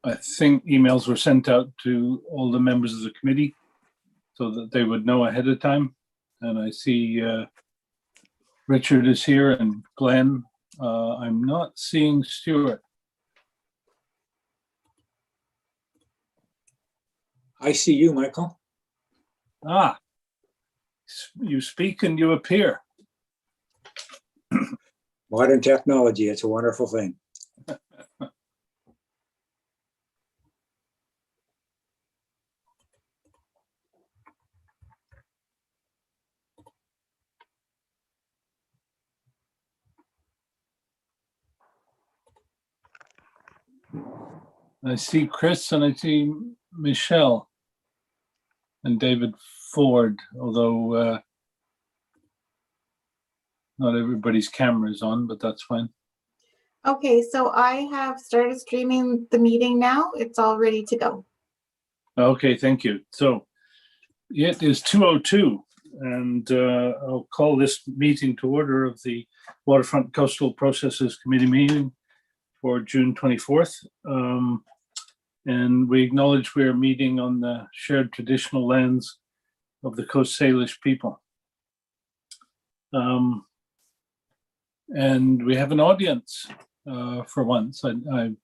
I think emails were sent out to all the members of the committee so that they would know ahead of time. And I see Richard is here and Glenn. I'm not seeing Stuart. I see you, Michael. Ah, you speak and you appear. Modern technology, it's a wonderful thing. I see Chris and I see Michelle and David Ford, although not everybody's camera is on, but that's fine. Okay, so I have started streaming the meeting now. It's all ready to go. Okay, thank you. So it is 2:02 and I'll call this meeting to order of the Waterfront Coastal Processes Committee meeting for June 24th. And we acknowledge we're meeting on the shared traditional lands of the Coast Salish people. And we have an audience for once. I'm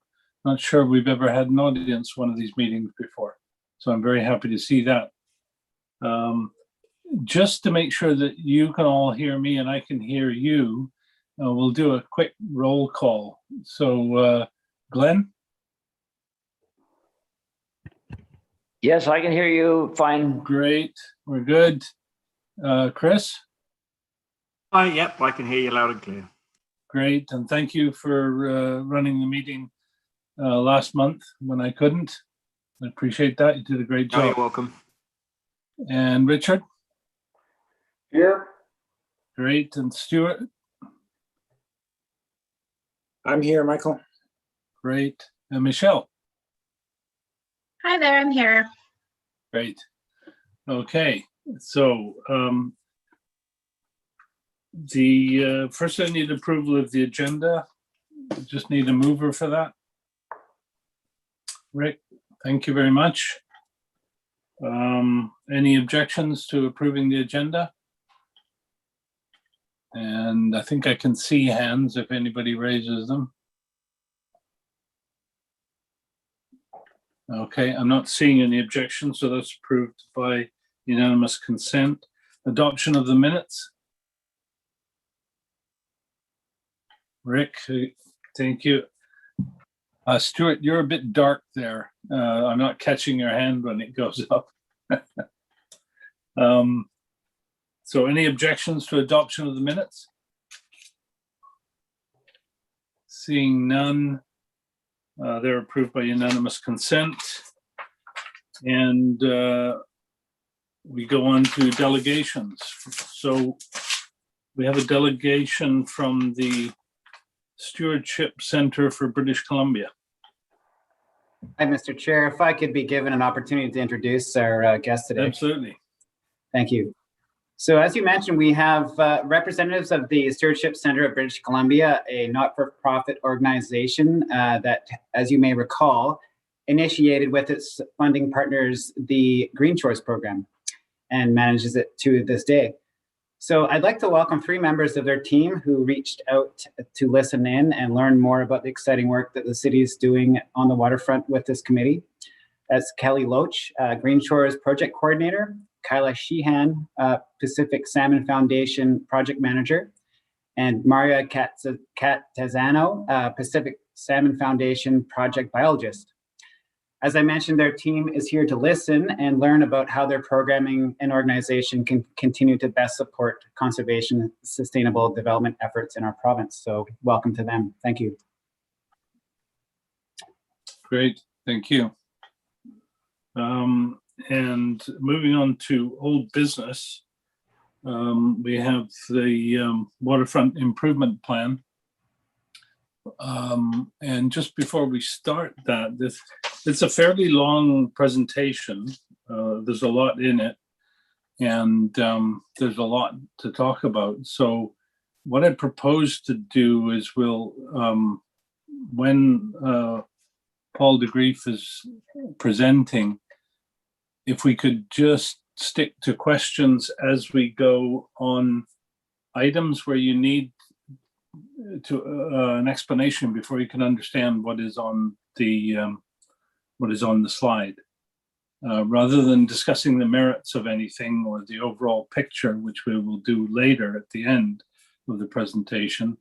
not sure we've ever had an audience one of these meetings before. So I'm very happy to see that. Just to make sure that you can all hear me and I can hear you, we'll do a quick roll call. So Glenn? Yes, I can hear you fine. Great, we're good. Chris? Hi, yep, I can hear you loud and clear. Great, and thank you for running the meeting last month when I couldn't. I appreciate that, you did a great Oh, job. you're welcome. And Richard? Here. Great, and Stuart? I'm here, Michael. Great, and Michelle? Hi there, I'm here. Great. Okay, so the first I need approval of the agenda. Just need a mover for that. Rick, thank you very much. Any objections to approving the agenda? And I think I can see hands if anybody raises them. Okay, I'm not seeing any objections, so that's approved by unanimous consent. Adoption of the minutes. Rick, thank you. Stuart, you're a bit dark there. I'm not catching your hand when it goes up. So any objections to adoption of the minutes? Seeing none. They're approved by unanimous consent. And we go on to delegations. So we have a delegation from the Stewardship Center for British Columbia. Hi, Mr. Chair. If I could be given an opportunity to introduce our guest today. Absolutely. Thank you. So as you mentioned, we have representatives of the Stewardship Center of British Columbia, a not-for-profit organization that, as you may recall, initiated with its funding partners the Green Shores program and manages it to this day. So I'd like to welcome 3 members of their team who reached out to listen in and learn more about the exciting work that the city is doing on the waterfront with this committee. That's Kelly Loach, Green Shores Project Coordinator, Kyla Sheehan, Pacific Salmon Foundation Project Manager, and Maria Catazano, Pacific Salmon Foundation Project Biologist. As I mentioned, their team is here to listen and learn about how their programming and organization can continue to best support conservation and sustainable development efforts in our province. So welcome to them. Thank you. Great, thank you. And moving on to old business, we have the waterfront improvement plan. And just before we start that, it's a fairly long presentation. There's a lot in it, and there's a lot to talk about. So what I propose to do is we'll, when Paul DeGrief is presenting, if we could just stick to questions as we go on items where you need to an explanation before you can understand what is on the slide, rather than discussing the merits of anything or the overall picture, which we will do later at the end of the presentation.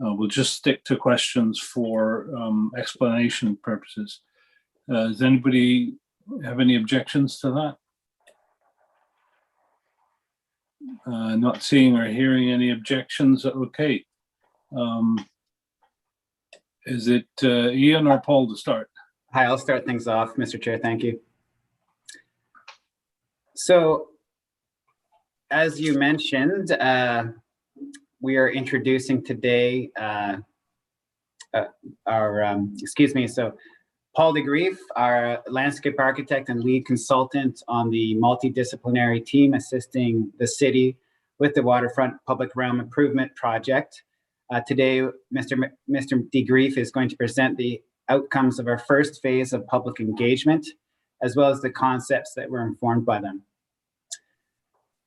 We'll just stick to questions for explanation purposes. Does anybody have any objections to that? Not seeing or hearing any objections. Okay. Is it Ian or Paul to start? Hi, I'll start things off, Mr. Chair. Thank you. So, as you mentioned, we are introducing today so Paul DeGrief, our landscape architect and lead consultant on the multidisciplinary team assisting the city with the Waterfront Public Realm Improvement Project. Today, Mr. DeGrief is going to present the outcomes of our first phase of public engagement, as well as the concepts that were informed by them.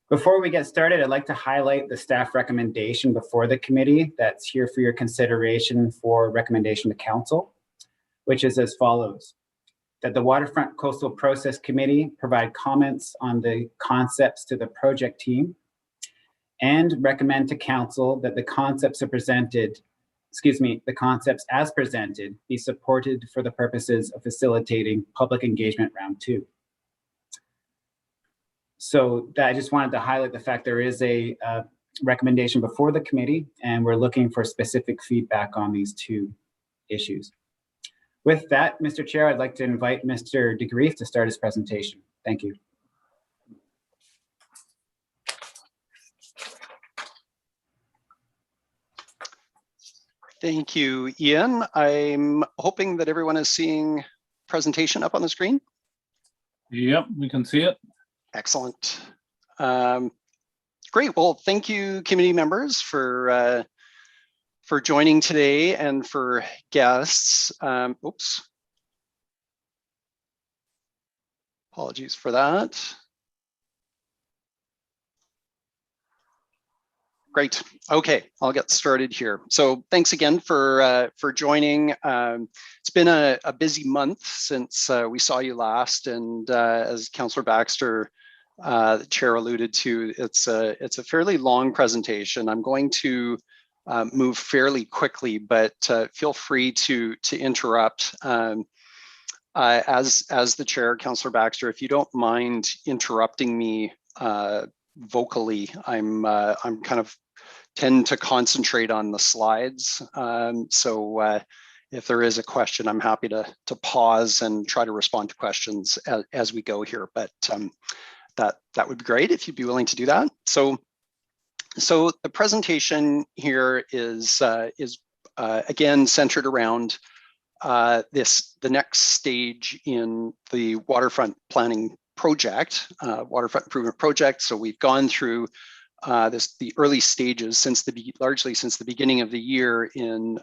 Before we get started, I'd like to highlight the staff recommendation before the committee that's here for your consideration for recommendation to council, which is as follows: that the Waterfront Coastal Process Committee provide comments on the concepts to the project team and recommend to council that the concepts as presented be supported for the purposes of facilitating public engagement round 2. So I just wanted to highlight the fact there is a recommendation before the committee, and we're looking for specific feedback on these 2 issues. With that, Mr. Chair, I'd like to invite Mr. DeGrief to start his presentation. Thank you. Thank you, Ian. I'm hoping that everyone is seeing presentation up on the screen. Yep, we can see it. Excellent. Great. Well, thank you, committee members, for joining today, and for guests. Oops. Apologies for that. Great. Okay, I'll get started here. So thanks again for joining. It's been a busy month since we saw you last, and as Councillor Baxter, the chair, alluded to, it's a fairly long presentation. I'm going to move fairly quickly, but feel free to interrupt. As the chair, Councillor Baxter, if you don't mind interrupting me vocally, I'm kind of tend to concentrate on the slides. So if there is a question, I'm happy to pause and try to respond to questions as we go here. But that would be great if you'd be willing to do that. So the presentation here is again centered around the next stage in the waterfront planning project, waterfront improvement project. So we've gone through the early stages largely since the beginning of the year in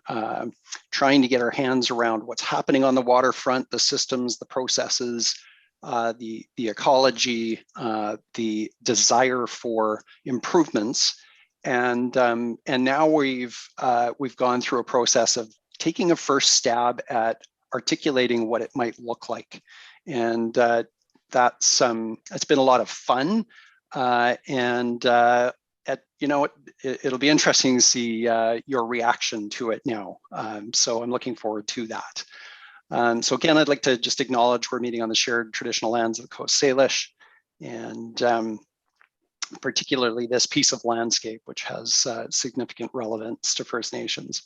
trying to get our hands around what's happening on the waterfront, the systems, the processes, the ecology, the desire for improvements, and now we've gone through a process of taking a first stab at articulating what it might look like, and it's been a lot of fun, and it'll be interesting to see your reaction to it now. So I'm looking forward to that. So again, I'd like to just acknowledge we're meeting on the shared traditional lands of the Coast Salish, and particularly this piece of landscape, which has significant relevance to First Nations.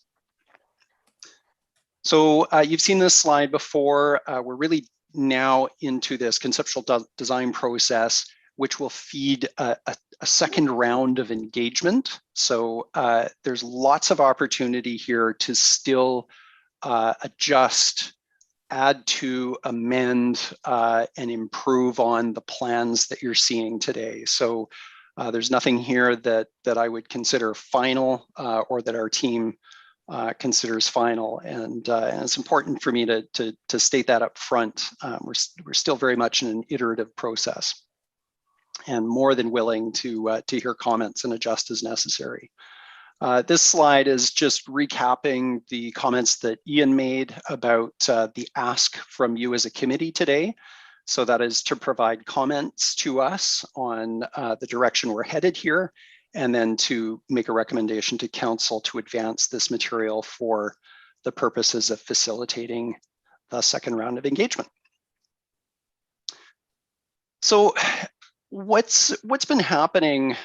So you've seen this slide before. We're really now into this conceptual design process, which will feed a second round of engagement. So there's lots of opportunity here to still adjust, add to, amend, and improve on the plans that you're seeing today. So there's nothing here that I would consider final, or that our team considers final. And it's important for me to state that up front. We're still very much in an iterative process, and more than willing to hear comments and adjust as necessary. This slide is just recapping the comments that Ian made about the ask from you as a committee today. So that is to provide comments to us on the direction we're headed here, and then to make a recommendation to council to advance this material for the purposes of facilitating the second round of engagement. So what's been happening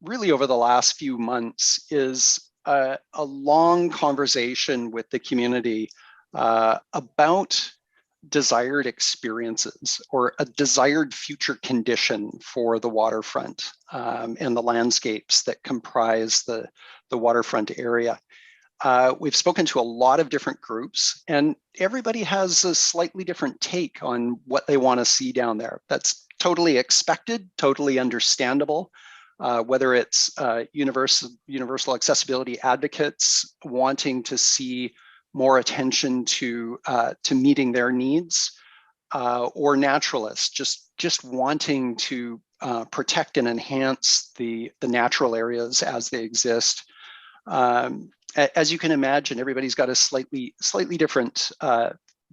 really over the last few months is a long conversation with the community about desired experiences or a desired future condition for the waterfront and the landscapes that comprise the waterfront area. We've spoken to a lot of different groups, and everybody has a slightly different take on what they want to see down there. That's totally expected, totally understandable. Whether it's universal accessibility advocates wanting to see more attention to meeting their needs, or naturalists just wanting to protect and enhance the natural areas as they exist. As you can imagine, everybody's got a slightly different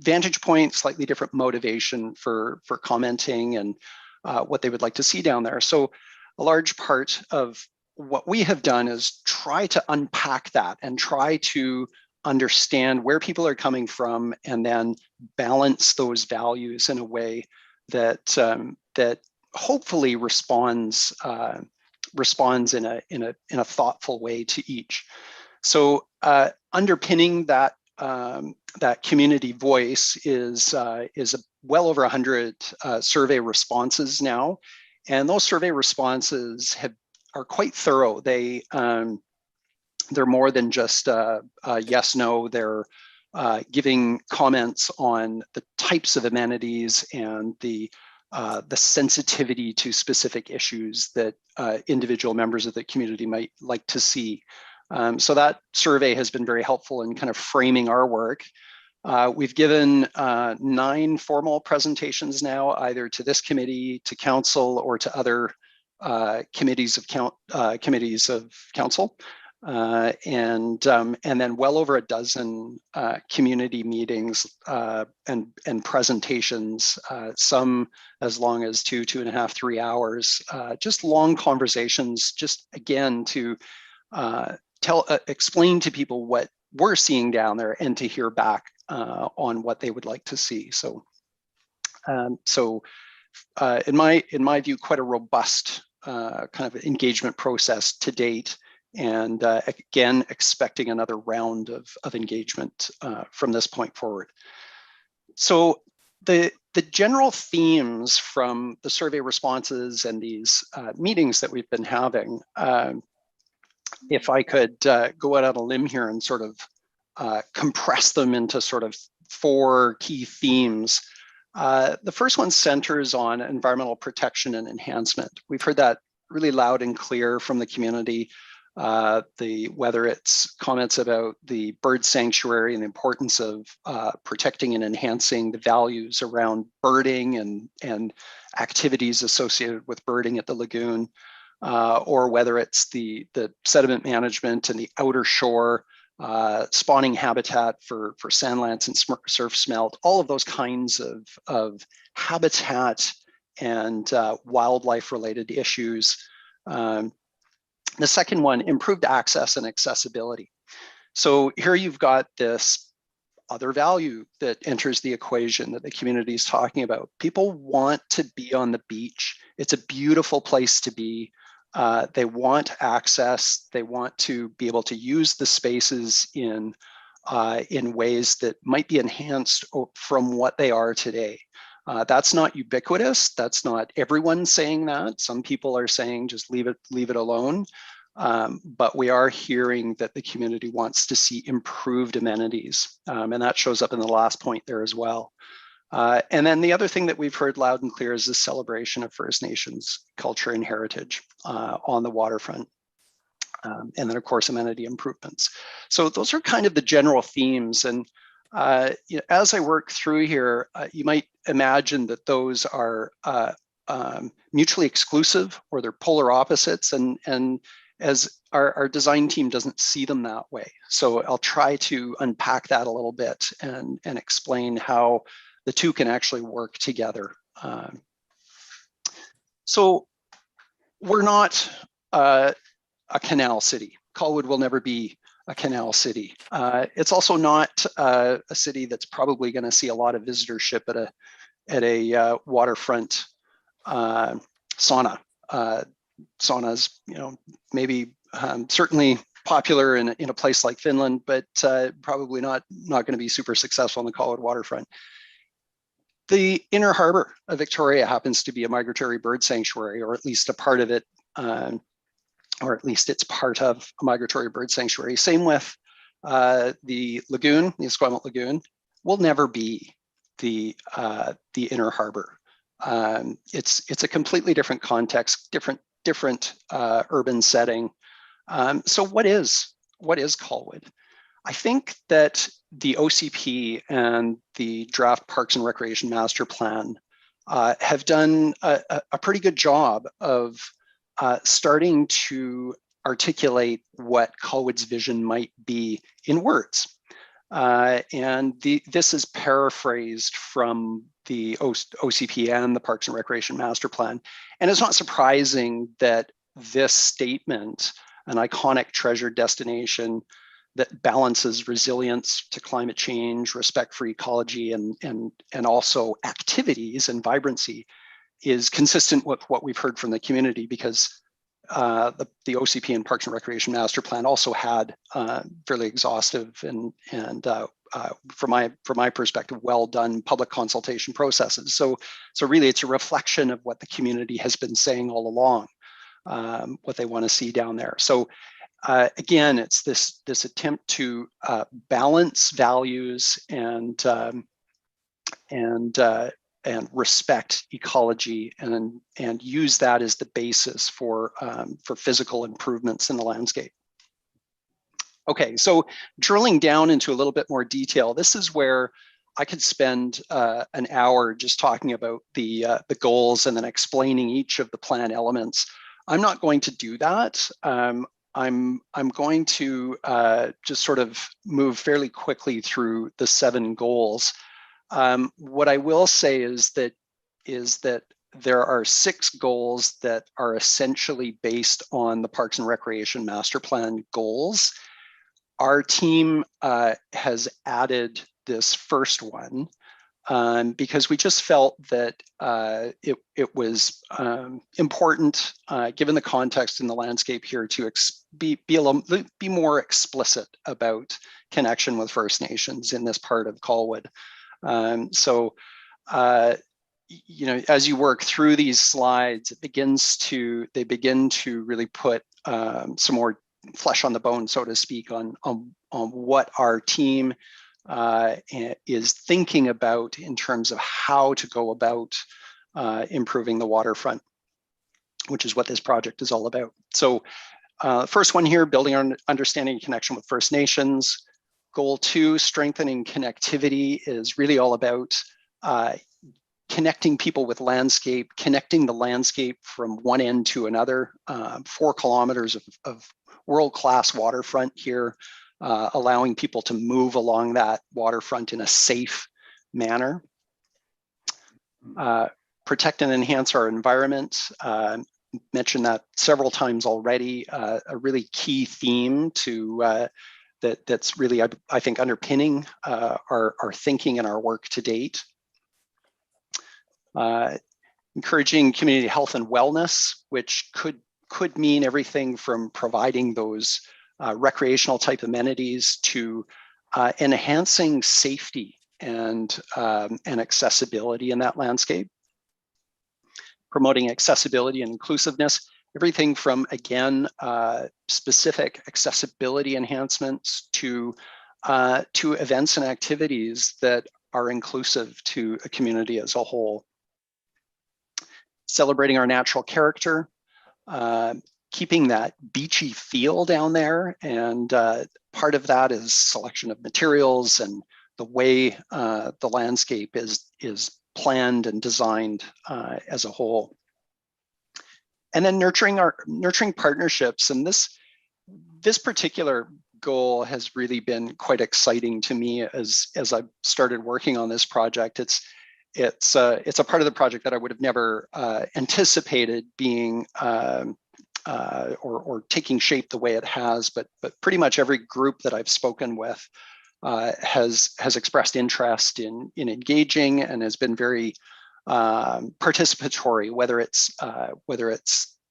vantage point, slightly different motivation for commenting and what they would like to see down there. So a large part of what we have done is try to unpack that and try to understand where people are coming from, and then balance those values in a way that that hopefully responds in a thoughtful way to each. So underpinning that that community voice is well over 100 survey responses now. And those survey responses are quite thorough. They're more than just yes, no. They're giving comments on the types of amenities and the sensitivity to specific issues that individual members of the community might like to see. So that survey has been very helpful in kind of framing our work. We've given 9 formal presentations now, either to this committee, to council, or to other committees of council, and then well over a dozen community meetings and presentations, some as long as 2.5, 3 hours, just long conversations, just again to explain to people what we're seeing down there and to hear back on what they would like to see. So, in my view, quite a robust kind of engagement process to date, and again, expecting another round of engagement from this point forward. So the general themes from the survey responses and these meetings that we've been having, if I could go out on a limb here and sort of compress them into sort of 4 key themes. The first one centers on environmental protection and enhancement. We've heard that really loud and clear from the community, whether it's comments about the bird sanctuary and the importance of protecting and enhancing the values around birding and activities associated with birding at the lagoon, or whether it's the sediment management and the outer shore, spawning habitat for sand lance and surf smelt, all of those kinds of habitat and wildlife related issues. The second one, improved access and accessibility. So here you've got this other value that enters the equation that the community is talking about. People want to be on the beach. It's a beautiful place to be. They want access. They want to be able to use the spaces in ways that might be enhanced from what they are today. That's not ubiquitous. That's not everyone saying that. Some people are saying just leave it alone. But we are hearing that the community wants to see improved amenities, and that shows up in the last point there as well. And then the other thing that we've heard loud and clear is the celebration of First Nations culture and heritage on the waterfront. and then of course amenity improvements. So those are kind of the general themes. And as I work through here, you might imagine that those are mutually exclusive, or they're polar opposites, and as our design team doesn't see them that way. So I'll try to unpack that a little bit and explain how the two can actually work together. So we're not a canal city. Colwood will never be a canal city. It's also not a city that's probably going to see a lot of visitorship at a waterfront sauna. Saunas, maybe certainly popular in a place like Finland, but probably not going to be super successful on the Colwood waterfront. The inner harbor of Victoria happens to be a migratory bird sanctuary, or at least a part of it, or at least it's part of a migratory bird sanctuary. Same with the lagoon, the Esquimalt Lagoon, will never be the inner harbor. It's a completely different context, different urban setting. So what is Colwood? I think that the OCP and the draft Parks and Recreation Master Plan have done a pretty good job of starting to articulate what Colwood's vision might be in words. And this is paraphrased from the OCP and the Parks and Recreation Master Plan. And it's not surprising that this statement, an iconic treasured destination that balances resilience to climate change, respect for ecology, and also activities and vibrancy, is consistent with what we've heard from the community, because the OCP and Parks and Recreation Master Plan also had fairly exhaustive and from my perspective, well done public consultation processes. So really, it's a reflection of what the community has been saying all along, what they want to see down there. So again, it's this attempt to balance values and respect ecology, and use that as the basis for physical improvements in the landscape. Okay, so drilling down into a little bit more detail, this is where I could spend an hour just talking about the goals and then explaining each of the plan elements. I'm not going to do that. I'm going to just sort of move fairly quickly through the 7 goals. What I will say is that there are 6 goals that are essentially based on the Parks and Recreation Master Plan goals. Our team has added this first one because we just felt that it was important, given the context in the landscape here, to be more explicit about connection with First Nations in this part of Colwood. So, as you work through these slides, they begin to really put some more flesh on the bone, so to speak, on what our team is thinking about in terms of how to go about improving the waterfront, which is what this project is all about. So first one here, building on understanding and connection with First Nations. Goal 2, strengthening connectivity, is really all about connecting people with landscape, connecting the landscape from one end to another. 4 kilometers of world-class waterfront here, allowing people to move along that waterfront in a safe manner. Protect and enhance our environment. Mentioned that several times already. A really key theme to that's really, I think, underpinning our thinking and our work to date. Encouraging community health and wellness, which could mean everything from providing those recreational type amenities to enhancing safety and accessibility in that landscape. Promoting accessibility and inclusiveness, everything from, again, specific accessibility enhancements to events and activities that are inclusive to a community as a whole. Celebrating our natural character, keeping that beachy feel down there. And part of that is selection of materials and the way the landscape is planned and designed as a whole. And then nurturing partnerships. And this particular goal has really been quite exciting to me as I've started working on this project. It's a part of the project that I would have never anticipated being or taking shape the way it has, but pretty much every group that I've spoken with has expressed interest in engaging and has been very participatory, whether it's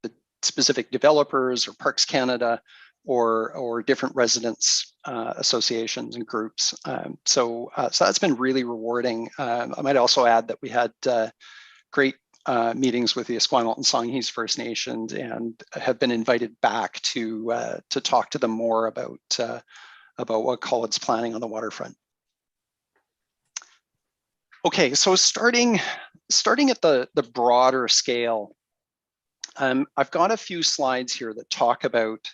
the specific developers or Parks Canada or different residents associations and groups. So that's been really rewarding. I might also add that we had great meetings with the Esquimalt and Songhees First Nations and have been invited back to talk to them more about what Colwood's planning on the waterfront. Okay, so starting at the broader scale, I've got a few slides here that talk about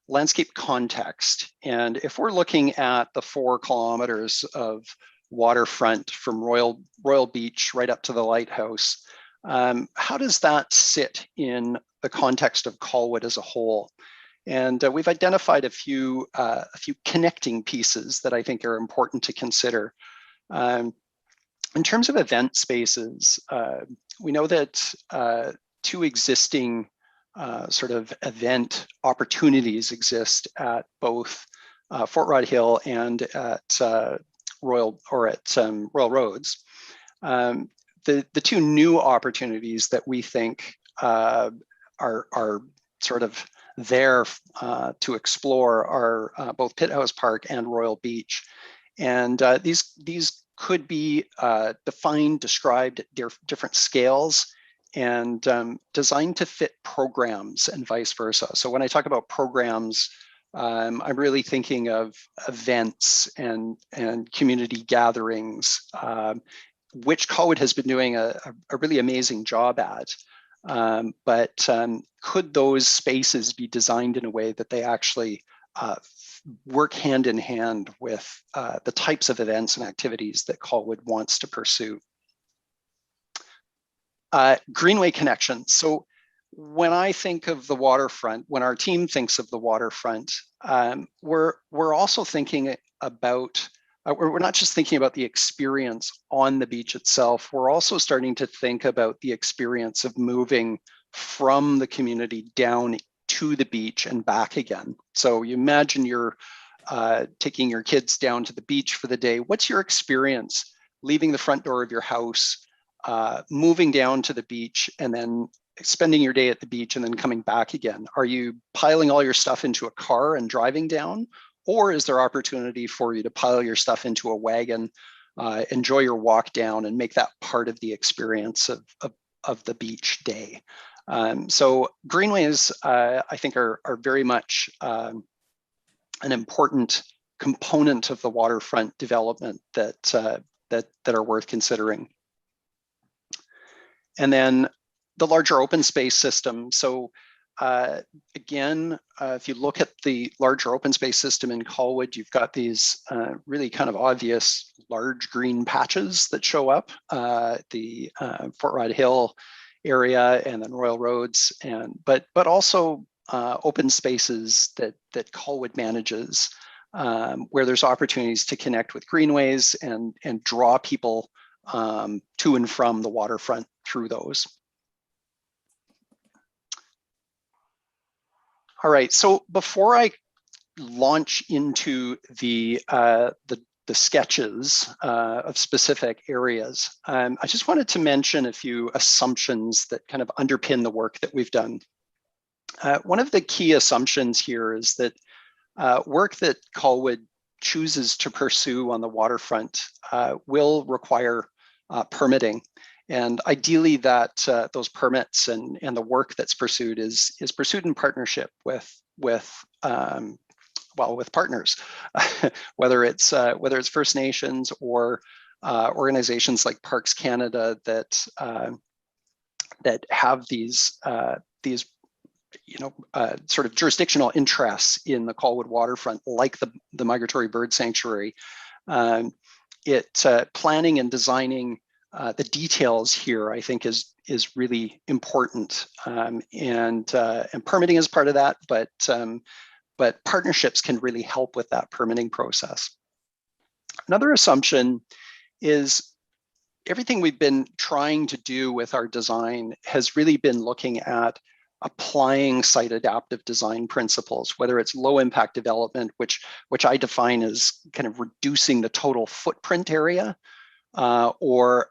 landscape context. And if we're looking at the 4 kilometers of waterfront from Royal Beach right up to the lighthouse, how does that sit in the context of Colwood as a whole? And we've identified a few connecting pieces that I think are important to consider. In terms of event spaces, we know that 2 existing sort of event opportunities exist at both Fort Rod Hill and at Royal Roads. The 2 new opportunities that we think are sort of there to explore are both Pitt House Park and Royal Beach. And these could be defined, described at different scales and designed to fit programs and vice versa. So when I talk about programs, I'm really thinking of events and community gatherings, which Colwood has been doing a really amazing job at. But could those spaces be designed in a way that they actually work hand in hand with the types of events and activities that Colwood wants to pursue? Greenway connections. So when I think of the waterfront, when our team thinks of the waterfront, we're also thinking about, we're not just thinking about the experience on the beach itself, we're also starting to think about the experience of moving from the community down to the beach and back again. So you imagine you're taking your kids down to the beach for the day. What's your experience leaving the front door of your house, moving down to the beach, and then spending your day at the beach and then coming back again? Are you piling all your stuff into a car and driving down? Or is there opportunity for you to pile your stuff into a wagon, enjoy your walk down, and make that part of the experience of the beach day? So greenways, I think, are very much an important component of the waterfront development that are worth considering. And then the larger open space system. So again, if you look at the larger open space system in Colwood, you've got these really kind of obvious large green patches that show up, the Fort Rod Hill area and then Royal Roads, but also open spaces that Colwood manages, where there's opportunities to connect with greenways and draw people to and from the waterfront through those. All right, so before I launch into the sketches of specific areas, I just wanted to mention a few assumptions that kind of underpin the work that we've done. One of the key assumptions here is that work that Colwood chooses to pursue on the waterfront will require permitting. And ideally that those permits and the work that's pursued is pursued in partnership with partners, whether it's First Nations or organizations like Parks Canada that have these sort of jurisdictional interests in the Colwood waterfront, like the migratory bird sanctuary. Planning and designing the details here, I think, is really important, and permitting is part of that, but partnerships can really help with that permitting process. Another assumption is everything we've been trying to do with our design has really been looking at applying site adaptive design principles, whether it's low impact development, which I define as kind of reducing the total footprint area, or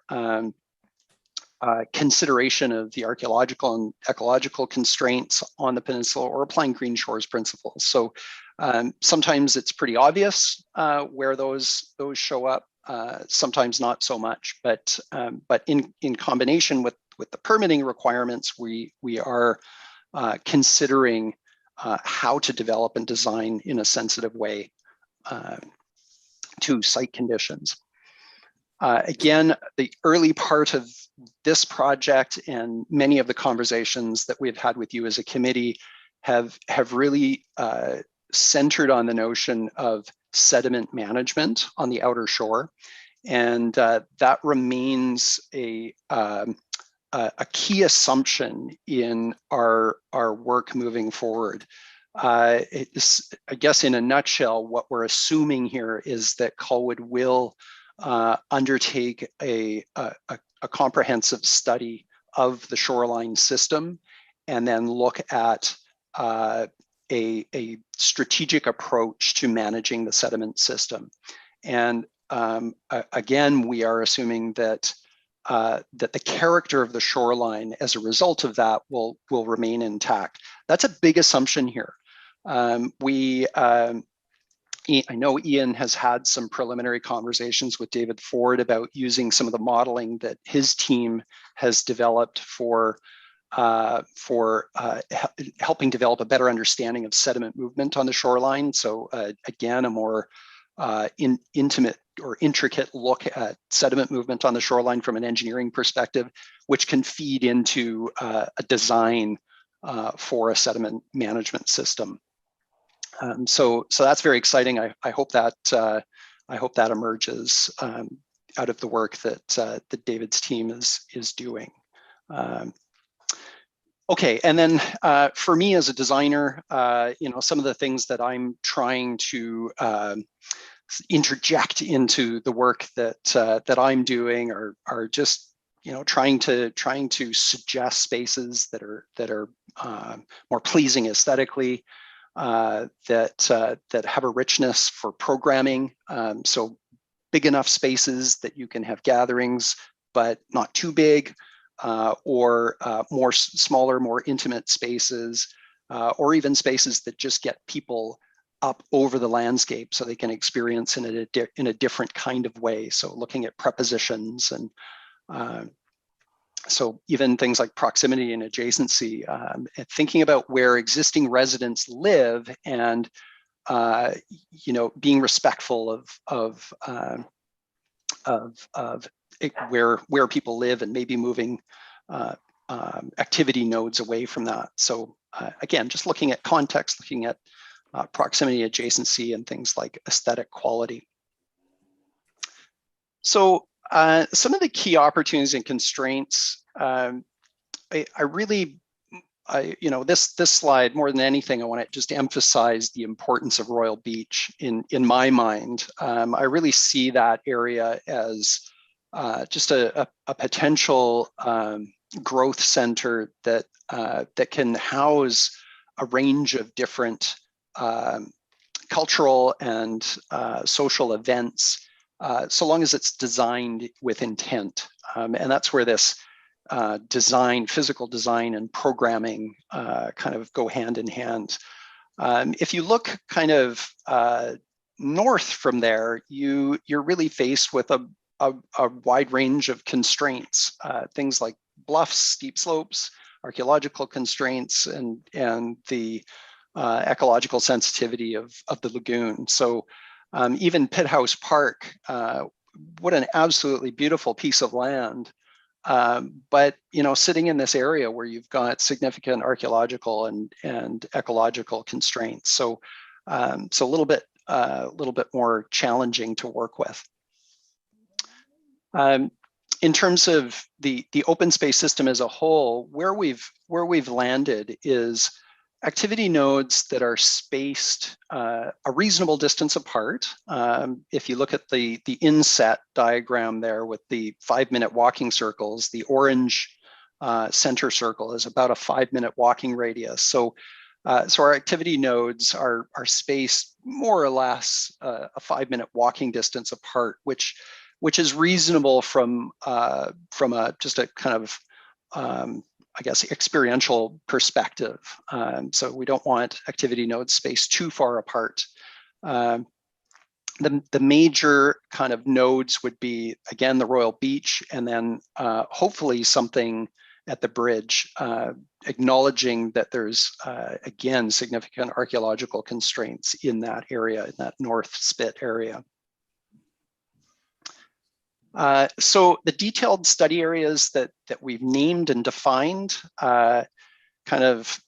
consideration of the archaeological and ecological constraints on the peninsula, or applying Green Shores principles. So sometimes it's pretty obvious where those show up, sometimes not so much, but in combination with the permitting requirements, we are considering how to develop and design in a sensitive way to site conditions. Again, the early part of this project and many of the conversations that we've had with you as a committee have really centered on the notion of sediment management on the outer shore. And that remains a key assumption in our work moving forward. I guess in a nutshell, what we're assuming here is that Colwood will undertake a comprehensive study of the shoreline system, and then look at a strategic approach to managing the sediment system. And again, we are assuming that the character of the shoreline as a result of that will remain intact. That's a big assumption here. I know Ian has had some preliminary conversations with David Ford about using some of the modeling that his team has developed for helping develop a better understanding of sediment movement on the shoreline. So again, a more intimate or intricate look at sediment movement on the shoreline from an engineering perspective, which can feed into a design for a sediment management system. So that's very exciting. I hope that emerges out of the work that David's team is doing. Okay, and then for me as a designer, some of the things that I'm trying to interject into the work that I'm doing are just trying to suggest spaces that are more pleasing aesthetically, that have a richness for programming. So big enough spaces that you can have gatherings, but not too big, or smaller, more intimate spaces, or even spaces that just get people up over the landscape so they can experience in a different kind of way. So looking at prepositions and so even things like proximity and adjacency, thinking about where existing residents live and being respectful of where people live, and maybe moving activity nodes away from that. So again, just looking at context, looking at proximity, adjacency, and things like aesthetic quality. So some of the key opportunities and constraints, this slide, more than anything, I want to just emphasize the importance of Royal Beach in my mind. I really see that area as just a potential growth center that can house a range of different cultural and social events, so long as it's designed with intent. And that's where this physical design and programming kind of go hand in hand. If you look kind of north from there, you're really faced with a wide range of constraints, things like bluffs, steep slopes, archaeological constraints, and the ecological sensitivity of the lagoon. So even Pitt House Park, what an absolutely beautiful piece of land, But sitting in this area where you've got significant archaeological and ecological constraints, so a little bit more challenging to work with. In terms of the open space system as a whole, where we've landed is activity nodes that are spaced a reasonable distance apart. If you look at the inset diagram there with the 5-minute walking circles, the orange center circle is about a 5-minute walking radius. So our activity nodes are spaced more or less a 5-minute walking distance apart, which is reasonable from just a kind of I guess experiential perspective. So we don't want activity nodes spaced too far apart. The major kind of nodes would be, again, the Royal Beach, and then hopefully something at the bridge, acknowledging that there's, again, significant archaeological constraints in that area, in that North Spit area. So the detailed study areas that we've named and defined kind of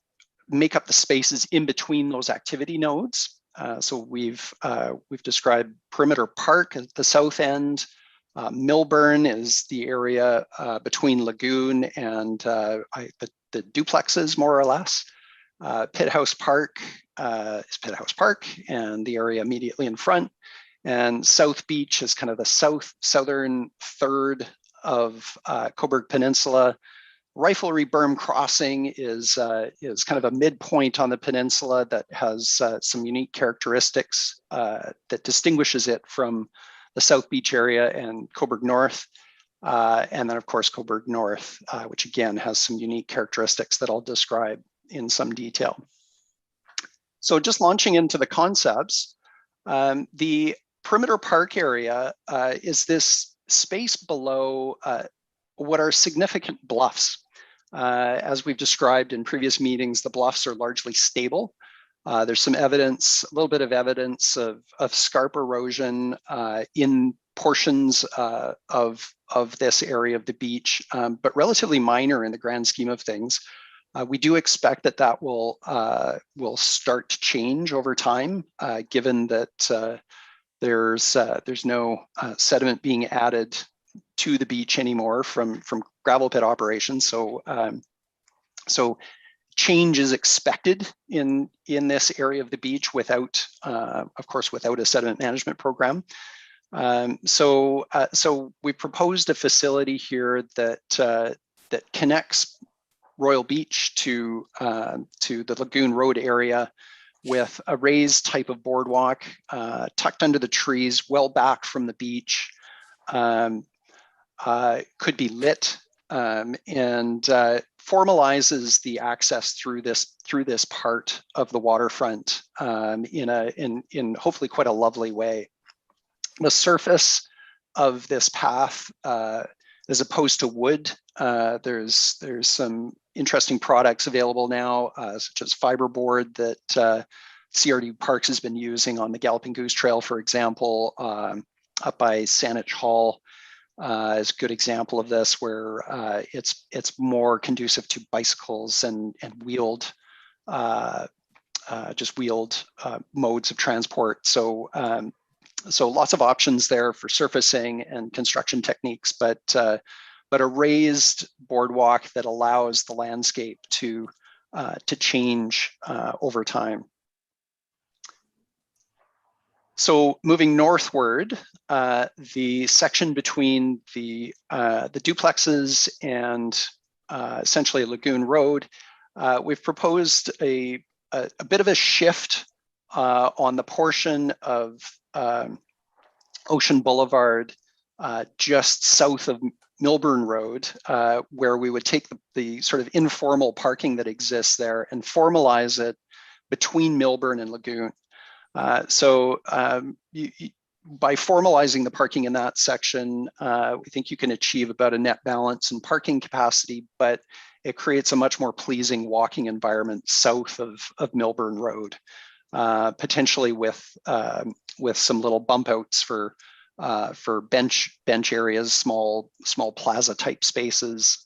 make up the spaces in between those activity nodes. So we've described Perimeter Park at the south end. Millburn is the area between Lagoon and the duplexes, more or less. Pit House Park is Pit House Park and the area immediately in front. And South Beach is kind of the southern third of Cobourg Peninsula. Riflery Berm Crossing is kind of a midpoint on the peninsula that has some unique characteristics that distinguishes it from the South Beach area and Cobourg North. And then, of course, Cobourg North, which again has some unique characteristics that I'll describe in some detail. So just launching into the concepts, the Perimeter Park area is this space below what are significant bluffs. As we've described in previous meetings, the bluffs are largely stable. There's some evidence, a little bit of evidence of scarp erosion in portions of this area of the beach, but relatively minor in the grand scheme of things. We do expect that will start to change over time, given that there's no sediment being added to the beach anymore from gravel pit operations. So change is expected in this area of the beach without, of course, without a sediment management program. So we proposed a facility here that connects Royal Beach to the Lagoon Road area with a raised type of boardwalk tucked under the trees, well back from the beach. Could be lit and formalizes the access through this part of the waterfront in hopefully quite a lovely way. The surface of this path, as opposed to wood, there's some interesting products available now, such as fiberboard that CRD Parks has been using on the Galloping Goose Trail, for example, up by Saanich Hall. Is a good example of this, where it's more conducive to bicycles and wheeled, just wheeled modes of transport. So lots of options there for surfacing and construction techniques, but a raised boardwalk that allows the landscape to change over time. So moving northward, the section between the duplexes and essentially Lagoon Road, we've proposed a bit of a shift on the portion of Ocean Boulevard just south of Millburn Road, where we would take the sort of informal parking that exists there and formalize it between Millburn and Lagoon. So by formalizing the parking in that section, we think you can achieve about a net balance in parking capacity, but it creates a much more pleasing walking environment south of Millburn Road, potentially with some little bump outs for for bench areas, small plaza type spaces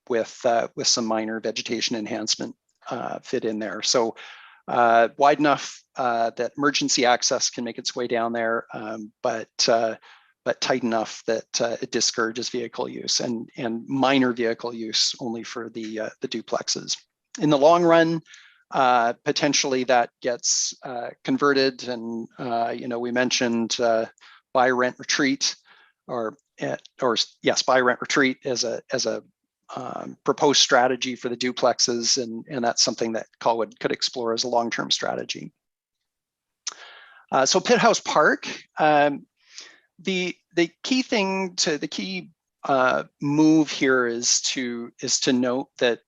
with some minor vegetation enhancement fit in there. So wide enough that emergency access can make its way down there, but tight enough that it discourages vehicle use and minor vehicle use only for the duplexes. In the long run, potentially that gets converted, and we mentioned buy, rent, retreat, or yes, buy, rent, retreat as a proposed strategy for the duplexes, and that's something that Colwood could explore as a long-term strategy. So Pit House Park, the key move here is to note that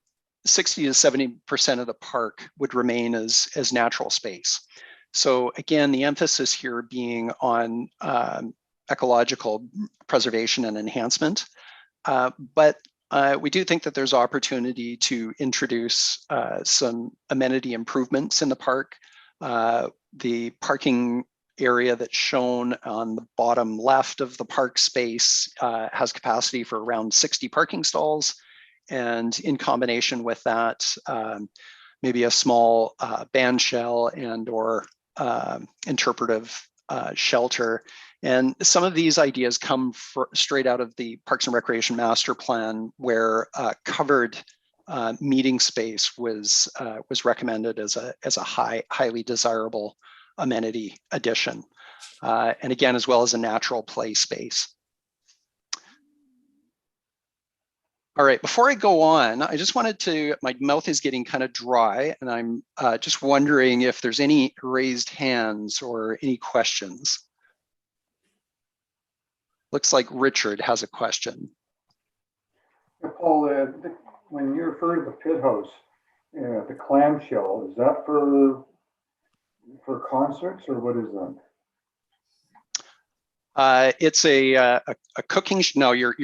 60 to 70% of the park would remain as natural space. So again, the emphasis here being on ecological preservation and enhancement, but we do think that there's opportunity to introduce some amenity improvements in the park. The parking area that's shown on the bottom left of the park space has capacity for around 60 parking stalls. And in combination with that, maybe a small band shell and or interpretive shelter. And some of these ideas come straight out of the Parks and Recreation Master Plan, where covered meeting space was recommended as a highly desirable amenity addition, and again, as well as a natural play space. All right, before I go on, I just wanted to, my mouth is getting kind of dry, and I'm just wondering if there's any raised hands or any questions. Looks like Richard has a question. Paul, when you refer to the pit house, the clamshell, is that for concerts or what is that? It's a cooking. No, you're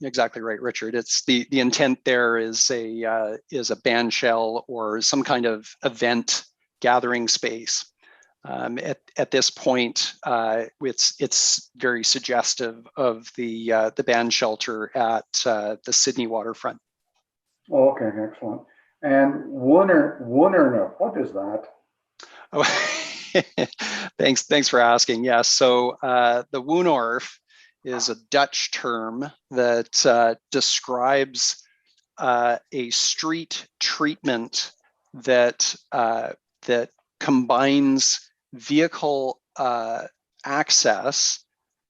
exactly right, Richard. It's the intent there is a band shell or some kind of event gathering space. At this point, it's very suggestive of the band shelter at the Sydney Waterfront. Oh, okay, excellent. And Woonernup, what is that? Oh, thanks for asking. Yes, so the Woonorf is a Dutch term that describes a street treatment that combines vehicle access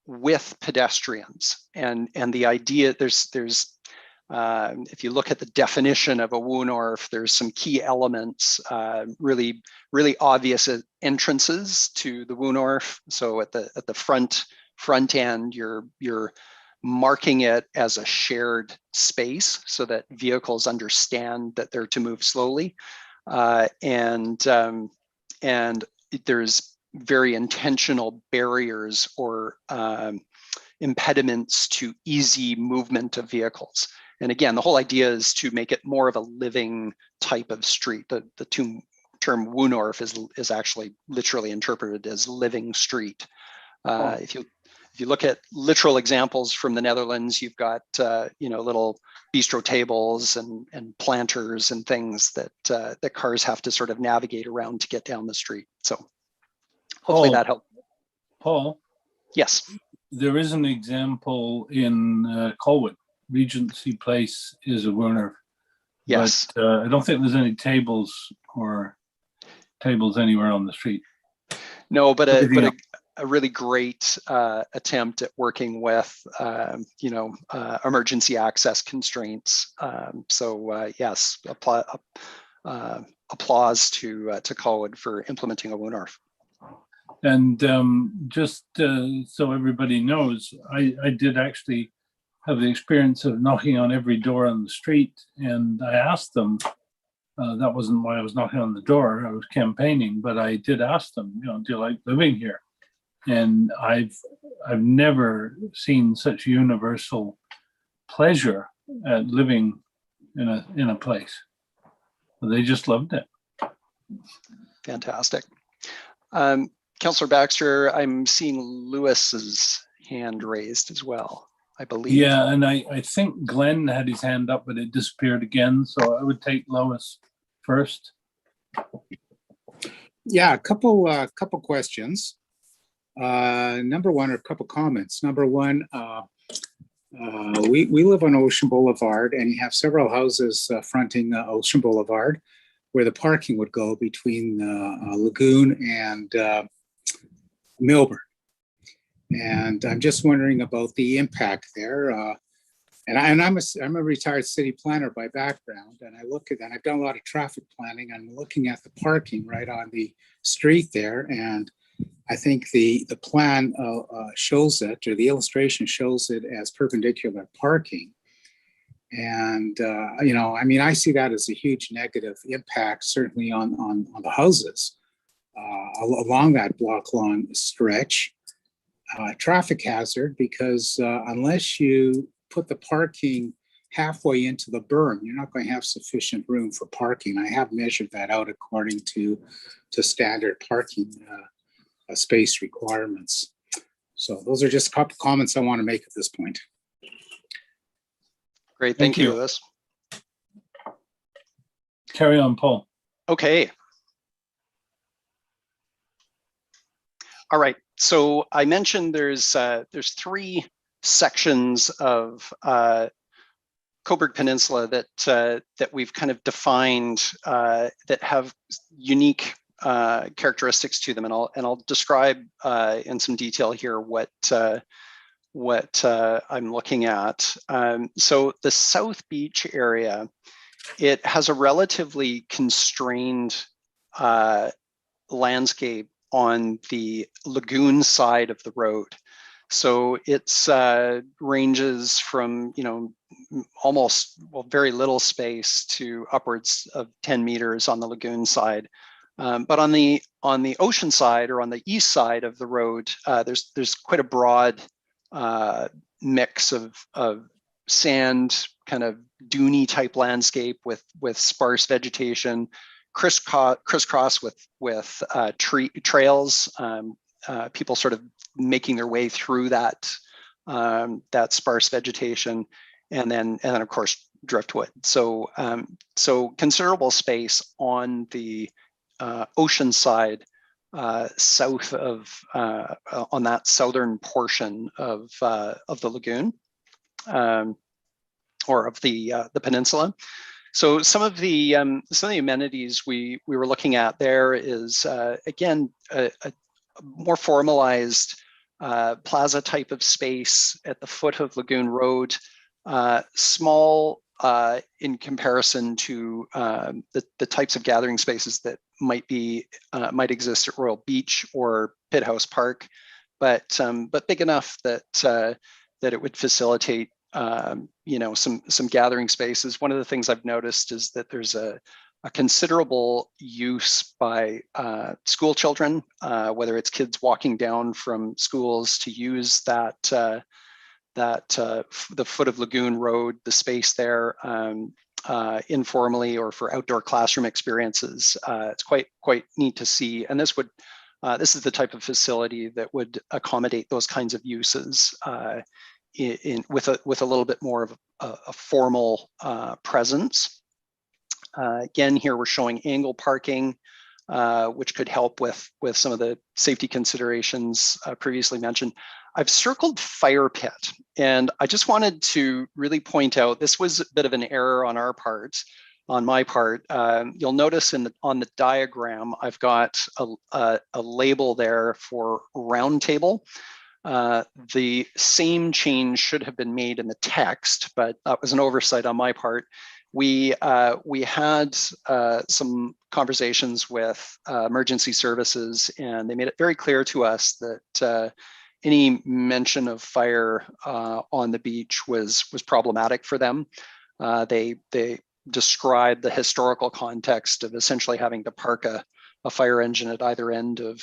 with pedestrians, and the idea there's if you look at the definition of a Woonorf, there's some key elements, really obvious entrances to the Woonorf. So at the front end, you're marking it as a shared space so that vehicles understand that they're to move slowly, and there's very intentional barriers or impediments to easy movement of vehicles. And again, the whole idea is to make it more of a living type of street. The term Woonorf is actually literally interpreted as living street. If you look at literal examples from the Netherlands, you've got little bistro tables and planters and things that cars have to sort of navigate around to get down the street. So hopefully that helped. Paul? Yes. There is an example in Colwood. Regency Place is a Woonerf. Yes. But I don't think there's any tables anywhere on the street. No, but a really great attempt at working with emergency access constraints. Yes, applause to Colwood for implementing a Woonorf. And just so everybody knows, I did actually have the experience of knocking on every door on the street, and I asked them, that wasn't why I was knocking on the door, I was campaigning, but I did ask them, do you like living here? And I've never seen such universal pleasure at living in a place. They just loved it. Fantastic. Councillor Baxter, I'm seeing Lewis is hand raised as well, I believe. Yeah, and I think Glenn had his hand up, but it disappeared again. So I would take Lois first. Yeah, a couple questions. Number one, or a couple comments. Number one, we live on Ocean Boulevard, and you have several houses fronting Ocean Boulevard, where the parking would go between Lagoon and Milburn. And I'm just wondering about the impact there. And I'm a retired city planner by background, and I look at that. I've done a lot of traffic planning. I'm looking at the parking right on the street there, and I think the plan shows it, or the illustration shows it as perpendicular parking. And I mean, I see that as a huge negative impact, certainly on the houses along that block-long stretch. Traffic hazard, because unless you put the parking halfway into the berm, you're not going to have sufficient room for parking. I have measured that out according to standard parking space requirements. So those are just a couple comments I want to make at this point. Great, Thank thank you, you. Lewis. Carry on, Paul. Okay. All right, so I mentioned there's 3 sections of Cobourg Peninsula that we've kind of defined that have unique characteristics to them, and I'll describe in some detail here what I'm looking at. So the South Beach area, it has a relatively constrained landscape on the lagoon side of the road. So it's ranges from, almost, very little space to upwards of 10 meters on the lagoon side. But on the ocean side, or on the east side of the road, there's quite a broad mix of sand, kind of duney type landscape with sparse vegetation, crisscross with trails, people sort of making their way through that sparse vegetation, and then of course driftwood. So considerable space on the ocean side, south of on that southern portion of the lagoon, or of the peninsula. So some of the amenities we were looking at there is again a more formalized plaza type of space at the foot of Lagoon Road, small in comparison to the types of gathering spaces that might exist at Royal Beach or Pitt House Park, but big enough that it would facilitate some gathering spaces. One of the things I've noticed is that there's a considerable use by school children, whether it's kids walking down from schools to use the foot of Lagoon Road, the space there, informally or for outdoor classroom experiences. It's quite neat to see, and this is the type of facility that would accommodate those kinds of uses with a little bit more of a formal presence. Again, here we're showing angle parking, which could help with some of the safety considerations previously mentioned. I've circled fire pit, and I just wanted to really point out, this was a bit of an error on my part. You'll notice on the diagram, I've got a label there for round table. The same change should have been made in the text, but that was an oversight on my part. We had some conversations with emergency services, and they made it very clear to us that any mention of fire on the beach was problematic for them. They described the historical context of essentially having to park a fire engine at either end of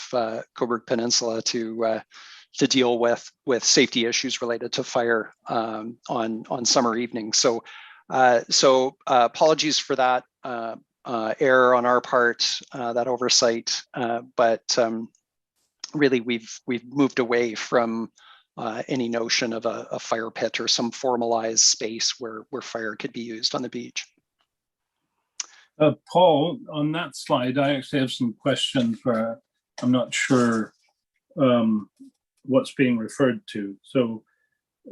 Cobourg Peninsula to deal with safety issues related to fire on summer evenings. So apologies for that error on our part, that oversight, but really we've moved away from any notion of a fire pit or some formalized space where fire could be used on the beach. Paul, on that slide, I actually have some questions where I'm not sure what's being referred to. So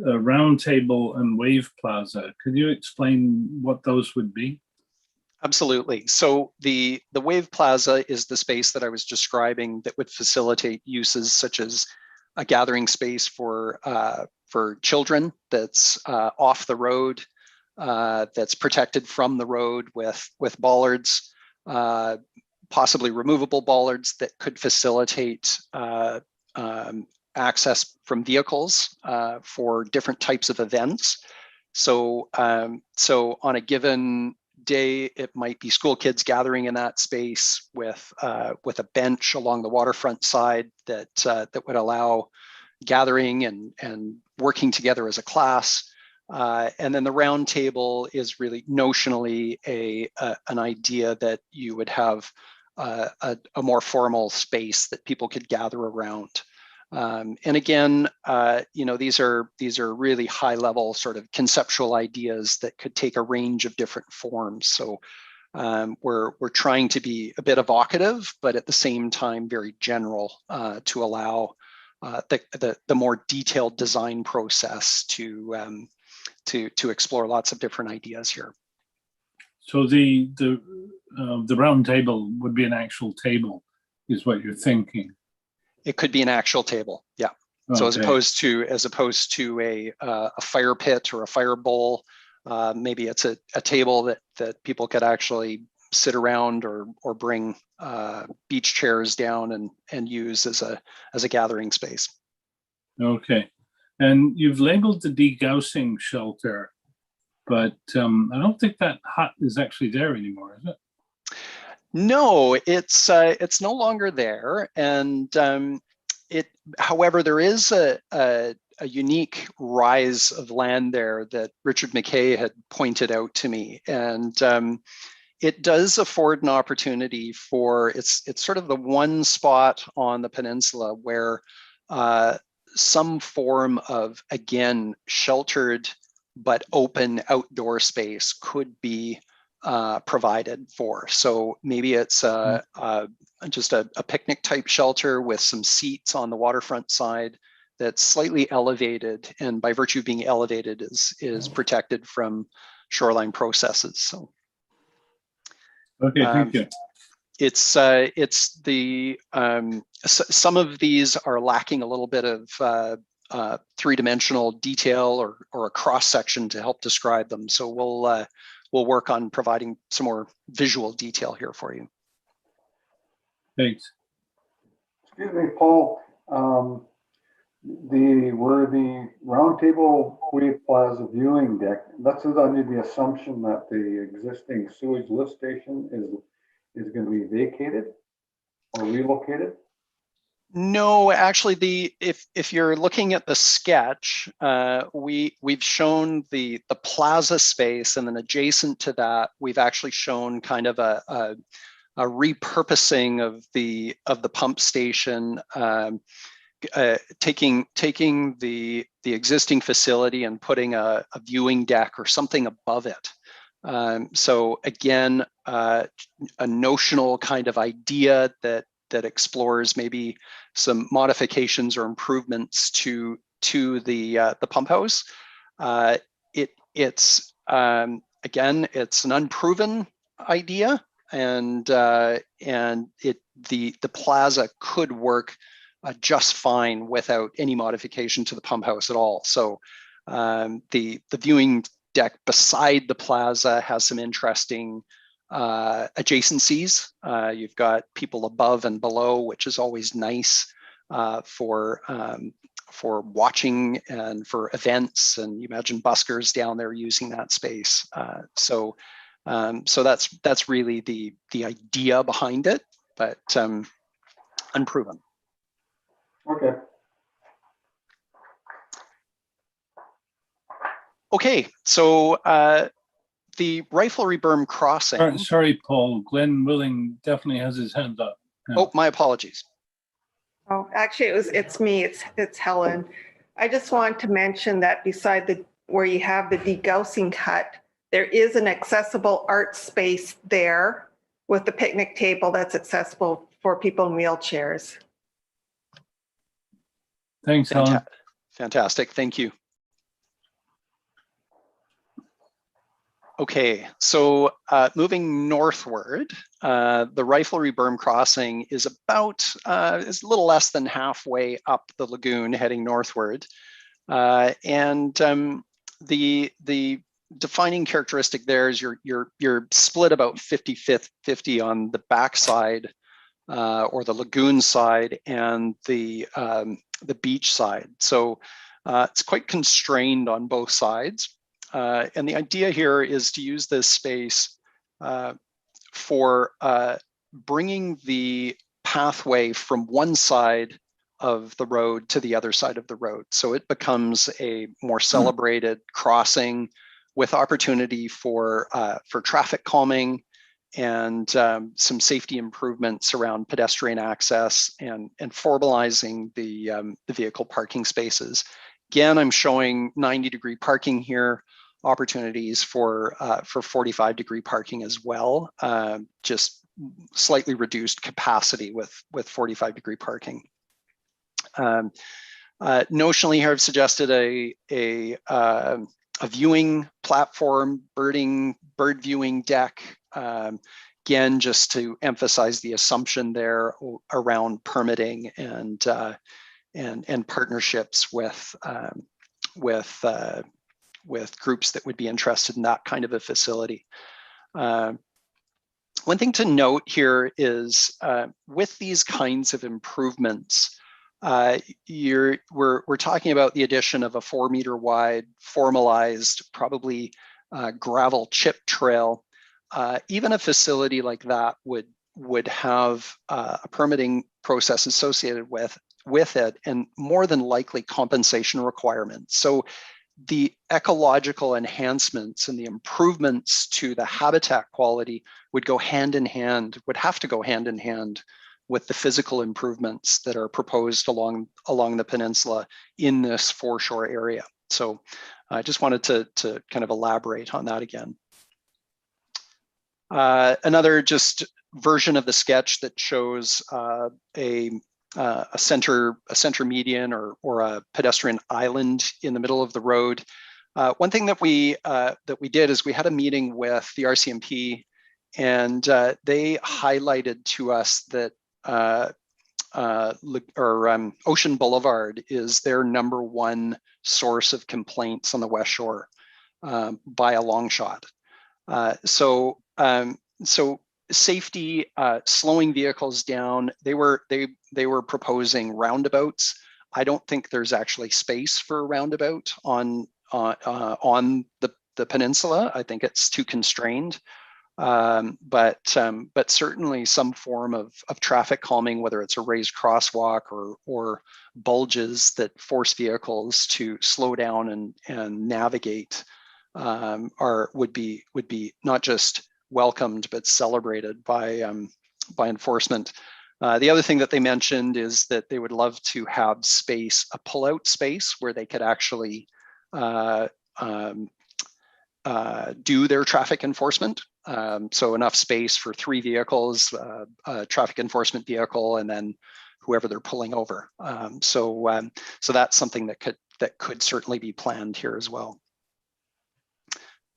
round table and wave plaza, could you explain what those would be? Absolutely. So the wave plaza is the space that I was describing that would facilitate uses such as a gathering space for children that's off the road, that's protected from the road with bollards, possibly removable bollards that could facilitate access from vehicles for different types of events. So on a given day, it might be school kids gathering in that space with a bench along the waterfront side that would allow gathering and working together as a class. And then the round table is really notionally an idea that you would have a more formal space that people could gather around. And again, these are really high level sort of conceptual ideas that could take a range of different forms. So we're trying to be a bit evocative, but at the same time very general to allow the more detailed design process to explore lots of different ideas here. So the round table would be an actual table, is what you're thinking. It could be an actual table, yeah. So as opposed to a fire pit or a fire bowl, maybe it's a table that people could actually sit around or bring beach chairs down and use as a gathering space. Okay, and you've labeled the degaussing shelter, but I don't think that hut is actually there anymore, is it? No, it's no longer there, and however, there is a unique rise of land there that Richard McKay had pointed out to me, and it does afford an opportunity for it's sort of the one spot on the peninsula where some form of, again, sheltered but open outdoor space could be provided for. So maybe it's just a picnic type shelter with some seats on the waterfront side that's slightly elevated, and by virtue of being elevated is protected from shoreline processes. So okay, thank you. It's the some of these are lacking a little bit of three-dimensional detail or a cross section to help describe them. So we'll work on providing some more visual detail here for you. Thanks. Excuse me, Paul. Where the roundtable wave plaza viewing deck, that's under the assumption that the existing sewage lift station is going to be vacated or relocated? No, actually, if you're looking at the sketch, we've shown the plaza space, and then adjacent to that, we've actually shown kind of a repurposing of the pump station, taking the existing facility and putting a viewing deck or something above it. So again, a notional kind of idea that explores maybe some modifications or improvements to the pump house. It's again, it's an unproven idea, and the plaza could work just fine without any modification to the pump house at all. So the viewing deck beside the plaza has some interesting adjacencies. You've got people above and below, which is always nice for watching and for events. And you imagine buskers down there using that space. So that's really the idea behind it, but unproven. Okay. Okay, so the riflery berm crossing. Sorry, Paul. Glenn Willing definitely has his hand up. Oh, my apologies. Oh, actually, it's me. It's Helen. I just want to mention that beside where you have the degaussing hut, there is an accessible art space there with the picnic table that's accessible for people in wheelchairs. Thanks, Helen. Fantastic, thank you. Okay, so moving northward, the Riflery Berm crossing is is a little less than halfway up the lagoon heading northward. The defining characteristic there is you're split about 50-50 on the backside or the lagoon side and the beach side. So it's quite constrained on both sides. And the idea here is to use this space for bringing the pathway from one side of the road to the other side of the road. So it becomes a more celebrated crossing with opportunity for traffic calming and some safety improvements around pedestrian access and formalizing the vehicle parking spaces. Again, I'm showing 90-degree parking here, opportunities for 45-degree parking as well, just slightly reduced capacity with 45-degree parking. Notionally here, I've suggested a viewing platform, bird viewing deck, again, just to emphasize the assumption there around permitting and partnerships with groups that would be interested in that kind of a facility. One thing to note here is with these kinds of improvements, we're talking about the addition of a 4-meter wide, formalized, probably gravel chip trail. Even a facility like that would have a permitting process associated with it, and more than likely compensation requirements. So the ecological enhancements and the improvements to the habitat quality would go hand in hand, would have to go hand in hand with the physical improvements that are proposed along the peninsula in this foreshore area. So I just wanted to kind of elaborate on that again. Another just version of the sketch that shows a center median or a pedestrian island in the middle of the road. One thing that we did is we had a meeting with the RCMP, and they highlighted to us that Ocean Boulevard is their #1 source of complaints on the West Shore by a long shot. So safety, slowing vehicles down. They were proposing roundabouts. I don't think there's actually space for a roundabout on the peninsula. I think it's too constrained. But certainly some form of traffic calming, whether it's a raised crosswalk or bulges that force vehicles to slow down and navigate, would be not just welcomed but celebrated by enforcement. The other thing that they mentioned is that they would love to have space, a pull-out space where they could actually do their traffic enforcement. So enough space for 3 vehicles, a traffic enforcement vehicle, and then whoever they're pulling over. So that's something that could certainly be planned here as well.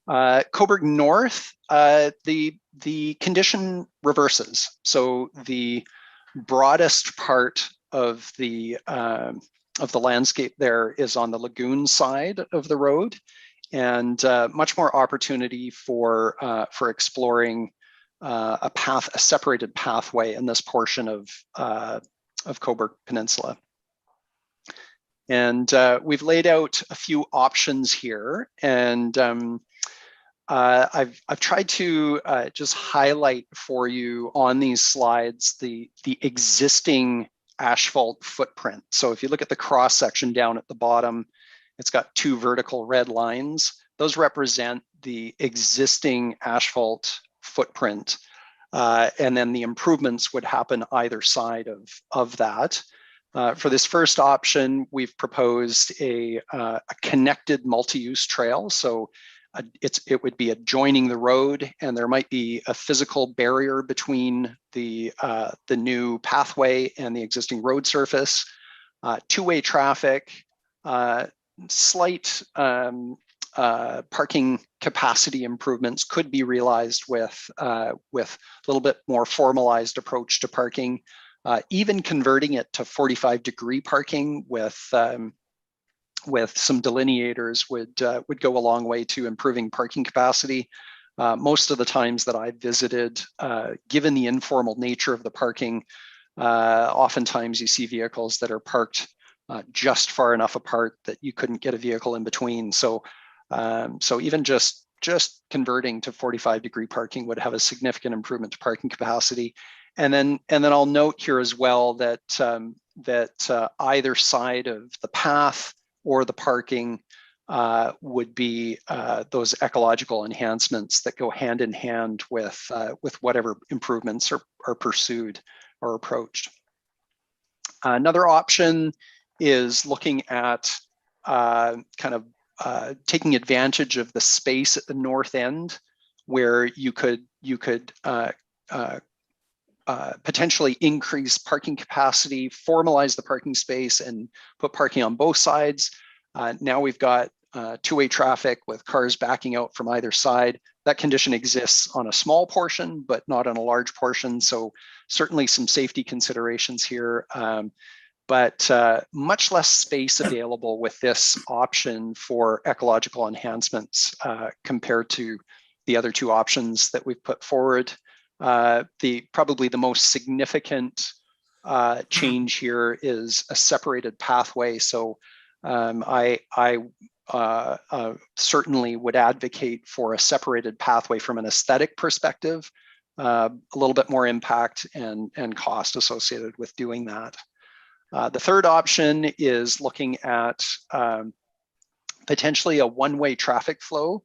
Coburg North, the condition reverses. So the broadest part of the landscape there is on the lagoon side of the road, and much more opportunity for exploring a separated pathway in this portion of Coburg Peninsula. And we've laid out a few options here, and I've tried to just highlight for you on these slides the existing asphalt footprint. So if you look at the cross section down at the bottom, it's got 2 vertical red lines. Those represent the existing asphalt footprint, and then the improvements would happen either side of that. For this first option, we've proposed a connected multi-use trail. So it would be adjoining the road, and there might be a physical barrier between the new pathway and the existing road surface. Two-way traffic, slight parking capacity improvements could be realized with a little bit more formalized approach to parking. Even converting it to 45-degree parking with some delineators would go a long way to improving parking capacity. Most of the times that I've visited, given the informal nature of the parking, oftentimes you see vehicles that are parked just far enough apart that you couldn't get a vehicle in between. So even just converting to 45-degree parking would have a significant improvement to parking capacity. And then I'll note here as well that either side of the path or the parking would be those ecological enhancements that go hand in hand with whatever improvements are pursued or approached. Another option is looking at taking advantage of the space at the north end, where you could potentially increase parking capacity, formalize the parking space, and put parking on both sides. Now we've got two-way traffic with cars backing out from either side. That condition exists on a small portion, but not on a large portion. So certainly some safety considerations here, but much less space available with this option for ecological enhancements compared to the other two options that we've put forward. Probably the most significant change here is a separated pathway. So I certainly would advocate for a separated pathway from an aesthetic perspective, a little bit more impact and cost associated with doing that. The third option is looking at potentially a one-way traffic flow.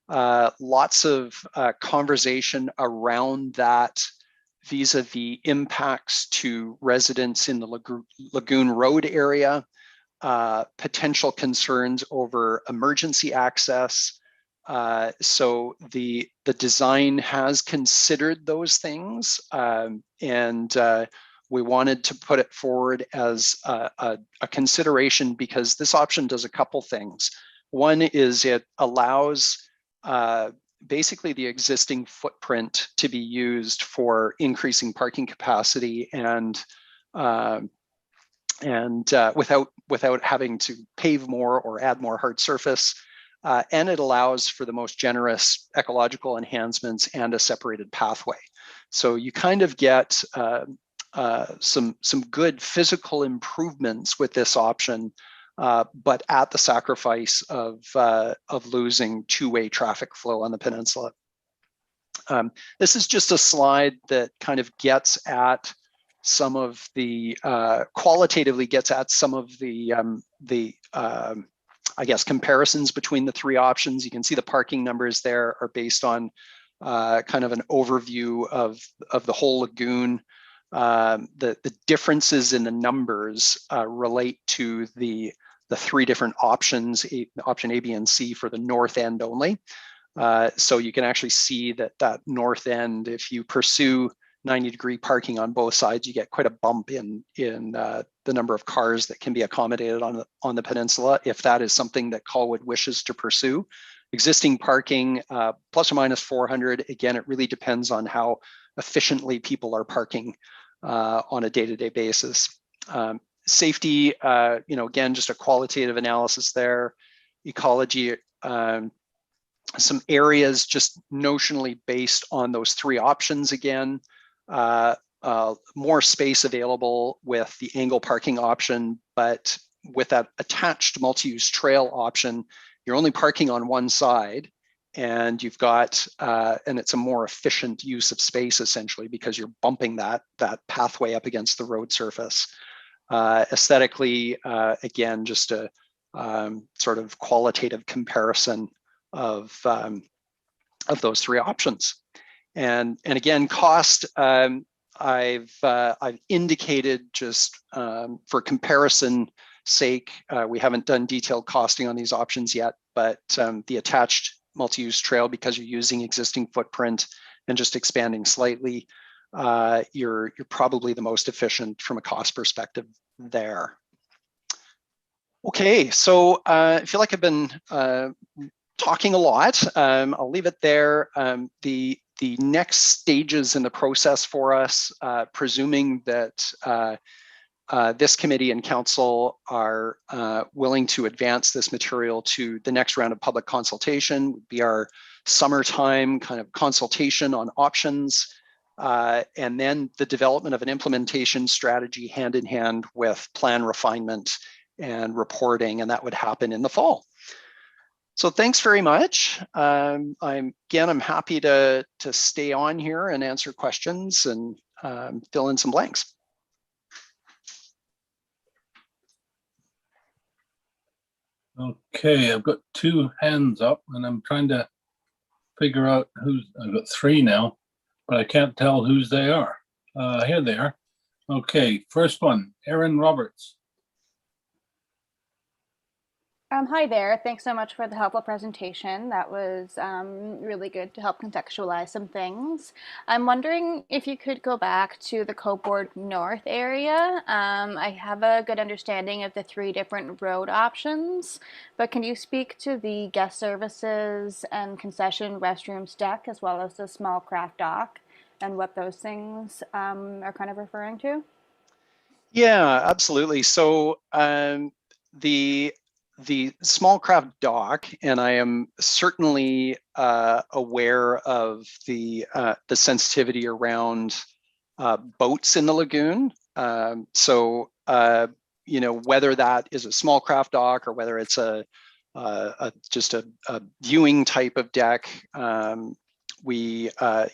Lots of conversation around that vis-a-vis impacts to residents in the Lagoon Road area, potential concerns over emergency access. So the design has considered those things, and we wanted to put it forward as a consideration because this option does a couple things. One is it allows basically the existing footprint to be used for increasing parking capacity and without having to pave more or add more hard surface. And it allows for the most generous ecological enhancements and a separated pathway. So you kind of get some good physical improvements with this option, but at the sacrifice of losing two-way traffic flow on the peninsula. This is just a slide that kind of gets at some of the qualitatively gets at some of the I guess comparisons between the three options. You can see the parking numbers there are based on kind of an overview of the whole lagoon. The differences in the numbers relate to the three different options, option A, B, and C for the north end only. So you can actually see that north end, if you pursue 90-degree parking on both sides, you get quite a bump in the number of cars that can be accommodated on the peninsula, if that is something that Colwood wishes to pursue. Existing parking, plus or minus 400. Again, it really depends on how efficiently people are parking on a day-to-day basis. Safety, again, just a qualitative analysis there. Ecology, some areas just notionally based on those three options again. More space available with the angle parking option, but with that attached multi-use trail option, you're only parking on one side, and you've got, and it's a more efficient use of space essentially because you're bumping that pathway up against the road surface. Aesthetically, again, just a sort of qualitative comparison of those three options. And again, cost, I've indicated just for comparison sake, we haven't done detailed costing on these options yet, but the attached multi-use trail, because you're using existing footprint and just expanding slightly, you're probably the most efficient from a cost perspective there. Okay, so I feel like I've been talking a lot. I'll leave it there. The next stages in the process for us, presuming that this committee and council are willing to advance this material to the next round of public consultation, would be our summertime kind of consultation on options, and then the development of an implementation strategy hand in hand with plan refinement and reporting, and that would happen in the fall. So thanks very much. I'm happy to stay on here and answer questions and fill in some blanks. Okay, I've got 2 hands up and I'm trying to figure out I've got 3 now, but I can't tell whose they are. Here they are. Okay, first one, Aaron Roberts. Hi there. Thanks so much for the helpful presentation. That was really good to help contextualize some things. I'm wondering if you could go back to the Cobourg North area. I have a good understanding of the 3 different road options, but can you speak to the guest services and concession restrooms deck as well as the small craft dock and what those things are kind of referring to? Yeah, absolutely. So the small craft dock, and I am certainly aware of the sensitivity around boats in the lagoon. So you know, whether that is a small craft dock or whether it's just a viewing type of deck, you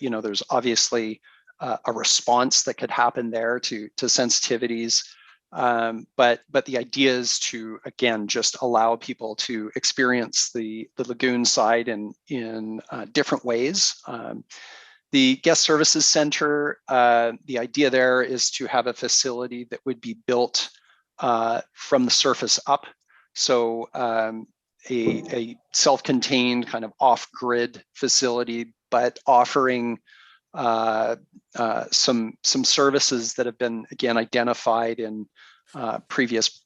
know, there's obviously a response that could happen there to sensitivities. But the idea is to, again, just allow people to experience the lagoon side in different ways. The guest services center, the idea there is to have a facility that would be built from the surface up. So a self-contained kind of off-grid facility, but offering some services that have been, again, identified in previous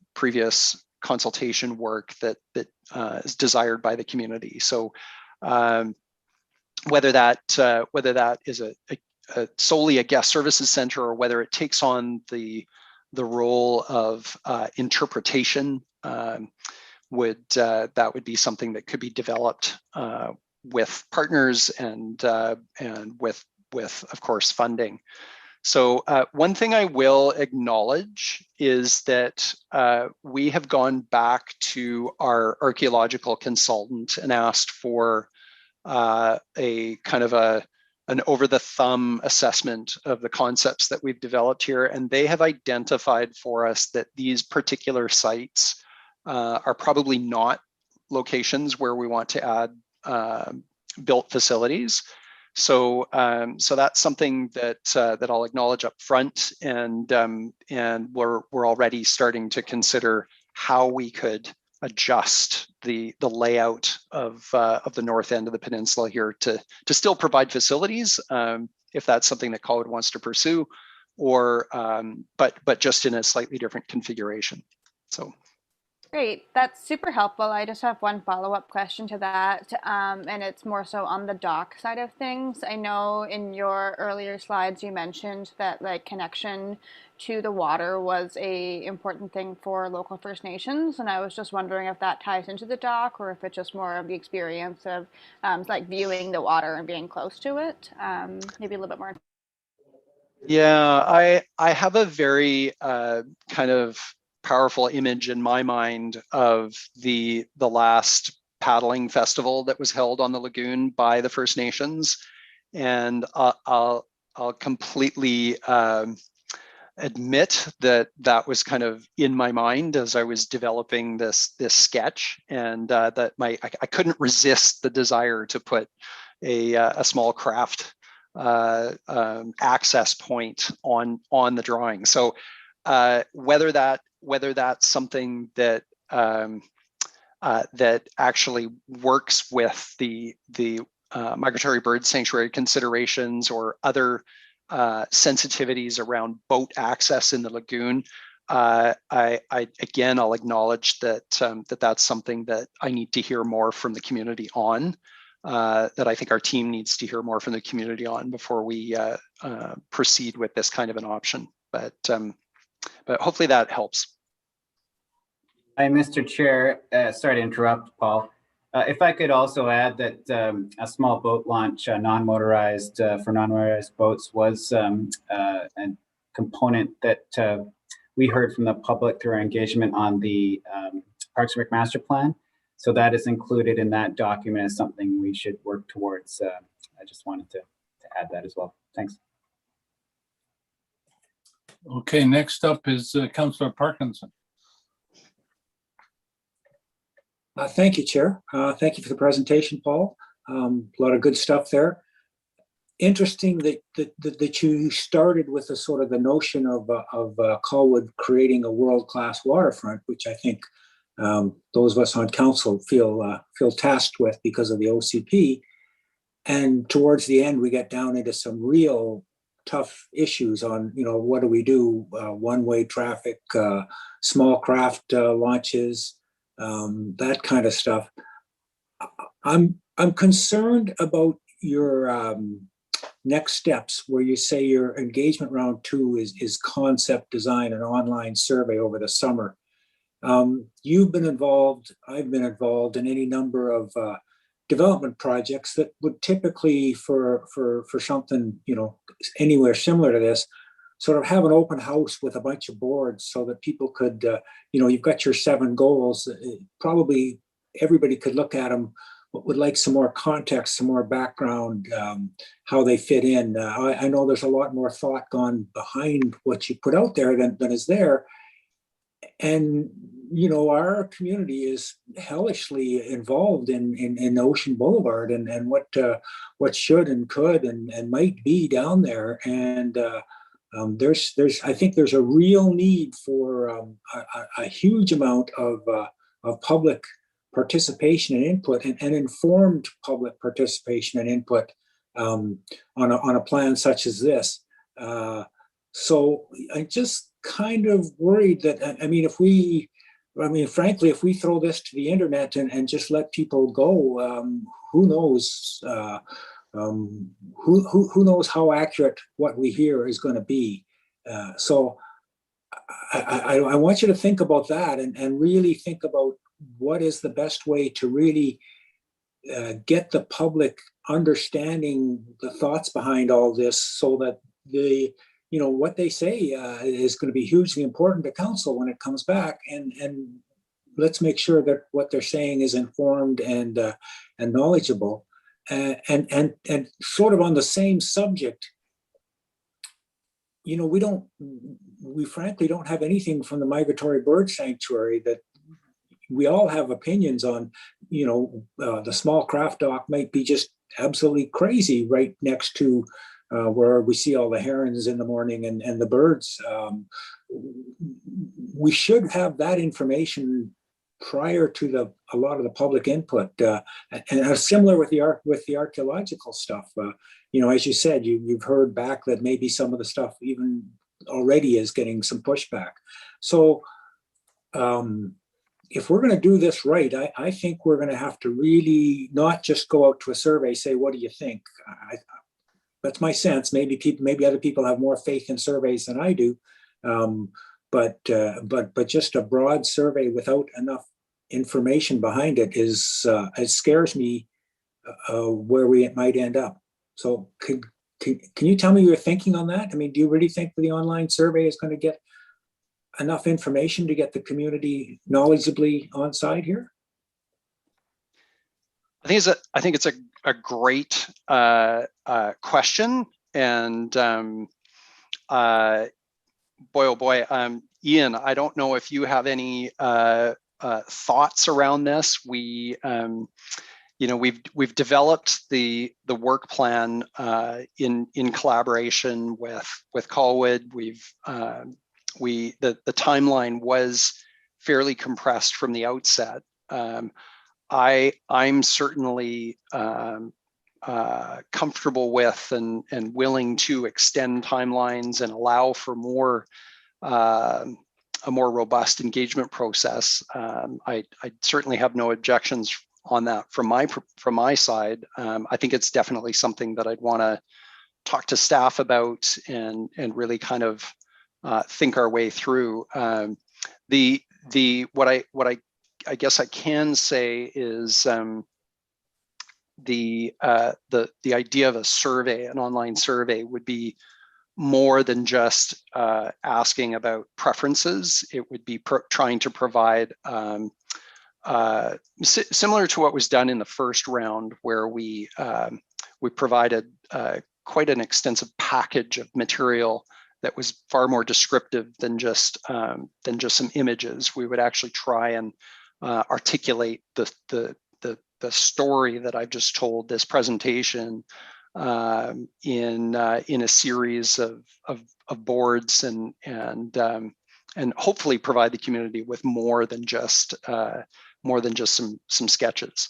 consultation work that is desired by the community. So whether that is solely a guest services center or whether it takes on the role of interpretation, that would be something that could be developed with partners and with, of course, funding. So one thing I will acknowledge is that we have gone back to our archaeological consultant and asked for a kind of an over-the-thumb assessment of the concepts that we've developed here. And they have identified for us that these particular sites are probably not locations where we want to add built facilities. So that's something that I'll acknowledge up front, and we're already starting to consider how we could adjust the layout of the north end of the peninsula here to still provide facilities, if that's something that Colwood wants to pursue, or but just in a slightly different configuration. So. Great, that's super helpful. I just have one follow-up question to that, and it's more so on the dock side of things. I know in your earlier slides you mentioned that like connection to the water was a important thing for local First Nations, and I was just wondering if that ties into the dock or if it's just more of the experience of like viewing the water and being close to it. Maybe a little bit more. Yeah, I have a very kind of powerful image in my mind of the last paddling festival that was held on the lagoon by the First Nations, and I'll completely admit that was kind of in my mind as I was developing this sketch, and that I couldn't resist the desire to put a small craft access point on the drawing. So whether that's something that that actually works with the migratory bird sanctuary considerations or other sensitivities around boat access in the lagoon, I'll acknowledge that that's something that I need to hear more from the community on. That I think our team needs to hear more from the community on before we proceed with this kind of an option. But hopefully that helps. Hi, Mr. Chair. Sorry to interrupt, Paul. If I could also add that a small boat launch, non-motorized for non-motorized boats, was a component that we heard from the public through our engagement on the Parks and Rec Master Plan. So that is included in that document as something we should work towards. I just wanted to add that as well. Thanks. Okay, next up is Councillor Parkinson. Thank you, Chair. Thank you for the presentation, Paul. A lot of good stuff there. Interesting that you started with the sort of the notion of Colwood creating a world-class waterfront, which I think those of us on council feel tasked with because of the OCP. And towards the end, we get down into some real tough issues on, what do we do? One-way traffic, small craft launches, that kind of stuff. I'm concerned about your next steps, where you say your engagement round 2 is concept design and online survey over the summer. You've been involved, I've been involved in any number of development projects that would typically for something, anywhere similar to this, sort of have an open house with a bunch of boards so that people could, you've got your 7 goals. Probably everybody could look at them, but would like some more context, some more background, how they fit in. I know there's a lot more thought gone behind what you put out there than is there. And, our community is hellishly involved in Ocean Boulevard and what should and could and might be down there. And I think there's a real need for a huge amount of public participation and input and informed public participation and input on a plan such as this. So I just kind of worried that, frankly, if we throw this to the internet and just let people go, who knows? Who knows how accurate what we hear is going to be? So I want you to think about that and really think about what is the best way to really get the public understanding the thoughts behind all this, so that what they say is going to be hugely important to council when it comes back, and let's make sure that what they're saying is informed and knowledgeable. And sort of on the same subject, we frankly don't have anything from the migratory bird sanctuary that we all have opinions on. The small craft dock might be just absolutely crazy right next to where we see all the herons in the morning and the birds. We should have that information prior to a lot of the public input, and similar with the archaeological stuff. As you said, you've heard back that maybe some of the stuff even already is getting some pushback. So if we're going to do this right, I think we're going to have to really not just go out to a survey, say, what do you think? That's my sense. Maybe other people have more faith in surveys than I do. But just a broad survey without enough information behind it it scares me where we might end up. So can you tell me your thinking on that? Do you really think that the online survey is going to get enough information to get the community knowledgeably on side here? I think it's a great question, and boy, oh boy, Ian, I don't know if you have any thoughts around this. We, we've developed the work plan in collaboration with Colwood. The timeline was fairly compressed from the outset. I'm certainly comfortable with and willing to extend timelines and allow for a more robust engagement process. I certainly have no objections on that from my side. I think it's definitely something that I'd want to talk to staff about and really kind of think our way through. What I guess I can say is the idea of a survey, an online survey, would be more than just asking about preferences. It would be trying to provide similar to what was done in the first round, where we provided quite an extensive package of material that was far more descriptive than just some images. We would actually try and articulate the story that I've just told, this presentation, in a series of boards and hopefully provide the community with more than just some sketches.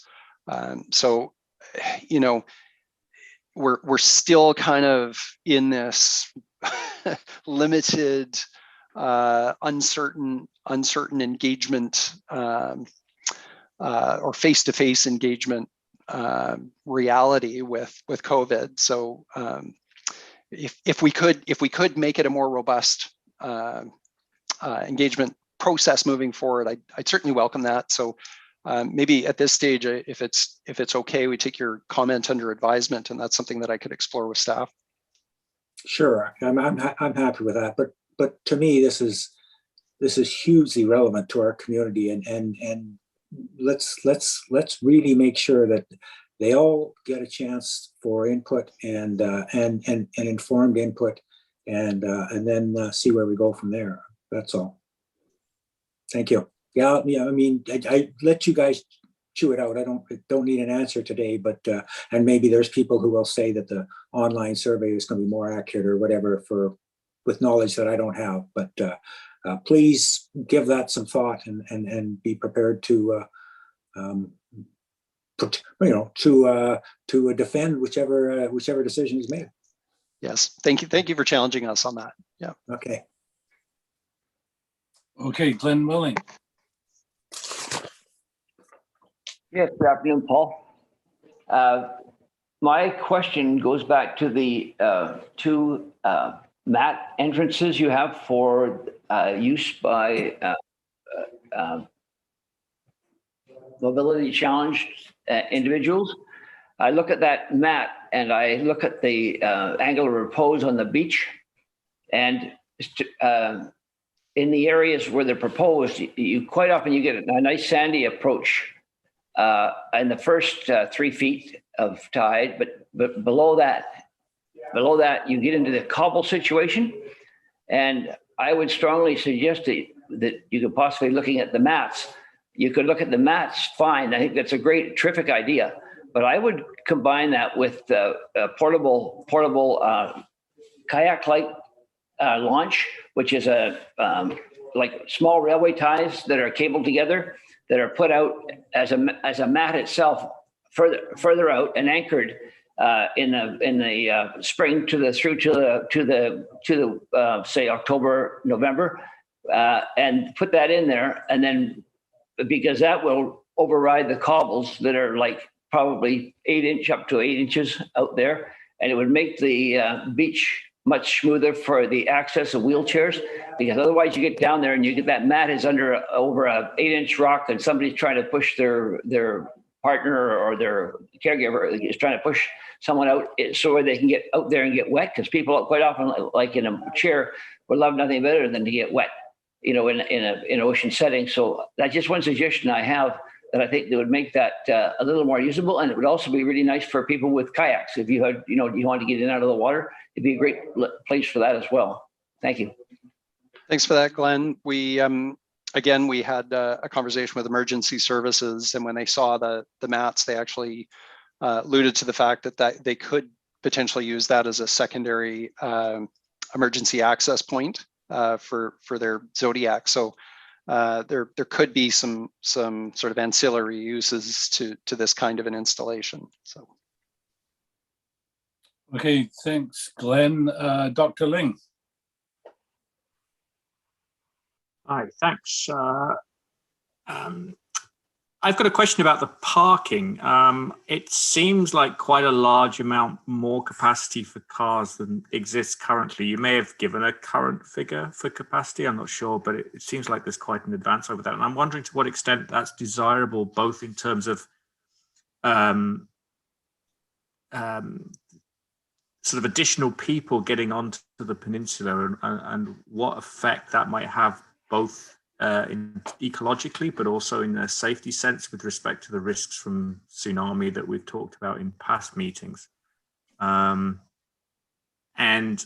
So, we're still kind of in this limited, uncertain engagement or face-to-face engagement reality with COVID. So if we could make it a more robust engagement process moving forward, I'd certainly welcome that. So maybe at this stage, if it's okay, we take your comment under advisement, and that's something that I could explore with staff. Sure, I'm happy with that. But to me, this is hugely relevant to our community, and let's really make sure that they all get a chance for input and informed input, and then see where we go from there. That's all. Thank you. Yeah. I mean, I let you guys chew it out. I don't need an answer today, but and maybe there's people who will say that the online survey is going to be more accurate or whatever with knowledge that I don't have. But please give that some thought and be prepared to defend whichever decision is made. Yes, thank you for challenging us on that. Yeah. Okay. Okay, Glenn Willing. Yes, good afternoon, Paul. My question goes back to the two mat entrances you have for use by mobility challenged individuals. I look at that mat and I look at the angle of repose on the beach, and in the areas where they're proposed, you quite often you get a nice sandy approach in the first 3 feet of tide, but below that you get into the cobble situation. And I would strongly suggest that you could possibly looking at the mats. You could look at the mats, fine. I think that's a terrific idea. But I would combine that with a portable kayak-like launch, which is like small railway ties that are cabled together, that are put out as a mat itself further out and anchored in the spring through to say October, November, and put that in there, and then because that will override the cobbles that are like probably 8 inch up to 8 inches out there, and it would make the beach much smoother for the access of wheelchairs, because otherwise you get down there and you get that mat is over a 8-inch rock, and somebody's trying to push their partner or their caregiver is trying to push someone out so they can get out there and get wet, because people quite often, like in a chair, would love nothing better than to get wet, in an ocean setting. So that's just one suggestion I have, that I think that would make that a little more usable, and it would also be really nice for people with kayaks. If you had, you want to get in and out of the water, it'd be a great place for that as well. Thank you. Thanks for that, Glenn. We again, we had a conversation with emergency services, and when they saw the mats, they actually alluded to the fact that they could potentially use that as a secondary emergency access point for their Zodiac. So there could be some sort of ancillary uses to this kind of an installation. So. Okay, thanks, Glenn. Dr. Ling. Hi, thanks. I've got a question about the parking. It seems like quite a large amount more capacity for cars than exists currently. You may have given a current figure for capacity, I'm not sure, but it seems like there's quite an advance over that. And I'm wondering to what extent that's desirable, both in terms of sort of additional people getting onto the peninsula and what effect that might have both ecologically, but also in a safety sense with respect to the risks from tsunami that we've talked about in past meetings. And I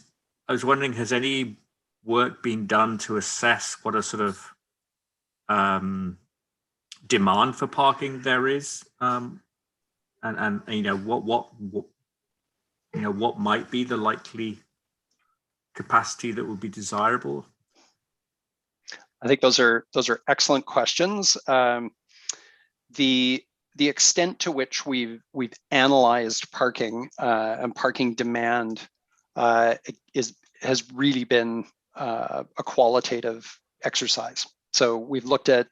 was wondering, has any work been done to assess what a sort of demand for parking there is, and you know what might be the likely capacity that would be desirable? I think those are excellent questions. The extent to which we've analyzed parking and parking demand has really been a qualitative exercise. So we've looked at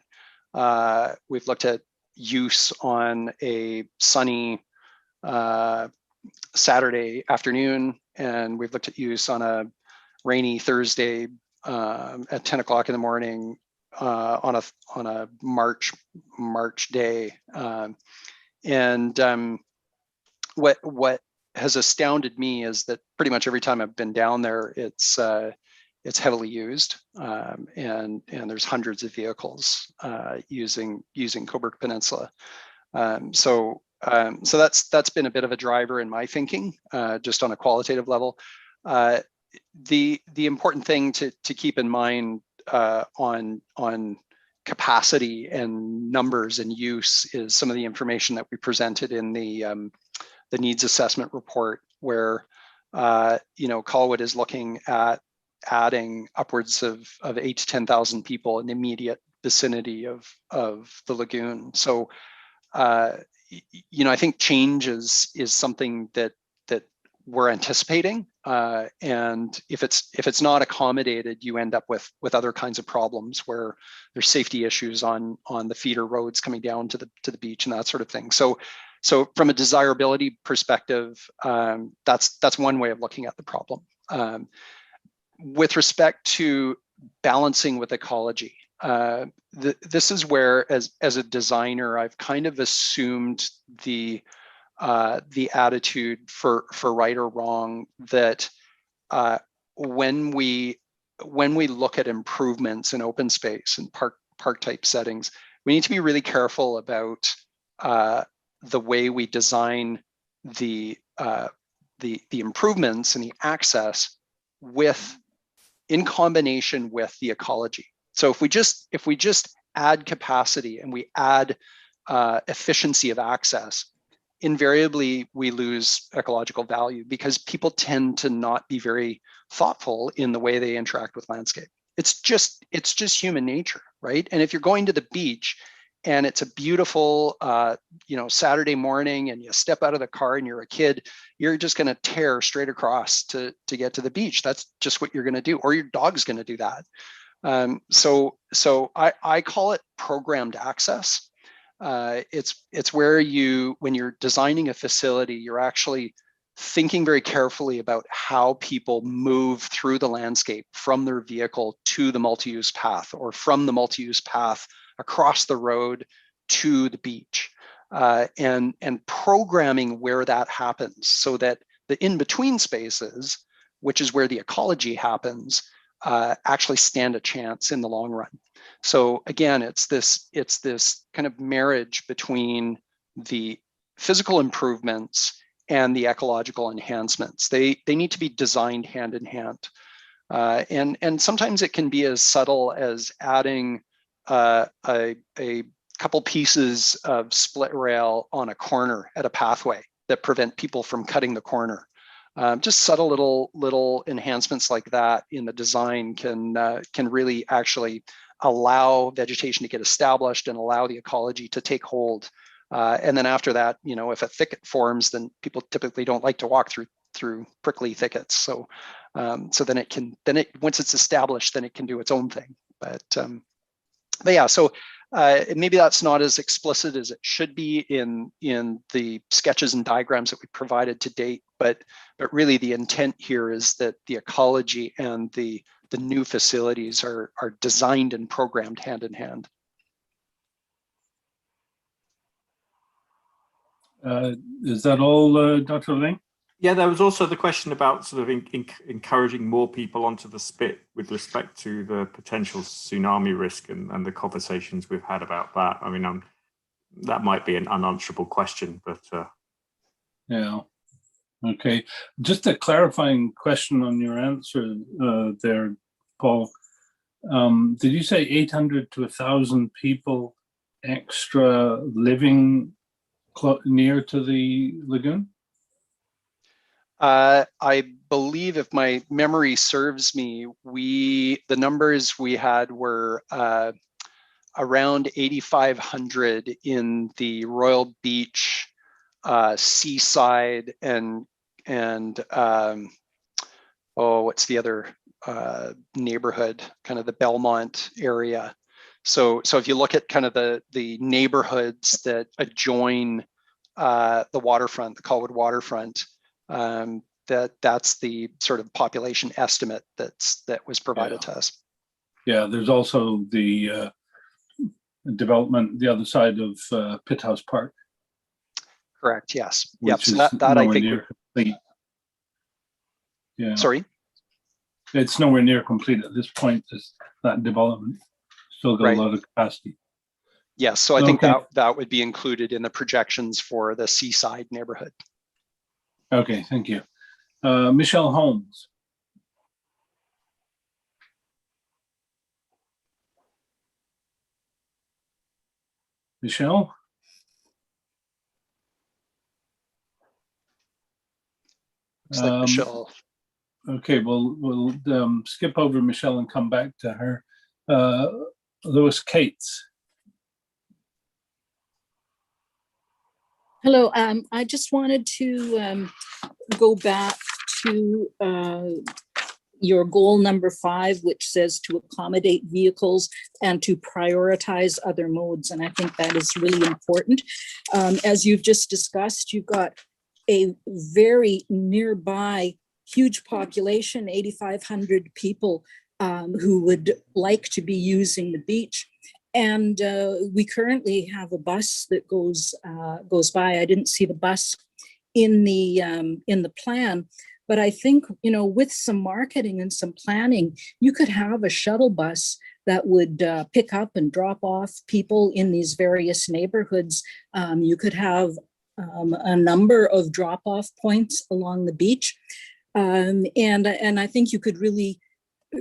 use on a sunny Saturday afternoon, and we've looked at use on a rainy Thursday at 10 o'clock in the morning on a March day. What has astounded me is that pretty much every time I've been down there, it's heavily used, and there's hundreds of vehicles using Cobourg Peninsula. So that's been a bit of a driver in my thinking, just on a qualitative level. The important thing to keep in mind on capacity and numbers and use is some of the information that we presented in the needs assessment report, where Colwood is looking at adding upwards of 8,000 to 10,000 people in the immediate vicinity of the lagoon. So I think change is something that we're anticipating, and if it's not accommodated, you end up with other kinds of problems where there's safety issues on the feeder roads coming down to the beach and that sort of thing. So from a desirability perspective, that's one way of looking at the problem. With respect to balancing with ecology, this is where, as a designer, I've kind of assumed the attitude, for right or wrong, that when we look at improvements in open space and park type settings, we need to be really careful about the way we design the improvements and the access in combination with the ecology. So if we just add capacity and we add efficiency of access, invariably we lose ecological value, because people tend to not be very thoughtful in the way they interact with landscape. It's just human nature, right? And if you're going to the beach and it's a beautiful Saturday morning and you step out of the car and you're a kid, you're just going to tear straight across to get to the beach. That's just what you're going to do, or your dog's going to do that. So I call it programmed access. It's where when you're designing a facility, you're actually thinking very carefully about how people move through the landscape from their vehicle to the multi-use path, or from the multi-use path across the road to the beach, and programming where that happens, so that the in-between spaces, which is where the ecology happens, actually stand a chance in the long run. So again, it's this kind of marriage between the physical improvements and the ecological enhancements. They need to be designed hand in hand. And sometimes it can be as subtle as adding a couple pieces of split rail on a corner at a pathway that prevent people from cutting the corner. Just subtle little enhancements like that in the design can really actually allow vegetation to get established and allow the ecology to take hold. And then after that, you know, if a thicket forms, then people typically don't like to walk through prickly thickets. So then once it's established, then it can do its own thing. But yeah, so maybe that's not as explicit as it should be in the sketches and diagrams that we provided to date, but really the intent here is that the ecology and the new facilities are designed and programmed hand in hand. Is that all, Dr. Ling? Yeah, there was also the question about sort of encouraging more people onto the spit with respect to the potential tsunami risk and the conversations we've had about that. I mean, that might be an unanswerable question, but yeah. Okay. Just a clarifying question on your answer there, Paul. Did you say 800 to 1,000 people extra living near to the lagoon? I believe, if my memory serves me, the numbers we had were around 8,500 in the Royal Beach, Seaside, and what's the other neighborhood, kind of the Belmont area. So if you look at kind of the neighborhoods that adjoin the waterfront, the Colwood waterfront, that's the sort of population estimate that was provided to us. Yeah, there's also the development the other side of Pitt House Park. Correct. Yes. Yep. Which So is that I nowhere think. Near complete. Yeah. Sorry. It's nowhere near complete at this point. That development still got a lot of capacity. Yes. So I think that would be included in the projections for the Seaside neighborhood. Okay. Thank you, Michelle Holmes. Michelle? Looks like Michelle. Okay, we'll skip over Michelle and come back to her. Lewis Cates. Hello, I just wanted to go back to your goal number 5, which says to accommodate vehicles and to prioritize other modes. And I think that is really important. As you've just discussed, you've got a very nearby huge population, 8,500 people who would like to be using the beach. And we currently have a bus that goes by. I didn't see the bus in the plan, but I think, you know, with some marketing and some planning, you could have a shuttle bus that would pick up and drop off people in these various neighborhoods. You could have a number of drop-off points along the beach. And I think you could really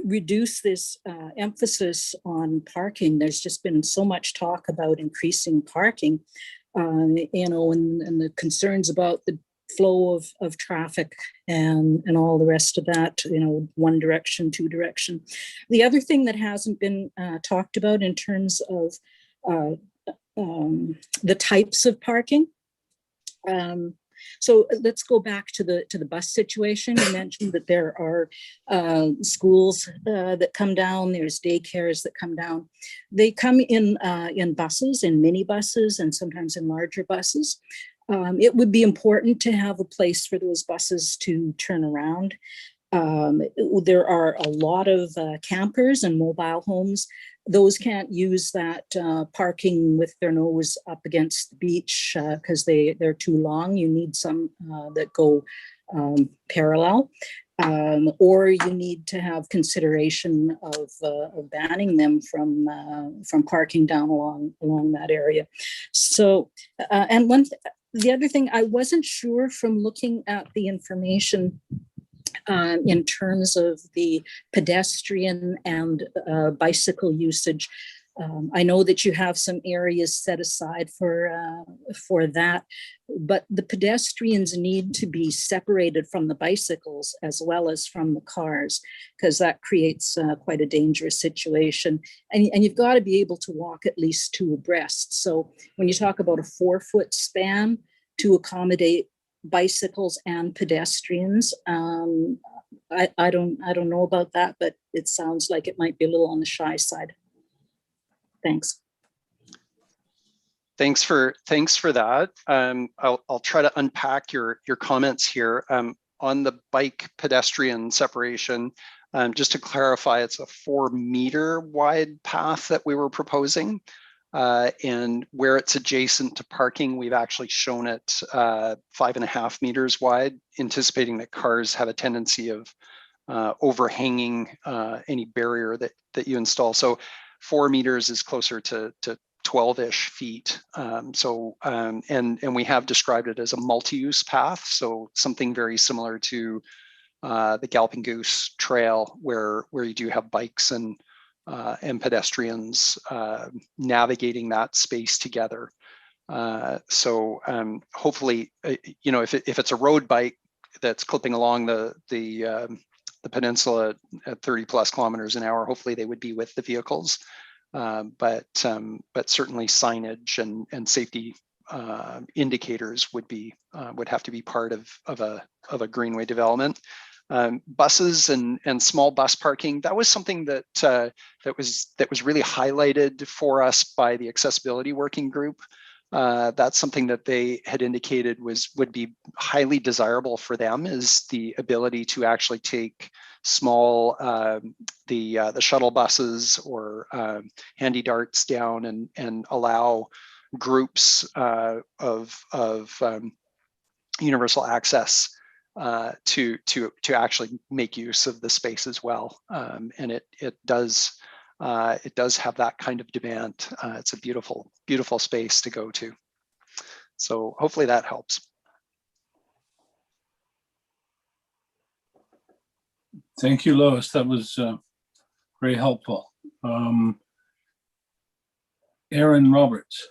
reduce this emphasis on parking. There's just been so much talk about increasing parking, you know, and the concerns about the flow of traffic and all the rest of that, you know, one direction, two direction. The other thing that hasn't been talked about in terms of the types of parking. So let's go back to the bus situation. You mentioned that there are schools that come down. There's daycares that come down. They come in buses, in minibuses, and sometimes in larger buses. It would be important to have a place for those buses to turn around. There are a lot of campers and mobile homes. Those can't use that parking with their nose up against the beach because they're too long. You need some that go parallel, or you need to have consideration of banning them from parking down along that area. So, and the other thing, I wasn't sure from looking at the information in terms of the pedestrian and bicycle usage. I know that you have some areas set aside for that, but the pedestrians need to be separated from the bicycles as well as from the cars, because that creates quite a dangerous situation. And you've got to be able to walk at least two abreast. So when you talk about a 4-foot span to accommodate bicycles and pedestrians, I don't know about that, but it sounds like it might be a little on the shy side. Thanks. Thanks for that. I'll try to unpack your comments here. On the bike pedestrian separation, just to clarify, it's a 4-meter wide path that we were proposing. And where it's adjacent to parking, we've actually shown it 5.5 meters wide, anticipating that cars have a tendency of overhanging any barrier that you install. So 4 meters is closer to 12-ish feet. And we have described it as a multi-use path. So something very similar to the Galloping Goose Trail, where you do have bikes and pedestrians navigating that space together. Hopefully, if it's a road bike that's clipping along the peninsula at 30+ kilometers an hour, hopefully they would be with the vehicles. But certainly signage and safety indicators would have to be part of a greenway development. Buses and small bus parking, that was something that was really highlighted for us by the accessibility working group. That's something that they had indicated would be highly desirable for them, is the ability to actually take small the shuttle buses or handy darts down and allow groups of universal access to actually make use of the space as well. And it does have that kind of demand. It's a beautiful space to go to. So hopefully that helps. Thank you, Lois. That was very helpful. Aaron Roberts.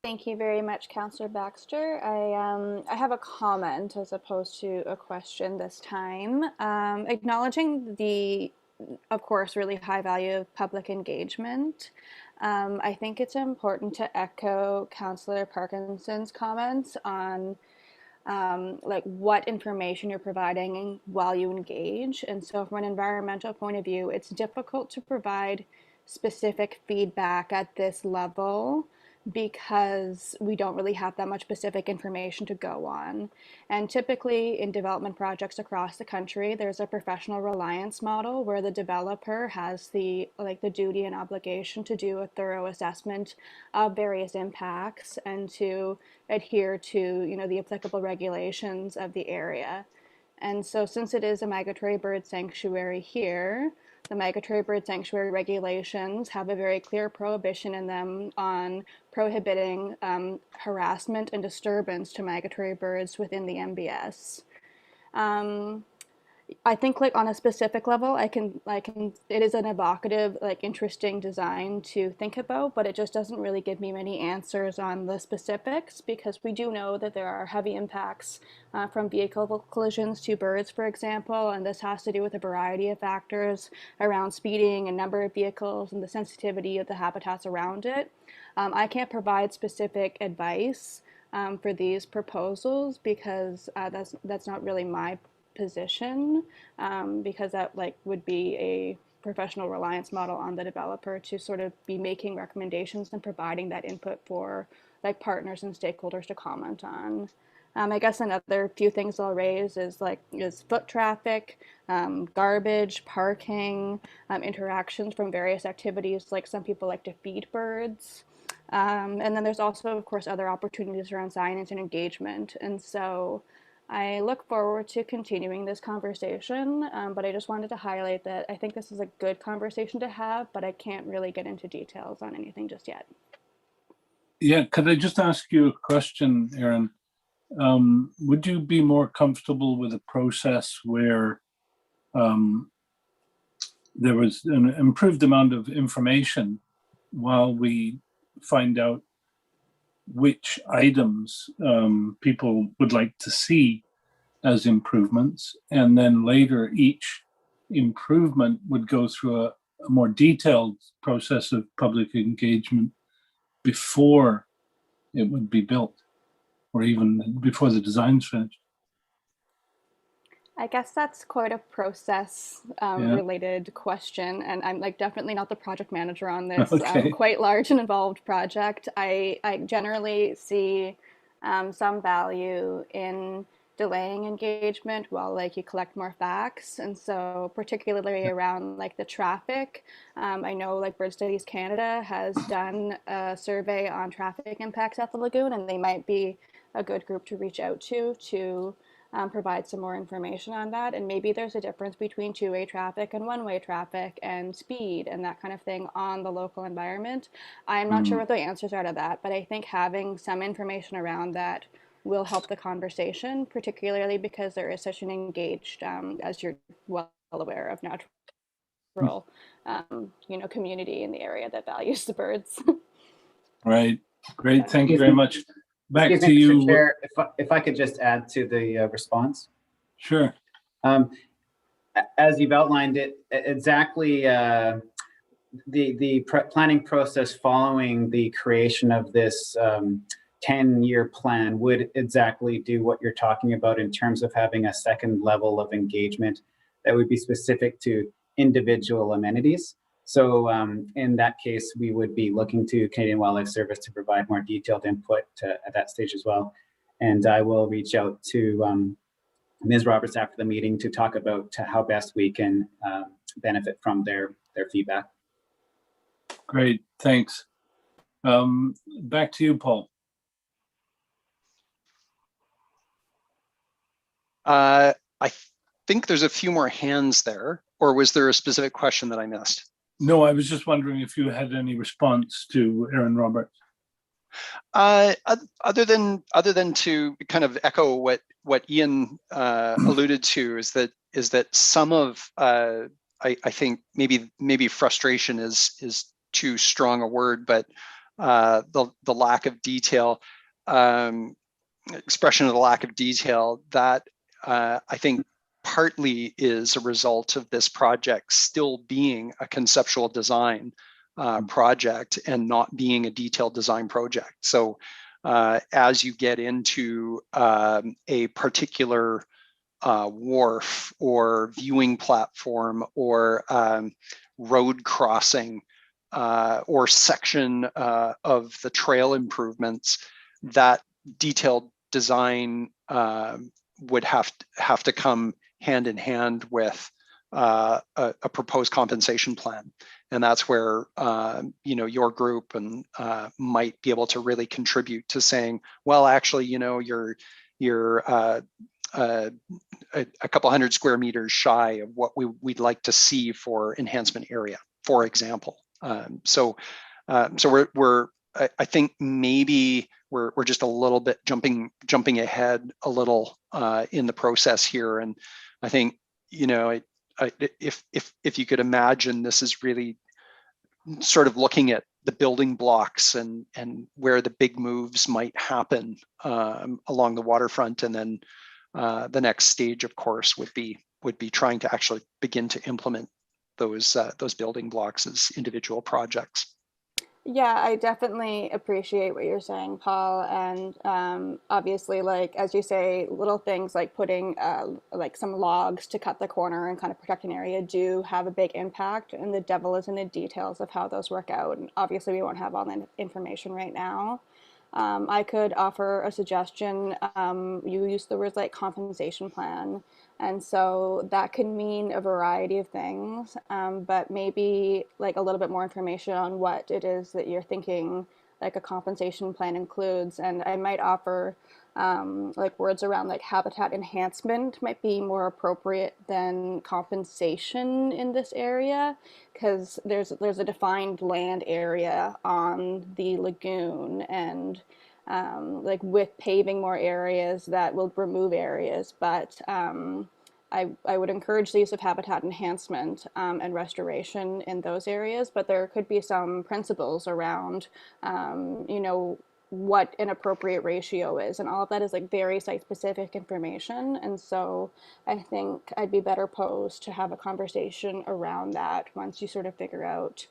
Thank you very much, Councillor Baxter. I have a comment as opposed to a question this time. Acknowledging the, of course, really high value of public engagement, I think it's important to echo Councillor Parkinson's comments on like what information you're providing while you engage. And so from an environmental point of view, it's difficult to provide specific feedback at this level because we don't really have that much specific information to go on. And typically in development projects across the country, there's a professional reliance model where the developer has the duty and obligation to do a thorough assessment of various impacts and to adhere to, the applicable regulations of the area. And so since it is a migratory bird sanctuary here, the migratory bird sanctuary regulations have a very clear prohibition in them on prohibiting harassment and disturbance to migratory birds within the MBS. I think on a specific level, it is an evocative, interesting design to think about, but it just doesn't really give me many answers on the specifics, because we do know that there are heavy impacts from vehicle collisions to birds, for example, and this has to do with a variety of factors around speeding and number of vehicles and the sensitivity of the habitats around it. I can't provide specific advice for these proposals because that's not really my position, because that would be a professional reliance model on the developer to sort of be making recommendations and providing that input for partners and stakeholders to comment on. I guess another few things I'll raise is foot traffic, garbage, parking, interactions from various activities, some people like to feed birds. And then there's also, of course, other opportunities around signage and engagement. And so I look forward to continuing this conversation, but I just wanted to highlight that I think this is a good conversation to have, but I can't really get into details on anything just yet. Yeah, could I just ask you a question, Aaron? Would you be more comfortable with a process where there was an improved amount of information while we find out which items people would like to see as improvements. And then later, each improvement would go through a more detailed process of public engagement before it would be built, or even before the design's finished. I guess that's quite a process related question, and I'm like definitely not the project manager on this Okay. quite large and involved project. I generally see some value in delaying engagement while like you collect more facts, and so particularly around like the traffic. I know like Bird Studies Canada has done a survey on traffic impacts at the lagoon, and they might be a good group to reach out to provide some more information on that. And maybe there's a difference between two-way traffic and one-way traffic and speed and that kind of thing on the local environment. I'm not sure what the answers are to that, but I think having some information around that will help the conversation, particularly because there is such an engaged, as you're well aware of, natural, community in the area that values the birds. Right. Great. Thank you very much. Back Excuse to me, you. Mr. Chair, if I could just add to the response. Sure. As you've outlined it, exactly the planning process following the creation of this 10-year plan would exactly do what you're talking about in terms of having a second level of engagement that would be specific to individual amenities. So in that case, we would be looking to Canadian Wildlife Service to provide more detailed input at that stage as well. And I will reach out to Ms. Roberts after the meeting to talk about how best we can benefit from their feedback. Great, thanks. Back to you, Paul. I think there's a few more hands there, or was there a specific question that I missed? No, I was just wondering if you had any response to Aaron Roberts. Other than to kind of echo what Ian alluded to, is that some of I think maybe frustration is too strong a word, but the lack of detail, expression of the lack of detail, that I think partly is a result of this project still being a conceptual design project and not being a detailed design project. So as you get into a particular wharf or viewing platform or road crossing or section of the trail improvements, that detailed design would have to come hand in hand with a proposed compensation plan. And that's where your group and might be able to really contribute to saying, well, actually, you're a couple hundred square meters shy of what we'd like to see for enhancement area, for example. So I think maybe we're just a little bit jumping ahead a little in the process here. And I think, if you could imagine, this is really sort of looking at the building blocks and where the big moves might happen along the waterfront. And then the next stage, of course, would be trying to actually begin to implement those building blocks as individual projects. Yeah, I definitely appreciate what you're saying, Paul. And obviously, like, as you say, little things like putting like some logs to cut the corner and kind of protect an area do have a big impact. And the devil is in the details of how those work out. And obviously, we won't have all that information right now. I could offer a suggestion. You used the words like compensation plan. And so that can mean a variety of things, but maybe like a little bit more information on what it is that you're thinking like a compensation plan includes. And I might offer like words around like habitat enhancement might be more appropriate than compensation in this area, because there's a defined land area on the lagoon, and like with paving more areas that will remove areas, but I would encourage the use of habitat enhancement and restoration in those areas, but there could be some principles around, you know, what an appropriate ratio is, and all of that is like very site-specific information. And so I think I'd be better posed to have a conversation around that once you sort of figure out,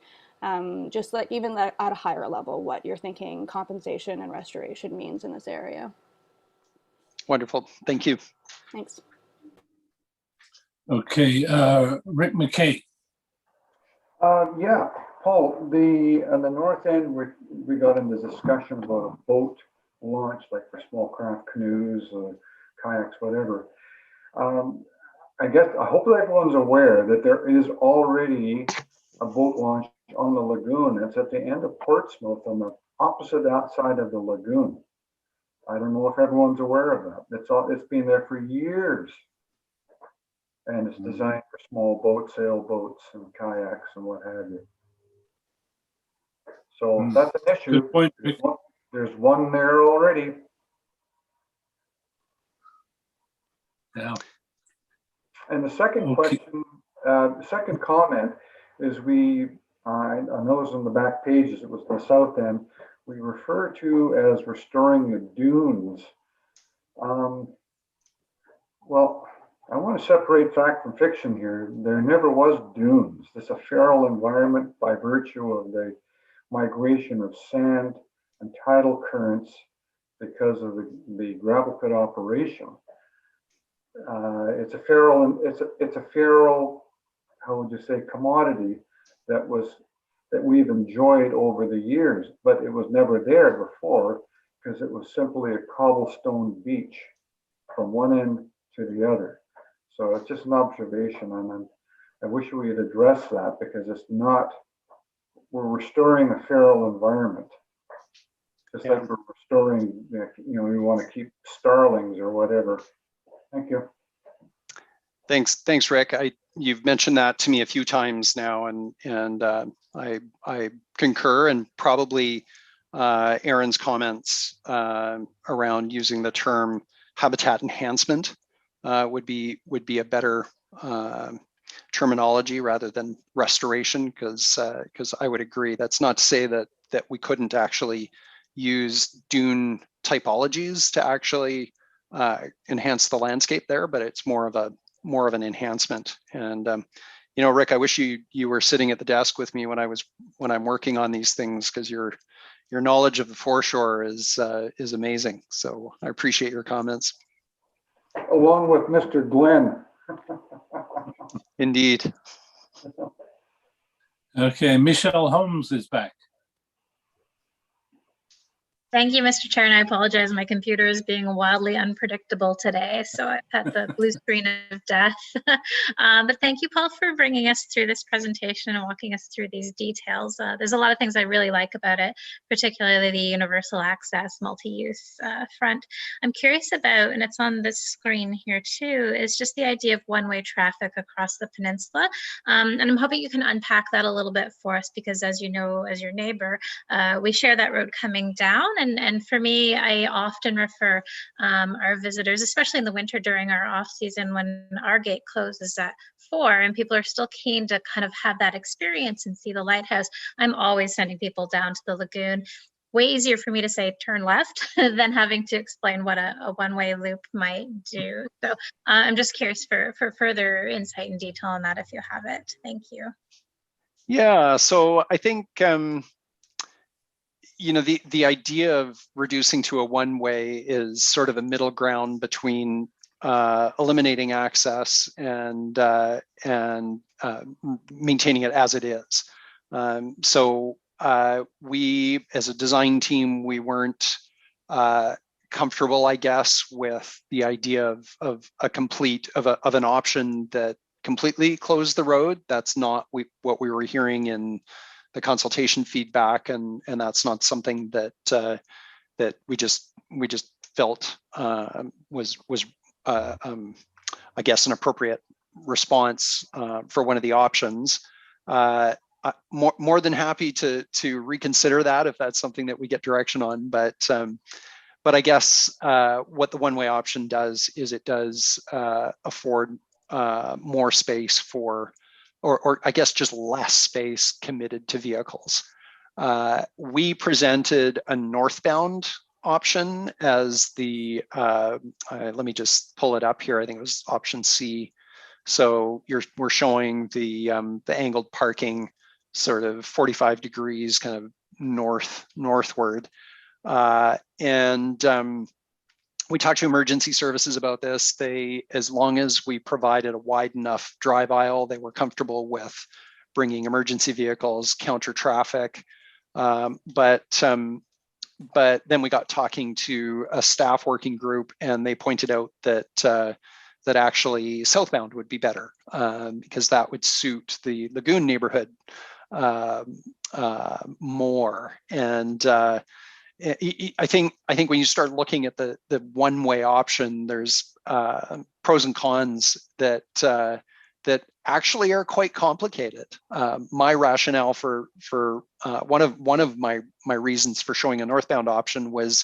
just like even at a higher level, what you're thinking compensation and restoration means in this area. Wonderful. Thank you. Thanks. Okay, Rick McKay. Yeah, Paul, on the north end, we got into discussion about a boat launch, like for small craft canoes or kayaks, whatever. I hope that everyone's aware that there is already a boat launch on the lagoon. It's at the end of Portsmouth on the opposite outside of the lagoon. I don't know if everyone's aware of that. It's been there for years. And it's designed for small boats, sailboats, and kayaks, and what have you. So that's an issue. Good point, Rick. There's one there already. Yeah. And the second question, second comment is I know it's on the back pages, it was the south end, we refer to as restoring the dunes. Well, I want to separate fact from fiction here. There never was dunes. It's a feral environment by virtue of the migration of sand and tidal currents because of the gravel pit operation. It's a feral, how would you say, commodity that we've enjoyed over the years, but it was never there before because it was simply a cobblestone beach from one end to the other. So it's just an observation, and I wish we had addressed that because it's not, we're restoring a feral environment. Just like we're restoring, we want to keep starlings or whatever. Thank you. Thanks, Rick. You've mentioned that to me a few times now, and I concur, and probably Aaron's comments around using the term habitat enhancement would be a better terminology rather than restoration, because I would agree. That's not to say that we couldn't actually use dune typologies to actually enhance the landscape there, but it's more of an enhancement. And Rick, I wish you were sitting at the desk with me when I'm working on these things, because your knowledge of the foreshore is amazing. So I appreciate your comments. Along with Mr. Glenn. Indeed. Okay, Michelle Holmes is back. Thank you, Mr. Chair, and I apologize. My computer is being wildly unpredictable today, so I've had the blue screen of death. But thank you, Paul, for bringing us through this presentation and walking us through these details. There's a lot of things I really like about it, particularly the universal access multi-use front. I'm curious about, and it's on this screen here too, is just the idea of one-way traffic across the peninsula. And I'm hoping you can unpack that a little bit for us, because as you know, as your neighbor, we share that road coming down. And for me, I often refer our visitors, especially in the winter during our off season when our gate closes at 4 and people are still keen to kind of have that experience and see the lighthouse. I'm always sending people down to the lagoon. Way easier for me to say turn left than having to explain what a one-way loop might do. So I'm just curious for further insight and detail on that if you have it. Thank you. Yeah, so I think the idea of reducing to a one-way is sort of a middle ground between eliminating access and maintaining it as it is. So we, as a design team, we weren't comfortable, I guess, with the idea of an option that completely closed the road. That's not what we were hearing in the consultation feedback, and that's not something that we just felt was I guess an appropriate response for one of the options. More than happy to reconsider that if that's something that we get direction on, but I guess what the one-way option does is it does afford more space for, or I guess just less space committed to vehicles. We presented a northbound option as the, let me just pull it up here. I think it was option C. So we're showing the angled parking sort of 45 degrees kind of northward. We talked to emergency services about this. They, as long as we provided a wide enough drive aisle, they were comfortable with bringing emergency vehicles, counter traffic. But then we got talking to a staff working group, and they pointed out that that actually southbound would be better because that would suit the Lagoon neighborhood more. And I think when you start looking at the one-way option, there's pros and cons that actually are quite complicated. My rationale for one of my reasons for showing a northbound option was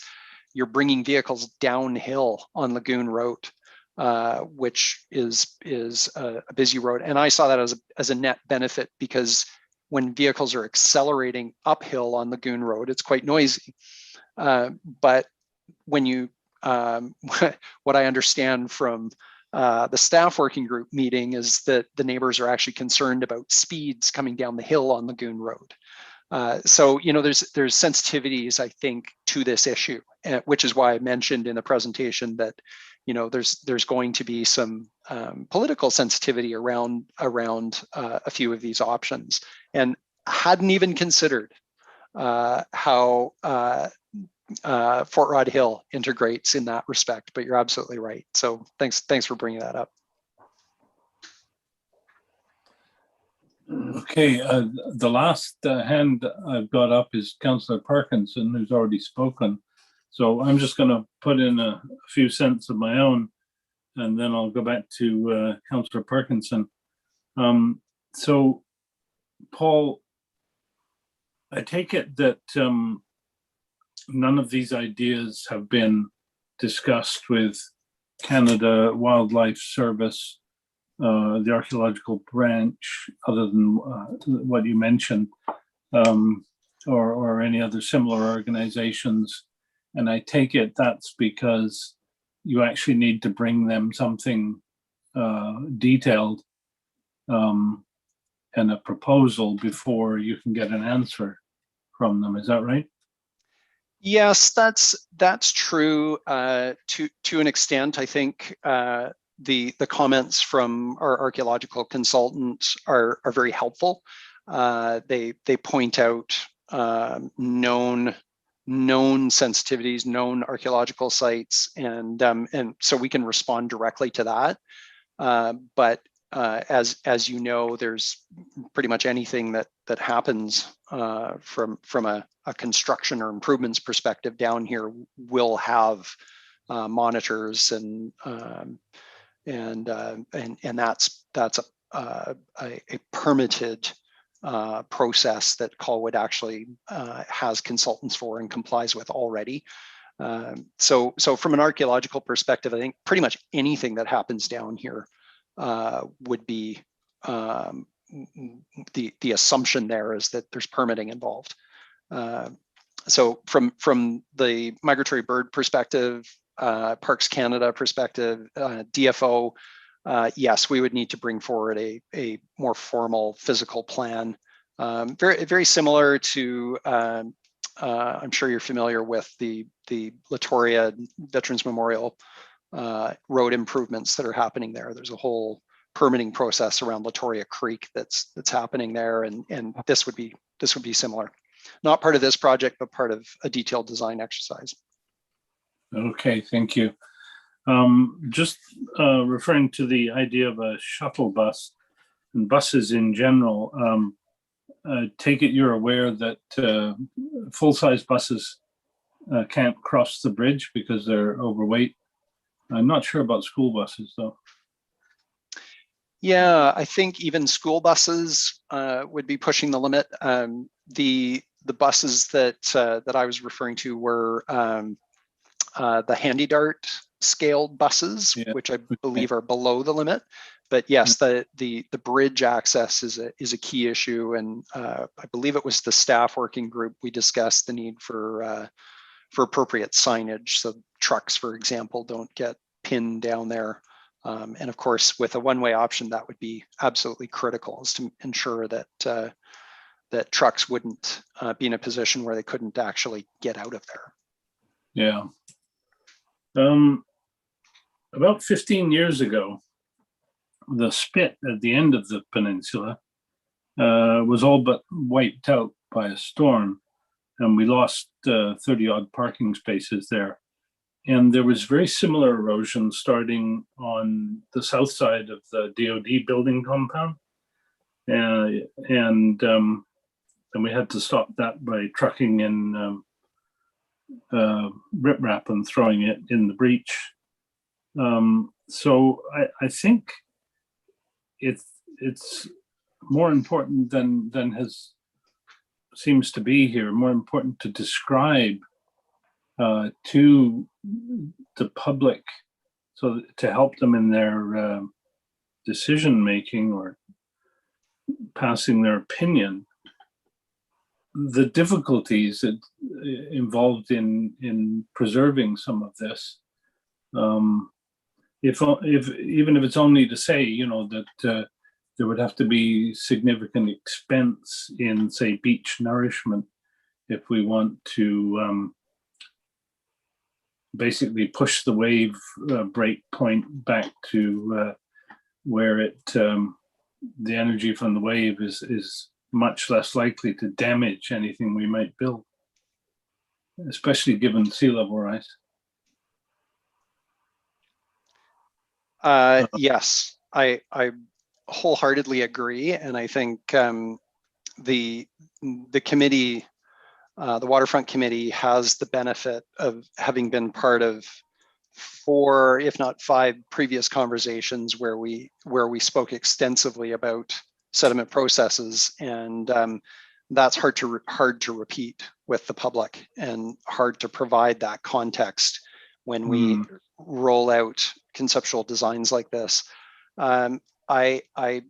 you're bringing vehicles downhill on Lagoon Road, which is a busy road, and I saw that as a net benefit because when vehicles are accelerating uphill on Lagoon Road, it's quite noisy. But when you, what I understand from the staff working group meeting is that the neighbors are actually concerned about speeds coming down the hill on Lagoon Road. So, you know, there's sensitivities, I think, to this issue, which is why I mentioned in the presentation that, you know, there's going to be some political sensitivity around a few of these options, and hadn't even considered how Fort Rod Hill integrates in that respect, but you're absolutely right. So thanks for bringing that up. Okay, the last hand I've got up is Councillor Parkinson, who's already spoken. So I'm just going to put in a few cents of my own, and then I'll go back to Councillor Parkinson. So, Paul, I take it that none of these ideas have been discussed with Canada Wildlife Service, the archaeological branch, other than what you mentioned, or any other similar organizations. And I take it that's because you actually need to bring them something detailed and a proposal before you can get an answer from them. Is that right? Yes, that's true to an extent. I think the comments from our archaeological consultant are very helpful. They point out known sensitivities, known archaeological sites, and so we can respond directly to that. But as you know, there's pretty much anything that happens from a construction or improvements perspective down here will have monitors and that's a permitted process that Colwood actually has consultants for and complies with already. So from an archaeological perspective, I think pretty much anything that happens down here would be the assumption there is that there's permitting involved. So from the migratory bird perspective, Parks Canada perspective, DFO, yes, we would need to bring forward a more formal physical plan. Very similar to, I'm sure you're familiar with the Latoria Veterans Memorial road improvements that are happening there. There's a whole permitting process around Latoria Creek that's happening there, and this would be similar. Not part of this project, but part of a detailed design exercise. Okay, thank you. Just referring to the idea of a shuttle bus and buses in general, take it you're aware that full-size buses can't cross the bridge because they're overweight. I'm not sure about school buses though. Yeah, I think even school buses would be pushing the limit. The buses that I was referring to were the Handy Dart scaled buses, Yeah. which I believe are below the limit. But yes, the bridge access is a key issue, and I believe it was the staff working group we discussed the need for appropriate signage, so trucks, for example, don't get pinned down there. And of course, with a one-way option, that would be absolutely critical, is to ensure that that trucks wouldn't be in a position where they couldn't actually get out of there. Yeah. About 15 years ago, the spit at the end of the peninsula was all but wiped out by a storm, and we lost 30 odd parking spaces there. And there was very similar erosion starting on the south side of the DOD building compound. And we had to stop that by trucking in riprap and throwing it in the breach. So I think it's more important than seems to be here, more important to describe to the public, so to help them in their decision making or passing their opinion, the difficulties that involved in preserving some of this. If even if it's only to say, you know, that there would have to be significant expense in, say, beach nourishment if we want to basically push the wave break point back to where it the energy from the wave is much less likely to damage anything we might build, especially given sea level rise. Yes, I wholeheartedly agree, and I think the committee, the Waterfront Committee, has the benefit of having been part of 4, if not 5, previous conversations where we spoke extensively about sediment processes, and that's hard to repeat with the public, and hard to provide that context when we roll out conceptual designs like this. I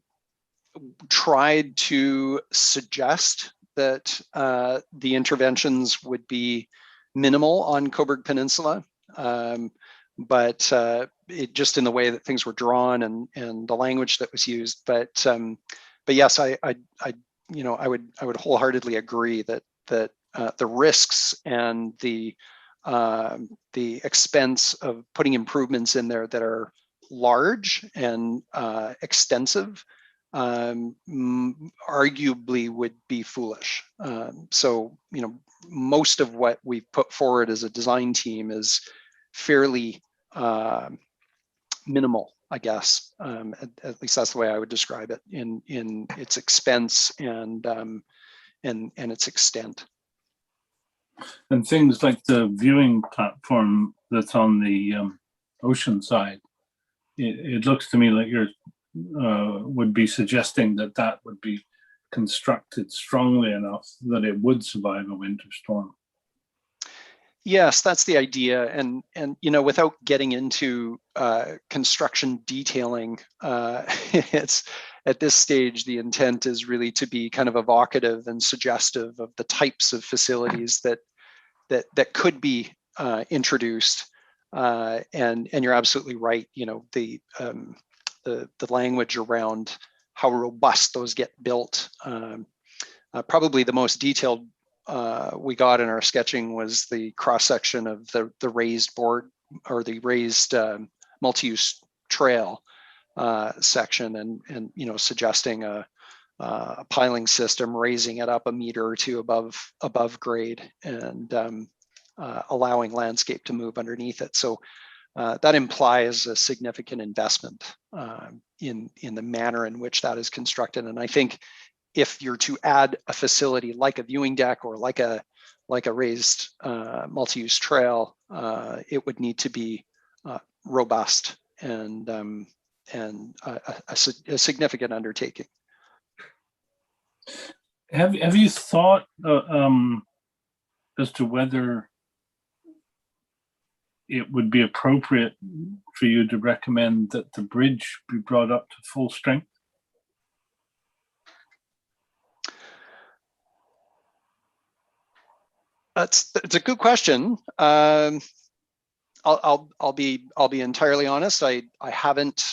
tried to suggest that the interventions would be minimal on Cobourg Peninsula, but it just in the way that things were drawn and the language that was used. But yes, I would wholeheartedly agree that the risks and the expense of putting improvements in there that are large and extensive arguably would be foolish. So, you know, most of what we put forward as a design team is fairly minimal, I guess. At least that's the way I would describe it in its expense and its extent. And things like the viewing platform that's on the ocean side, it looks to me like you're would be suggesting that that would be constructed strongly enough that it would survive a winter storm. Yes, that's the idea, and you know, without getting into construction detailing, it's at this stage the intent is really to be kind of evocative and suggestive of the types of facilities that could be introduced, and you're absolutely right. You know, the language around how robust those get built. Probably the most detailed we got in our sketching was the cross section of the raised board, or the raised multi-use trail section, and you know, suggesting a piling system, raising it up a meter or two above grade, and allowing landscape to move underneath it. So that implies a significant investment in the manner in which that is constructed. And I think if you're to add a facility like a viewing deck or like a raised multi-use trail, it would need to be robust and a significant undertaking. Have you thought as to whether it would be appropriate for you to recommend that the bridge be brought up to full strength? It's a good question. I'll be entirely honest. I haven't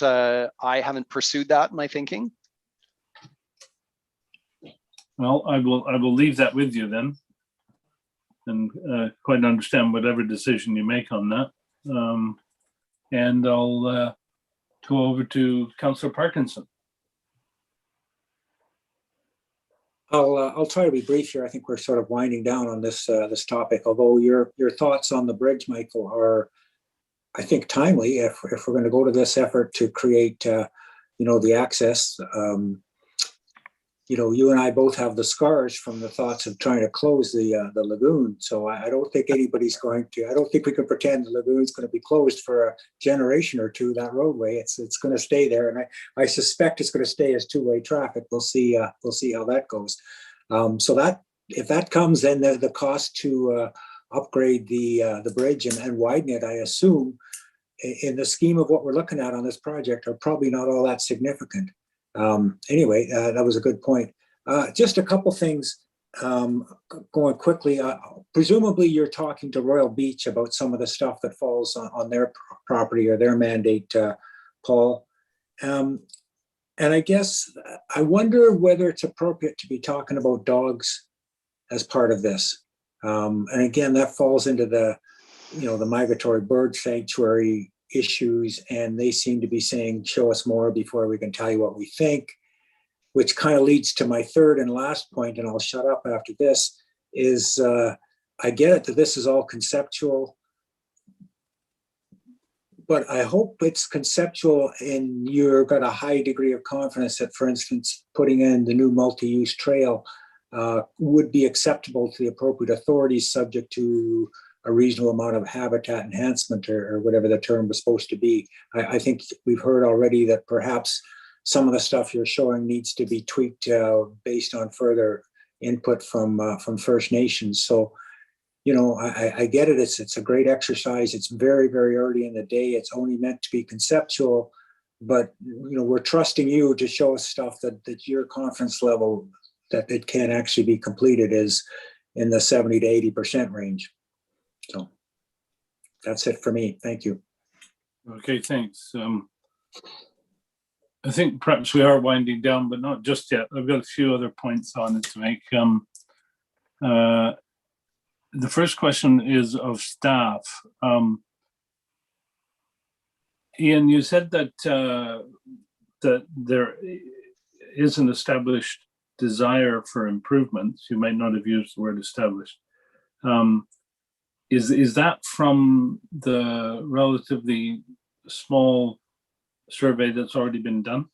pursued that in my thinking. Well, I will leave that with you then, and quite understand whatever decision you make on that. And I'll go over to Councillor Parkinson. I'll try to be brief here. I think we're sort of winding down on this this topic. Although your thoughts on the bridge, Michael, are, I think, timely. If we're going to go to this effort to create, the access, you and I both have the scars from the thoughts of trying to close the lagoon. So I don't think anybody's going to. I don't think we can pretend the lagoon's going to be closed for a generation or two. That roadway, it's going to stay there, and I suspect it's going to stay as two-way traffic. We'll see how that goes. So that if that comes, then the cost to upgrade the bridge and widen it, I assume, in the scheme of what we're looking at on this project, are probably not all that significant. Anyway, that was a good point. Just a couple things going quickly. Presumably you're talking to Royal Beach about some of the stuff that falls on their property or their mandate, Paul. And I guess I wonder whether it's appropriate to be talking about dogs as part of this. And again, that falls into the migratory bird sanctuary issues, and they seem to be saying, show us more before we can tell you what we think, which kind of leads to my third and last point, and I'll shut up after this, is I get it that this is all conceptual, but I hope it's conceptual and you've got a high degree of confidence that, for instance, putting in the new multi-use trail would be acceptable to the appropriate authorities, subject to a reasonable amount of habitat enhancement or whatever the term was supposed to be. I think we've heard already that perhaps some of the stuff you're showing needs to be tweaked based on further input from First Nations. So, I get it. It's a great exercise. It's very, very early in the day. It's only meant to be conceptual, but we're trusting you to show us stuff that your confidence level that it can actually be completed is in the 70 to 80% range. So that's it for me. Thank you. Okay, thanks. I think perhaps we are winding down, but not just yet. I've got a few other points on it to make. The first question is of staff. Ian, you said that that there is an established desire for improvements. You might not have used the word established. Is that from the relatively small survey that's already been done?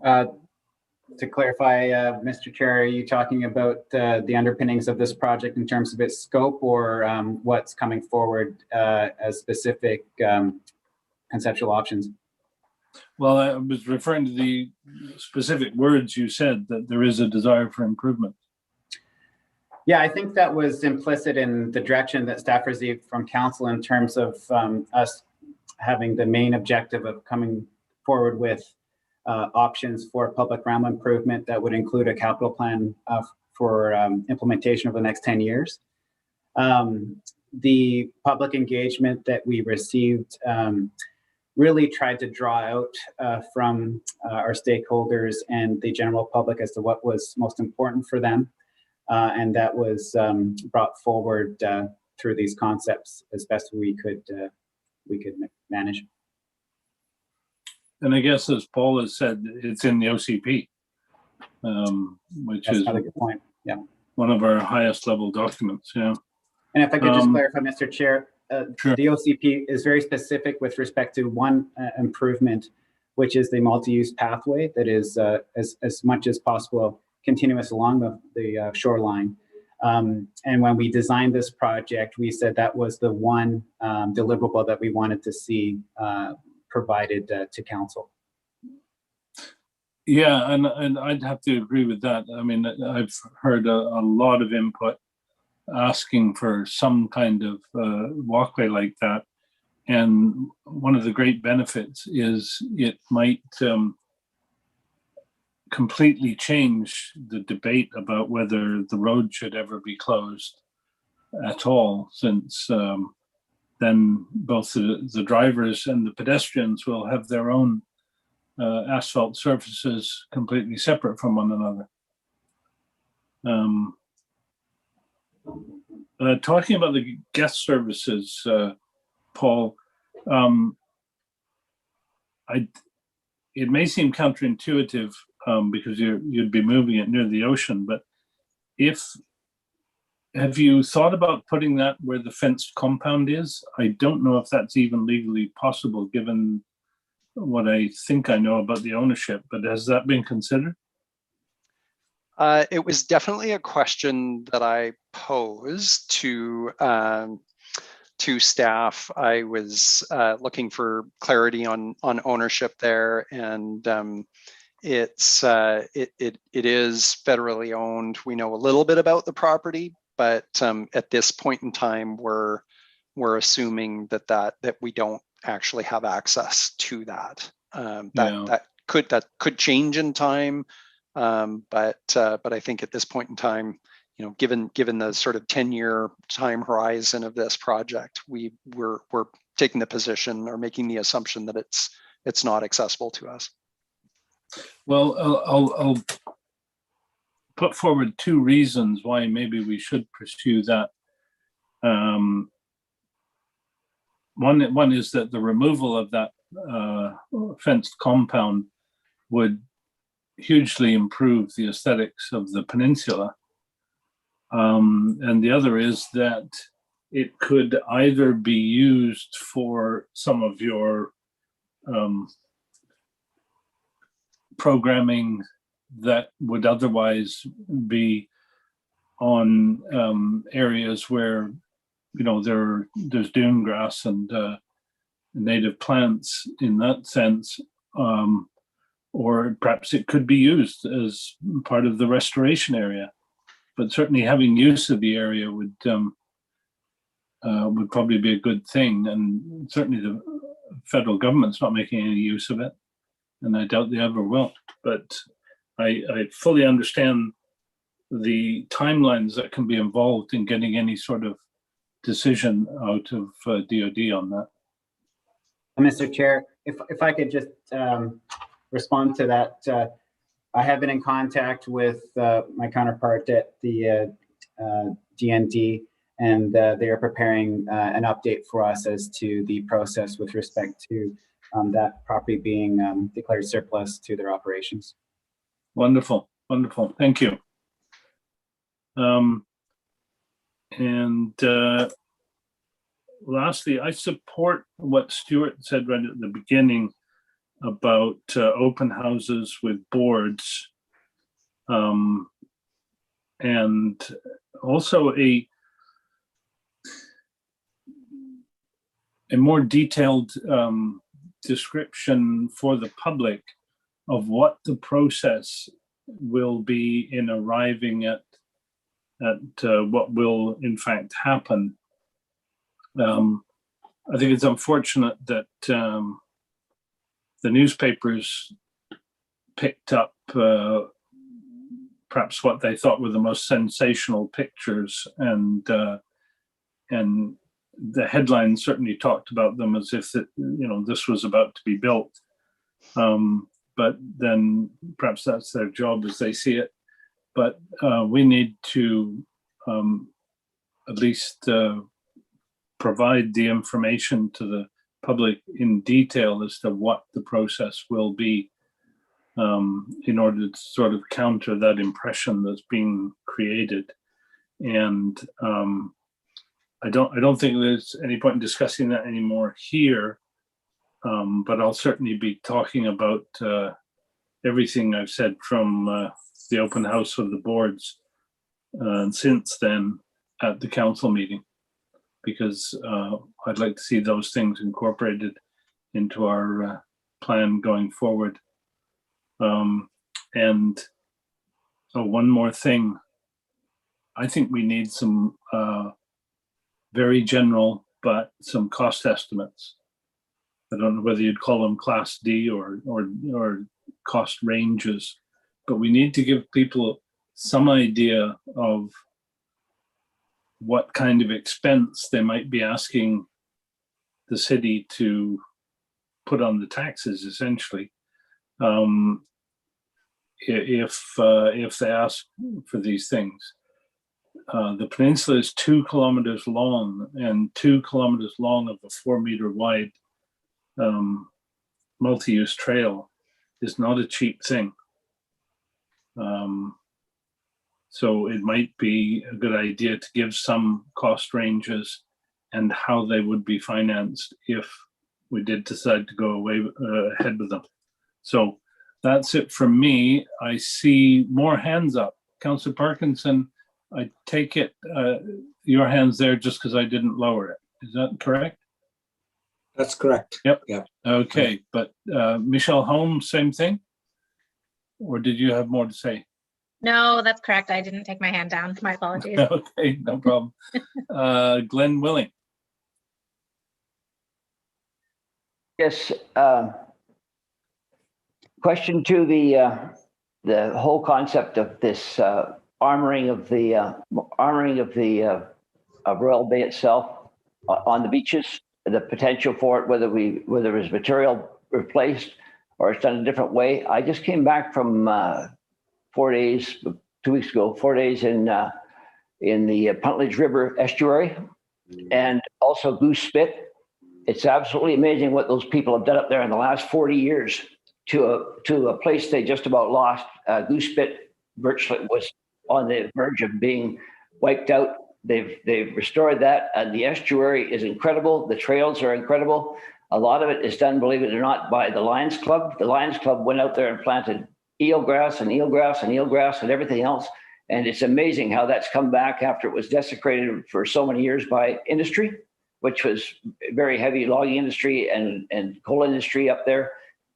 To clarify, Mr. Chair, are you talking about the underpinnings of this project in terms of its scope, or what's coming forward as specific conceptual options? Well, I was referring to the specific words you said, that there is a desire for improvement. Yeah, I think that was implicit in the direction that staff received from council in terms of us having the main objective of coming forward with options for public realm improvement that would include a capital plan for implementation over the next 10 years. The public engagement that we received really tried to draw out from our stakeholders and the general public as to what was most important for them. And that was brought forward through these concepts as best we could manage. And I guess, as Paul has said, it's in the OCP, which That's is another good point. Yeah, one of our highest level documents. Yeah. And if I could just clarify, Mr. Chair, sure. The OCP is very specific with respect to one improvement, which is the multi-use pathway that is as much as possible continuous along the shoreline. And when we designed this project, we said that was the one deliverable that we wanted to see provided to council. Yeah, and I'd have to agree with that. I mean, I've heard a lot of input, asking for some kind of walkway like that. And one of the great benefits is it might completely change the debate about whether the road should ever be closed at all, since then both the drivers and the pedestrians will have their own asphalt surfaces completely separate from one another. Talking about the guest services, Paul, it may seem counterintuitive because you'd be moving it near the ocean, but have you thought about putting that where the fenced compound is? I don't know if that's even legally possible, given what I think I know about the ownership, but has that been considered? It was definitely a question that I posed to staff. I was looking for clarity on ownership there, and it is federally owned. We know a little bit about the property, but at this point in time, we're assuming that we don't actually have access to that. That could change in time, but I think at this point in time, given the sort of 10-year time horizon of this project, we're taking the position or making the assumption that it's not accessible to us. Well, I'll put forward two reasons why maybe we should pursue that. One is that the removal of that fenced compound would hugely improve the aesthetics of the peninsula. And the other is that it could either be used for some of your programming that would otherwise be on areas where there's dune grass and native plants in that sense, or perhaps it could be used as part of the restoration area. But certainly having use of the area would probably be a good thing, and certainly the federal government's not making any use of it, and I doubt they ever will. But I fully understand the timelines that can be involved in getting any sort of decision out of DOD on that. Mr. Chair, if I could just respond to that. I have been in contact with my counterpart at the DND, and they are preparing an update for us as to the process with respect to that property being declared surplus to their operations. Wonderful, wonderful. Thank you. And lastly, I support what Stuart said right at the beginning about open houses with boards, and also a more detailed description for the public of what the process will be in arriving at what will in fact happen. I think it's unfortunate that the newspapers picked up perhaps what they thought were the most sensational pictures, and the headlines certainly talked about them as if this was about to be built. But then perhaps that's their job as they see it. But we need to at least provide the information to the public in detail as to what the process will be, in order to sort of counter that impression that's being created. And I don't think there's any point in discussing that anymore here, but I'll certainly be talking about everything I've said from the open house of the boards since then at the council meeting, because I'd like to see those things incorporated into our plan going forward. And one more thing. I think we need some very general, but some cost estimates. I don't know whether you'd call them Class D or cost ranges, but we need to give people some idea of what kind of expense they might be asking the city to put on the taxes, essentially, if they ask for these things. The peninsula is 2 kilometers long, and 2 kilometers long of a 4-meter wide multi-use trail is not a cheap thing. So it might be a good idea to give some cost ranges and how they would be financed if we did decide to go ahead with them. So that's it from me. I see more hands up. Councillor Parkinson, I take it your hand's there just because I didn't lower it. Is that correct? That's correct. Yep. Yep. Okay, but Michelle Holmes, same thing? Or did you have more to say? No, that's correct. I didn't take my hand down. My apologies. Okay, no problem. Glenn Willing. Yes. Question to the whole concept of this armoring of the Royal Bay itself on the beaches, the potential for it, whether there's material replaced or it's done a different way. I just came back from 4 days, 2 weeks ago, 4 days in the Puntledge River estuary and also Goose Spit. It's absolutely amazing what those people have done up there in the last 40 years to a place they just about lost. Goose Spit virtually was on the verge of being wiped out. They've restored that, and the estuary is incredible. The trails are incredible. A lot of it is done, believe it or not, by the Lions Club. The Lions Club went out there and planted eelgrass and eelgrass and eelgrass and everything else. And it's amazing how that's come back after it was desecrated for so many years by industry, which was very heavy logging industry and coal industry up there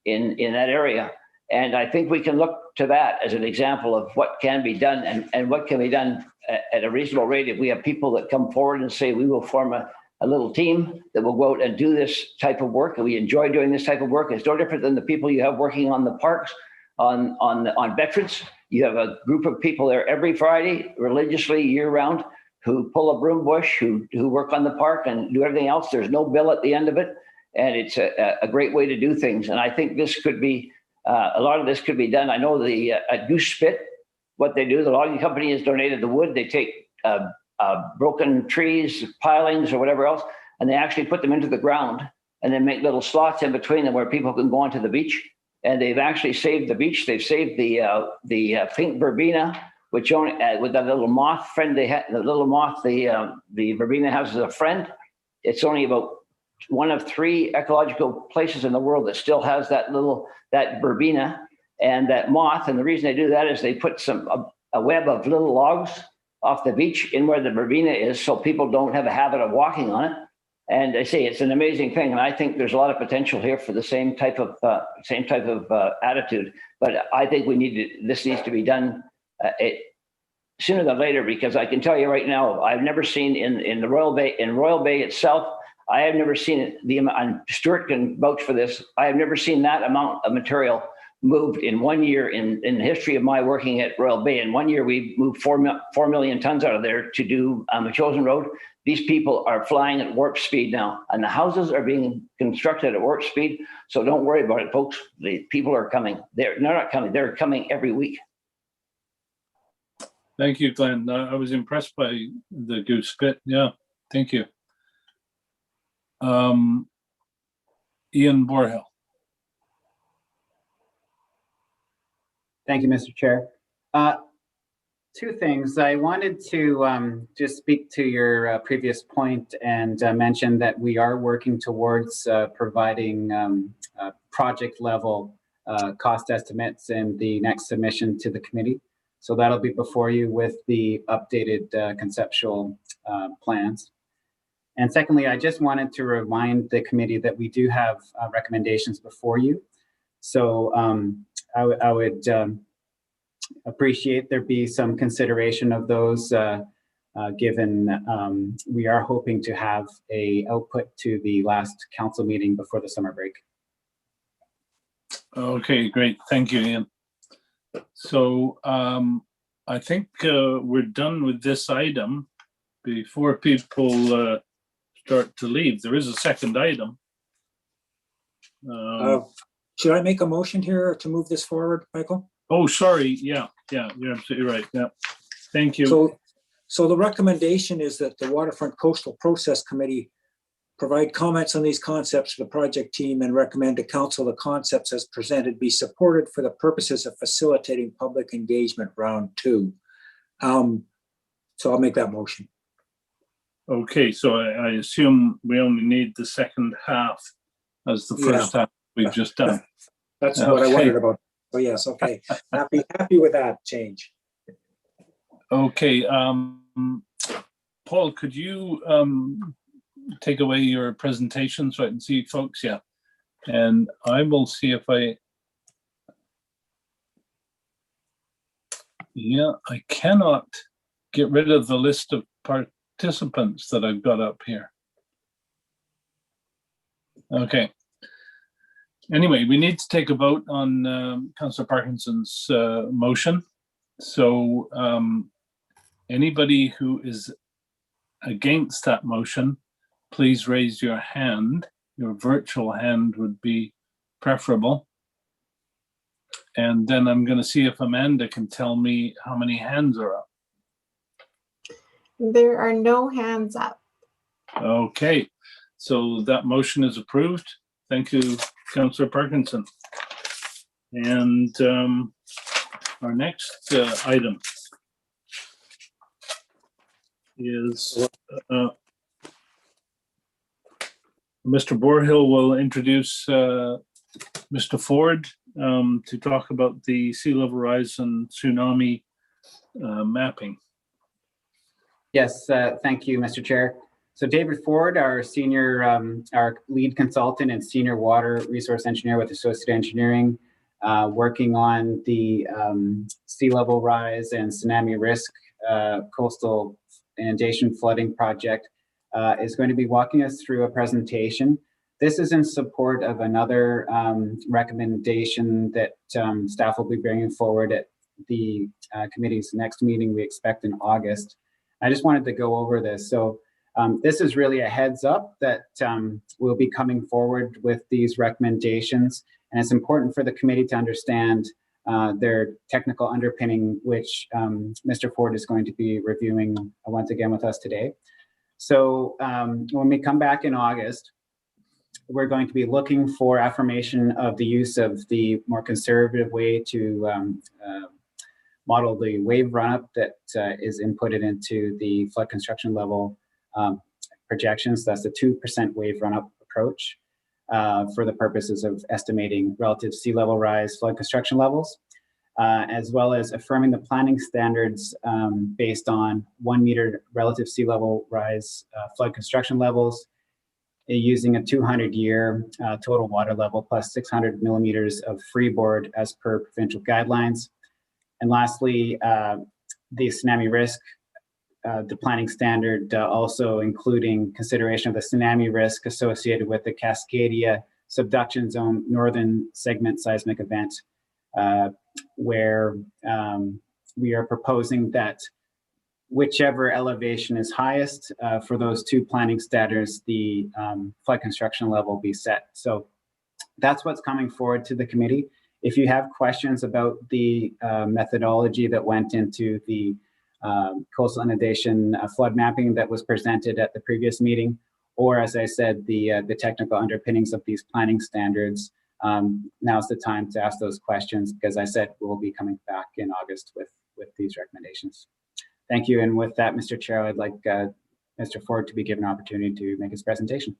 in that area. And I think we can look to that as an example of what can be done and what can be done at a reasonable rate. If we have people that come forward and say, we will form a little team that will go out and do this type of work, and we enjoy doing this type of work. It's no different than the people you have working on the parks, on veterans. You have a group of people there every Friday, religiously year round, who pull a broom bush, who work on the park and do everything else. There's no bill at the end of it. And it's a great way to do things. And I think this could be, a lot of this could be done. I know at Goose Spit, what they do, the logging company has donated the wood. They take broken trees, pilings or whatever else, and they actually put them into the ground and then make little slots in between them where people can go onto the beach. And they've actually saved the beach. They've saved the pink verbena, which only with that little moth friend they had, the little moth the verbena has as a friend. It's only about one of 3 ecological places in the world that still has that verbena and that moth. And the reason they do that is they put a web of little logs off the beach in where the verbena is, so people don't have a habit of walking on it. And I say it's an amazing thing, and I think there's a lot of potential here for the same type of attitude. But I think this needs to be done sooner than later, because I can tell you right now, I've never seen in Royal Bay itself. I have never seen and Stuart can vouch for this. I have never seen that amount of material moved in 1 year in the history of my working at Royal Bay. In 1 year, we moved 4 million tons out of there to do Chosen Road. These people are flying at warp speed now, and the houses are being constructed at warp speed. So don't worry about it, folks. The people are coming. They're not coming. They're coming every week. Thank you, Glenn. I was impressed by the Goose Spit. Yeah, thank you. Ian Borhill. Thank you, Mr. Chair. 2 things. I wanted to just speak to your previous point and mention that we are working towards providing project level cost estimates in the next submission to the committee. So that'll be before you with the updated conceptual plans. And secondly, I just wanted to remind the committee that we do have recommendations before you. So I would appreciate there be some consideration of those, given we are hoping to have a output to the last council meeting before the summer break. Okay, great. Thank you, Ian. So I think we're done with this item. Before people start to leave, there is a second item. Should I make a motion here to move this forward, Michael? Oh, sorry. Yeah, you're absolutely right. Yeah. Thank you. So the recommendation is that the Waterfront Coastal Process Committee provide comments on these concepts to the project team and recommend to council the concepts as presented be supported for the purposes of facilitating public engagement round 2. So I'll make that motion. Okay, so I assume we only need the second half as the first half we've just done. That's what I wondered about. Oh yes, okay. Happy with that change. Okay, Paul, could you take away your presentation so I can see folks? Yeah, and I will see if I cannot get rid of the list of participants that I've got up here. Okay. Anyway, we need to take a vote on Councillor Parkinson's motion. So anybody who is against that motion, please raise your hand. Your virtual hand would be preferable. And then I'm going to see if Amanda can tell me how many hands are up. There are no hands up. Okay, so that motion is approved. Thank you, Councillor Parkinson. And our next item is Mr. Borhill will introduce Mr. Ford to talk about the sea level rise and tsunami mapping. Yes, thank you, Mr. Chair. So David Ford, our our lead consultant and senior water resource engineer with Associate Engineering, working on the sea level rise and tsunami risk coastal inundation flooding project, is going to be walking us through a presentation. This is in support of another recommendation that staff will be bringing forward at the committee's next meeting we expect in August. I just wanted to go over this. So this is really a heads up that we'll be coming forward with these recommendations. And it's important for the committee to understand their technical underpinning, which Mr. Ford is going to be reviewing once again with us today. So when we come back in August, we're going to be looking for affirmation of the use of the more conservative way to model the wave run-up that is inputted into the flood construction level projections. That's the 2% wave run-up approach for the purposes of estimating relative sea level rise flood construction levels, as well as affirming the planning standards based on 1 meter relative sea level rise flood construction levels, using a 200-year total water level plus 600 millimeters of freeboard as per provincial guidelines. And lastly, the tsunami risk, the planning standard also including consideration of the tsunami risk associated with the Cascadia subduction zone northern segment seismic event, where we are proposing that whichever elevation is highest for those two planning standards, the flood construction level be set. So that's what's coming forward to the committee. If you have questions about the methodology that went into the coastal inundation flood mapping that was presented at the previous meeting, or as I said, the technical underpinnings of these planning standards, now's the time to ask those questions, because I said we'll be coming back in August with these recommendations. Thank you. And with that, Mr. Chair, I'd like Mr. Ford to be given an opportunity to make his presentation.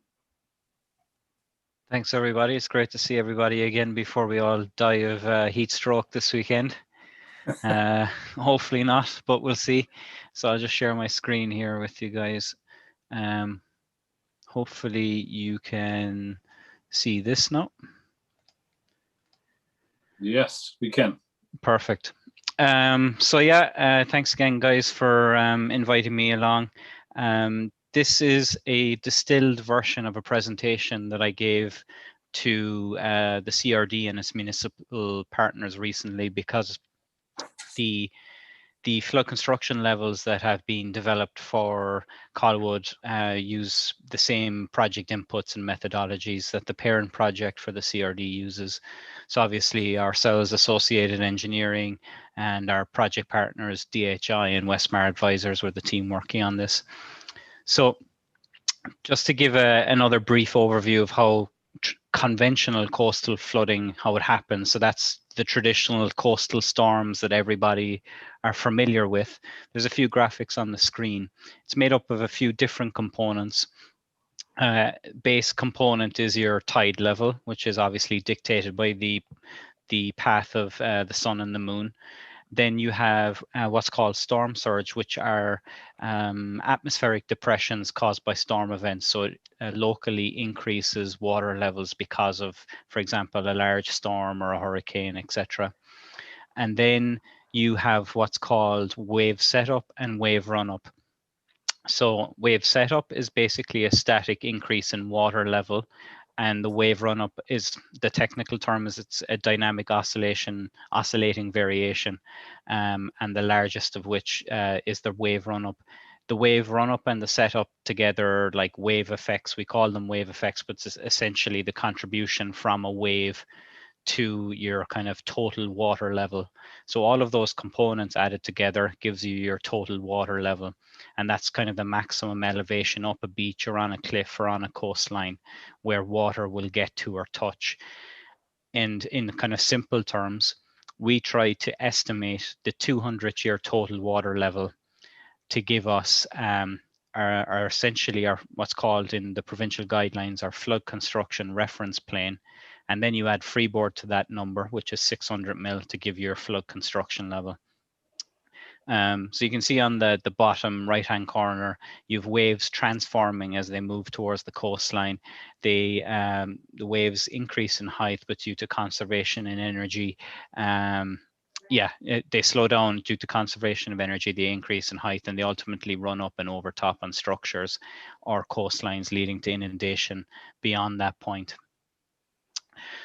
Thanks, everybody. It's great to see everybody again before we all die of heat stroke this weekend. Hopefully not, but we'll see. So I'll just share my screen here with you guys. Hopefully you can see this now. Yes, we can. Perfect. So yeah, thanks again, guys, for inviting me along. This is a distilled version of a presentation that I gave to the CRD and its municipal partners recently, because the flood construction levels that have been developed for Colwood use the same project inputs and methodologies that the parent project for the CRD uses. So obviously ourselves, Associated Engineering, and our project partners, DHI and Westmar Advisors, were the team working on this. So just to give another brief overview of how conventional coastal flooding, how it happens. So that's the traditional coastal storms that everybody are familiar with. There's a few graphics on the screen. It's made up of a few different components. Base component is your tide level, which is obviously dictated by the path of the sun and the moon. Then you have what's called storm surge, which are atmospheric depressions caused by storm events. So it locally increases water levels because of, for example, a large storm or a hurricane, etc. And then you have what's called wave setup and wave run up. So wave setup is basically a static increase in water level, and the wave run up is, the technical term is, it's a dynamic oscillating variation, and the largest of which is the wave run up. The wave run up and the setup together, like wave effects, we call them wave effects, but it's essentially the contribution from a wave to your kind of total water level. So all of those components added together gives you your total water level. And that's kind of the maximum elevation up a beach or on a cliff or on a coastline where water will get to or touch. And in kind of simple terms, we try to estimate the 200-year total water level to give us our essentially our what's called in the provincial guidelines our flood construction reference plane. And then you add freeboard to that number, which is 600 mil, to give you your flood construction level. So you can see on the bottom right-hand corner, you have waves transforming as they move towards the coastline. The waves increase in height, but due to conservation and energy, they slow down due to conservation of energy, they increase in height, and they ultimately run up and overtop on structures or coastlines, leading to inundation beyond that point.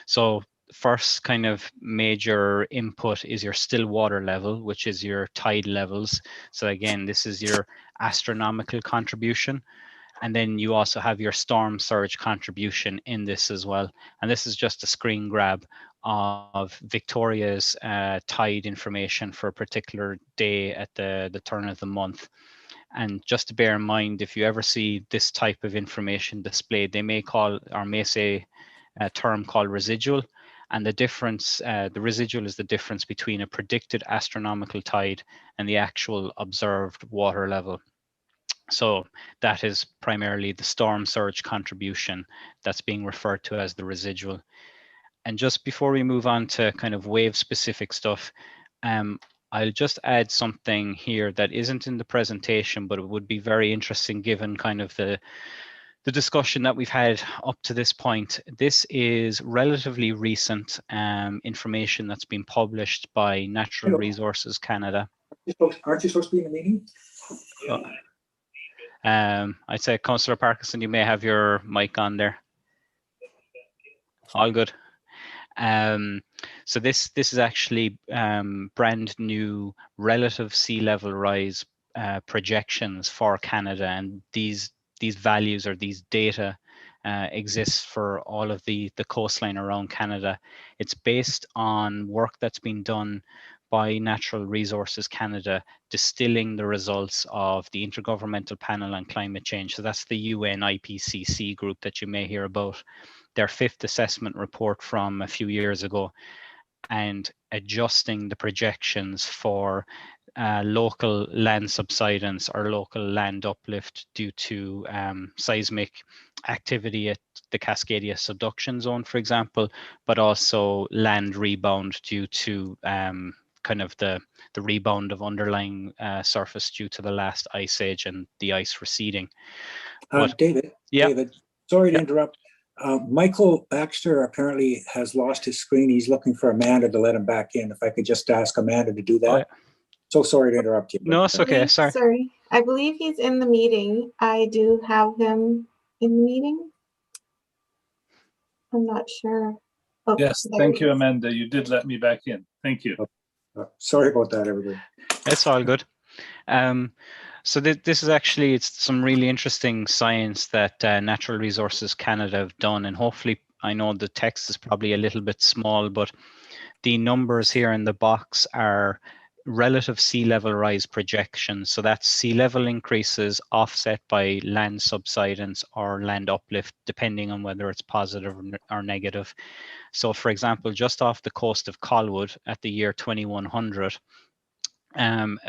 So first kind of major input is your still water level, which is your tide levels. So again, this is your astronomical contribution. And then you also have your storm surge contribution in this as well. And this is just a screen grab of Victoria's tide information for a particular day at the turn of the month. And just to bear in mind, if you ever see this type of information displayed, they may call or may say a term called residual. And the difference, the residual is the difference between a predicted astronomical tide and the actual observed water level. So that is primarily the storm surge contribution that's being referred to as the residual. And just before we move on to kind of wave specific stuff, I'll just add something here that isn't in the presentation, but it would be very interesting given kind of the discussion that we've had up to this point. This is relatively recent information that's been published by Natural Resources Canada. Aren't you supposed to be in a meeting? I'd say, Councillor Parkinson, you may have your mic on there. All good. So this is actually brand new relative sea level rise projections for Canada, and these values or these data exists for all of the coastline around Canada. It's based on work that's been done by Natural Resources Canada, distilling the results of the Intergovernmental Panel on Climate Change. So that's the UN IPCC group that you may hear about, their 5th assessment report from a few years ago, and adjusting the projections for local land subsidence or local land uplift due to seismic activity at the Cascadia subduction zone, for example, but also land rebound due to kind of the rebound of underlying surface due to the last ice age and the ice receding. David, sorry to interrupt. Michael Baxter apparently has lost his screen. He's looking for Amanda to let him back in. If I could just ask Amanda to do that. Oh, yeah. So sorry to interrupt you. No, it's okay. Sorry. Sorry. I believe he's in the meeting. I do have him in the meeting. I'm not sure. Oh, Yes, there thank he you, is. Amanda. You did let me back in. Thank you. Sorry about that, everybody. It's all good. So this is actually, it's some really interesting science that Natural Resources Canada have done, and hopefully, I know the text is probably a little bit small, but the numbers here in the box are relative sea level rise projections. So that's sea level increases offset by land subsidence or land uplift, depending on whether it's positive or negative. So for example, just off the coast of Colwood at the year 2100,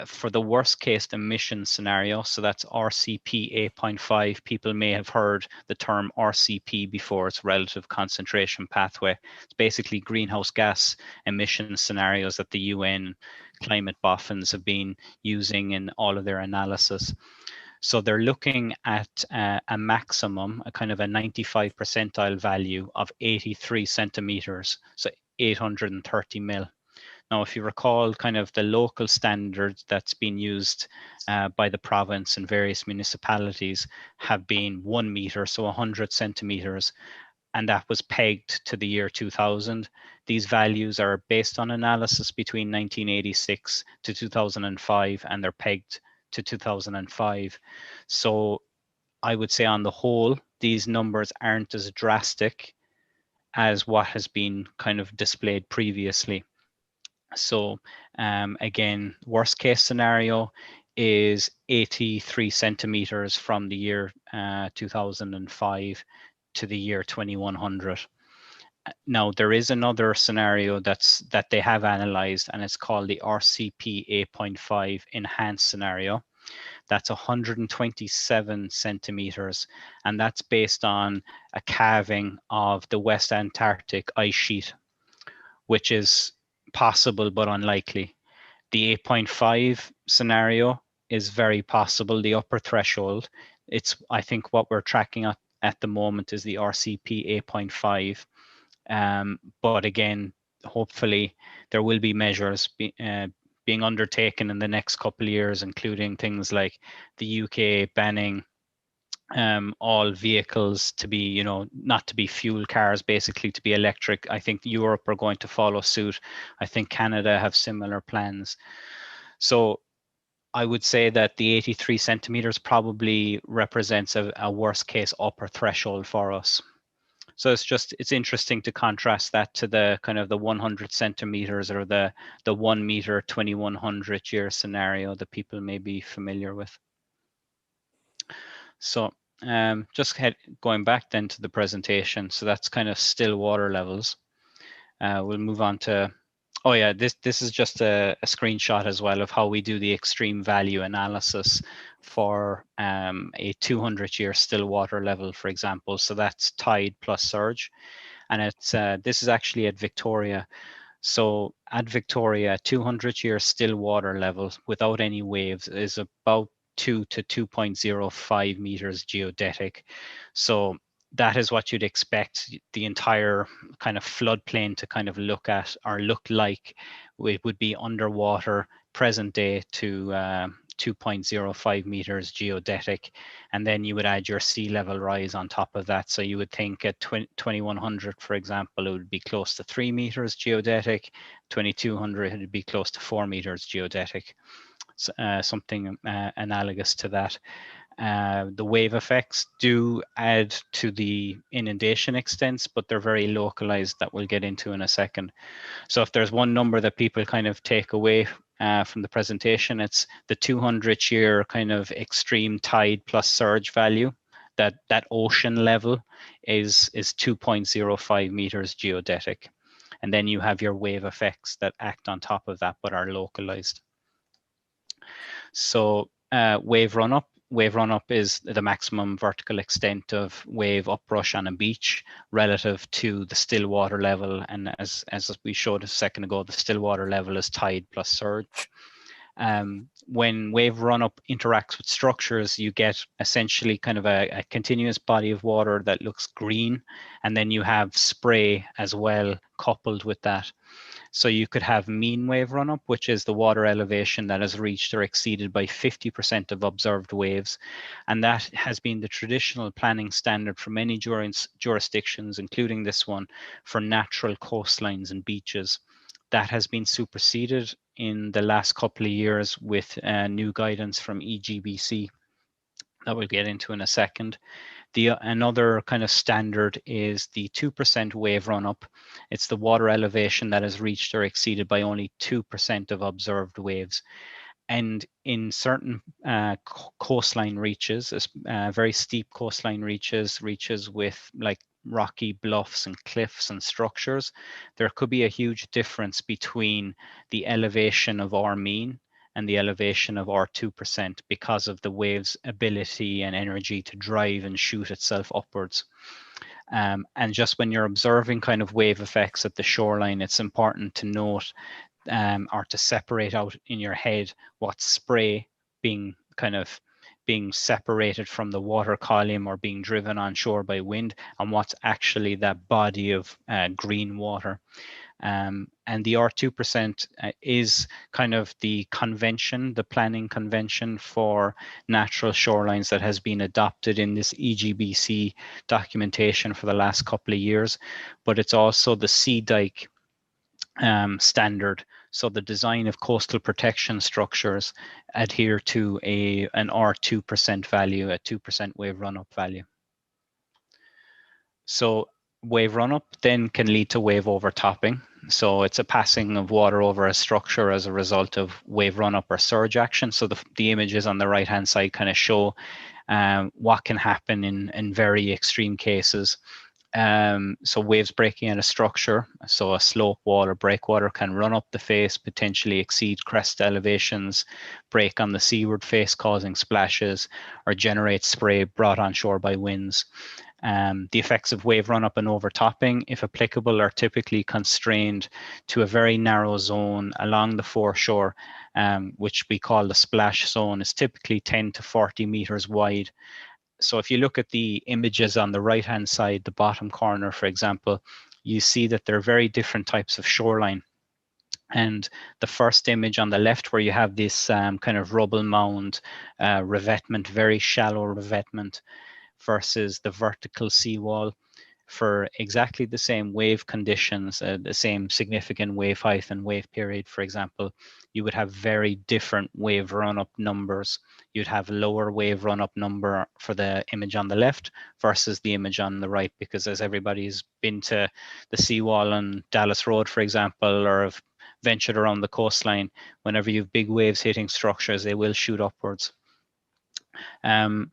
for the worst case emission scenario, so that's RCP 8.5, people may have heard the term RCP before, it's relative concentration pathway. It's basically greenhouse gas emission scenarios that the UN climate boffins have been using in all of their analysis. So they're looking at a maximum, a kind of a 95 percentile value of 83 centimeters, so 830 mil. Now, if you recall kind of the local standard that's been used by the province and various municipalities have been 1 meter, so 100 centimeters, and that was pegged to the year 2000. These values are based on analysis between 1986 to 2005, and they're pegged to 2005. So I would say on the whole, these numbers aren't as drastic as what has been kind of displayed previously. So again, worst case scenario is 83 centimeters from the year 2005 to the year 2100. Now, there is another scenario that they have analyzed, and it's called the RCP 8.5 enhanced scenario. That's 127 centimeters, and that's based on a calving of the West Antarctic ice sheet, which is possible but unlikely. The 8.5 scenario is very possible, the upper threshold. It's, I think what we're tracking at the moment is the RCP 8.5. But again, hopefully there will be measures being undertaken in the next couple of years, including things like the UK banning all vehicles to be, you know, not to be fuel cars, basically to be electric. I think Europe are going to follow suit. I think Canada have similar plans. So I would say that the 83 centimeters probably represents a worst case upper threshold for us. So it's interesting to contrast that to the kind of the 100 centimeters or the 1 meter 2100 year scenario that people may be familiar with. So just going back then to the presentation. So that's kind of still water levels. We'll move on to, oh yeah, this is just a screenshot as well of how we do the extreme value analysis for a 200-year still water level, for example. So that's tide plus surge. And it's this is actually at Victoria. So at Victoria, 200-year still water level without any waves is about 2 to 2.05 meters geodetic. So that is what you'd expect the entire kind of floodplain to kind of look at or look like. It would be underwater present day to 2.05 meters geodetic, and then you would add your sea level rise on top of that. So you would think at 2100, for example, it would be close to 3 meters geodetic. 2200, it would be close to 4 meters geodetic. Something analogous to that. The wave effects do add to the inundation extents, but they're very localized, that we'll get into in a second. So if there's one number that people kind of take away from the presentation, it's the 200-year kind of extreme tide plus surge value. That ocean level is 2.05 meters geodetic. And then you have your wave effects that act on top of that but are localized. So wave run-up. Wave run-up is the maximum vertical extent of wave uprush on a beach relative to the still water level. And as we showed a second ago, the still water level is tide plus surge. When wave run-up interacts with structures, you get essentially kind of a continuous body of water that looks green, and then you have spray as well coupled with that. So you could have mean wave run-up, which is the water elevation that has reached or exceeded by 50% of observed waves. And that has been the traditional planning standard for many jurisdictions, including this one, for natural coastlines and beaches. That has been superseded in the last couple of years with new guidance from EGBC that we'll get into in a second. Another kind of standard is the 2% wave run-up. It's the water elevation that has reached or exceeded by only 2% of observed waves. And in certain coastline reaches, very steep coastline reaches with like rocky bluffs and cliffs and structures, there could be a huge difference between the elevation of our mean and the elevation of our 2% because of the wave's ability and energy to drive and shoot itself upwards. And just when you're observing kind of wave effects at the shoreline, it's important to note or to separate out in your head what's spray being separated from the water column or being driven on shore by wind, and what's actually that body of green water. And the R2% is kind of the convention, the planning convention for natural shorelines that has been adopted in this EGBC documentation for the last couple of years, but it's also the sea dike standard. So the design of coastal protection structures adhere to an R2% value, a 2% wave run-up value. So wave run-up then can lead to wave overtopping. So it's a passing of water over a structure as a result of wave run-up or surge action. So the images on the right-hand side kind of show what can happen in very extreme cases. So waves breaking at a structure, so a slope wall or breakwater can run up the face, potentially exceed crest elevations, break on the seaward face causing splashes, or generate spray brought on shore by winds. The effects of wave run-up and overtopping, if applicable, are typically constrained to a very narrow zone along the foreshore, which we call the splash zone. Is typically 10 to 40 meters wide. So if you look at the images on the right-hand side, the bottom corner, for example, you see that there are very different types of shoreline. And the first image on the left, where you have this kind of rubble mound revetment, very shallow revetment, versus the vertical seawall, for exactly the same wave conditions, the same significant wave height and wave period, for example, you would have very different wave run-up numbers. You'd have lower wave run-up number for the image on the left versus the image on the right, because as everybody's been to the seawall on Dallas Road, for example, or have ventured around the coastline, whenever you have big waves hitting structures, they will shoot upwards. And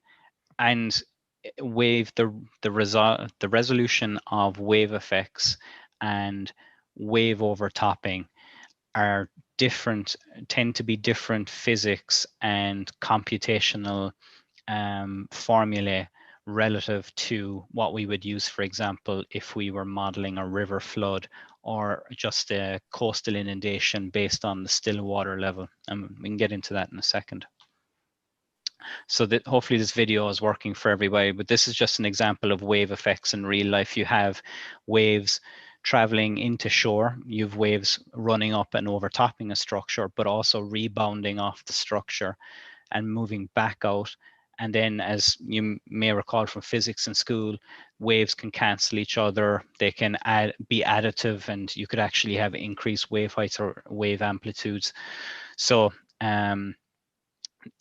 the resolution of wave effects and wave overtopping are different, tend to be different physics and computational formulae relative to what we would use, for example, if we were modeling a river flood or just a coastal inundation based on the still water level. And we can get into that in a second. So that hopefully this video is working for everybody, but this is just an example of wave effects in real life. You have waves traveling into shore, you have waves running up and overtopping a structure, but also rebounding off the structure and moving back out. And then, as you may recall from physics in school, waves can cancel each other. They can be additive, and you could actually have increased wave heights or wave amplitudes. So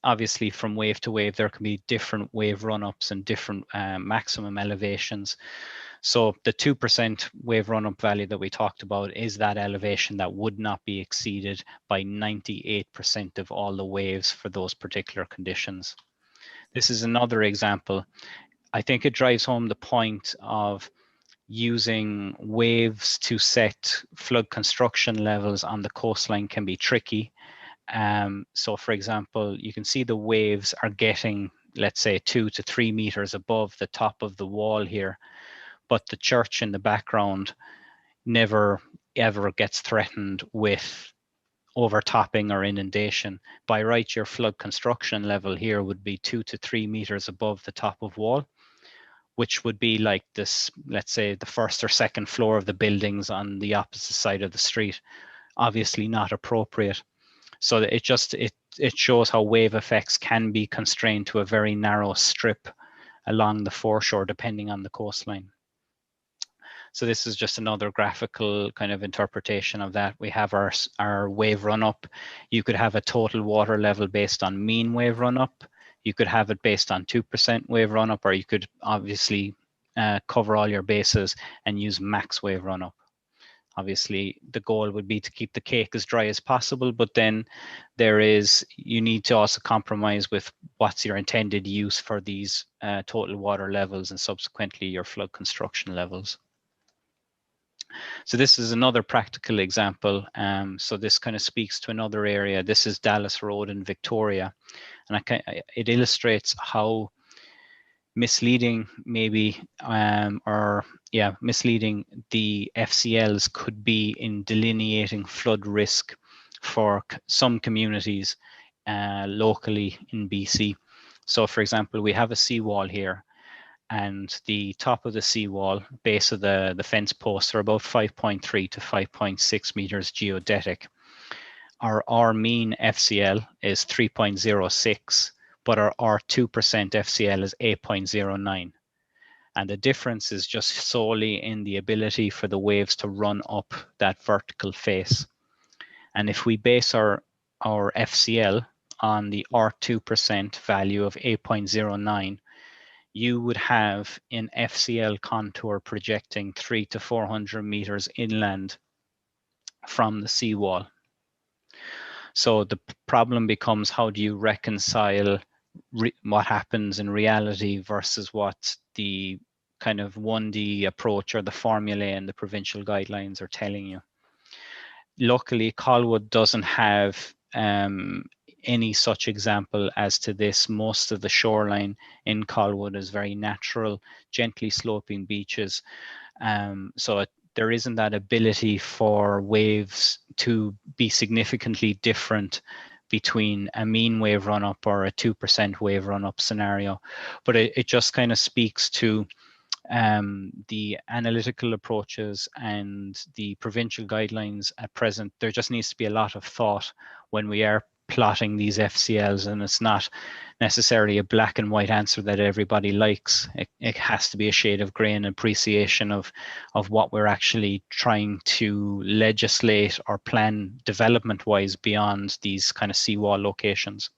obviously from wave to wave, there can be different wave run-ups and different maximum elevations. So the 2% wave run-up value that we talked about is that elevation that would not be exceeded by 98% of all the waves for those particular conditions. This is another example. I think it drives home the point of using waves to set flood construction levels on the coastline can be tricky. So for example, you can see the waves are getting, let's say, 2 to 3 meters above the top of the wall here, but the church in the background never ever gets threatened with overtopping or inundation. By right, your flood construction level here would be 2 to 3 meters above the top of wall, which would be like this, let's say the first or second floor of the buildings on the opposite side of the street. Obviously not appropriate. So that it shows how wave effects can be constrained to a very narrow strip along the foreshore, depending on the coastline. So this is just another graphical kind of interpretation of that. We have our wave run up. You could have a total water level based on mean wave run up. You could have it based on 2% wave run up, or you could obviously cover all your bases and use max wave run up. Obviously, the goal would be to keep the cake as dry as possible, but then you need to also compromise with what's your intended use for these total water levels and subsequently your flood construction levels. So this is another practical example. So this kind of speaks to another area. This is Dallas Road in Victoria. And it illustrates how misleading maybe, misleading the FCLs could be in delineating flood risk for some communities locally in BC. So for example, we have a seawall here, and the top of the seawall, base of the fence posts are about 5.3 to 5.6 meters geodetic. Our mean FCL is 3.06, but our 2% FCL is 8.09. And the difference is just solely in the ability for the waves to run up that vertical face. And if we base our FCL on the R2% value of 8.09, you would have an FCL contour projecting 300 to 400 meters inland from the seawall. So the problem becomes, how do you reconcile what happens in reality versus what the kind of 1D approach or the formulae and the provincial guidelines are telling you? Luckily, Colwood doesn't have any such example as to this. Most of the shoreline in Colwood is very natural, gently sloping beaches. So there isn't that ability for waves to be significantly different between a mean wave run up or a 2% wave run up scenario. But it just kind of speaks to the analytical approaches and the provincial guidelines at present. There just needs to be a lot of thought when we are plotting these FCLs, and it's not necessarily a black and white answer that everybody likes. It has to be a shade of grey and appreciation of what we're actually trying to legislate or plan development wise beyond these kind of seawall locations.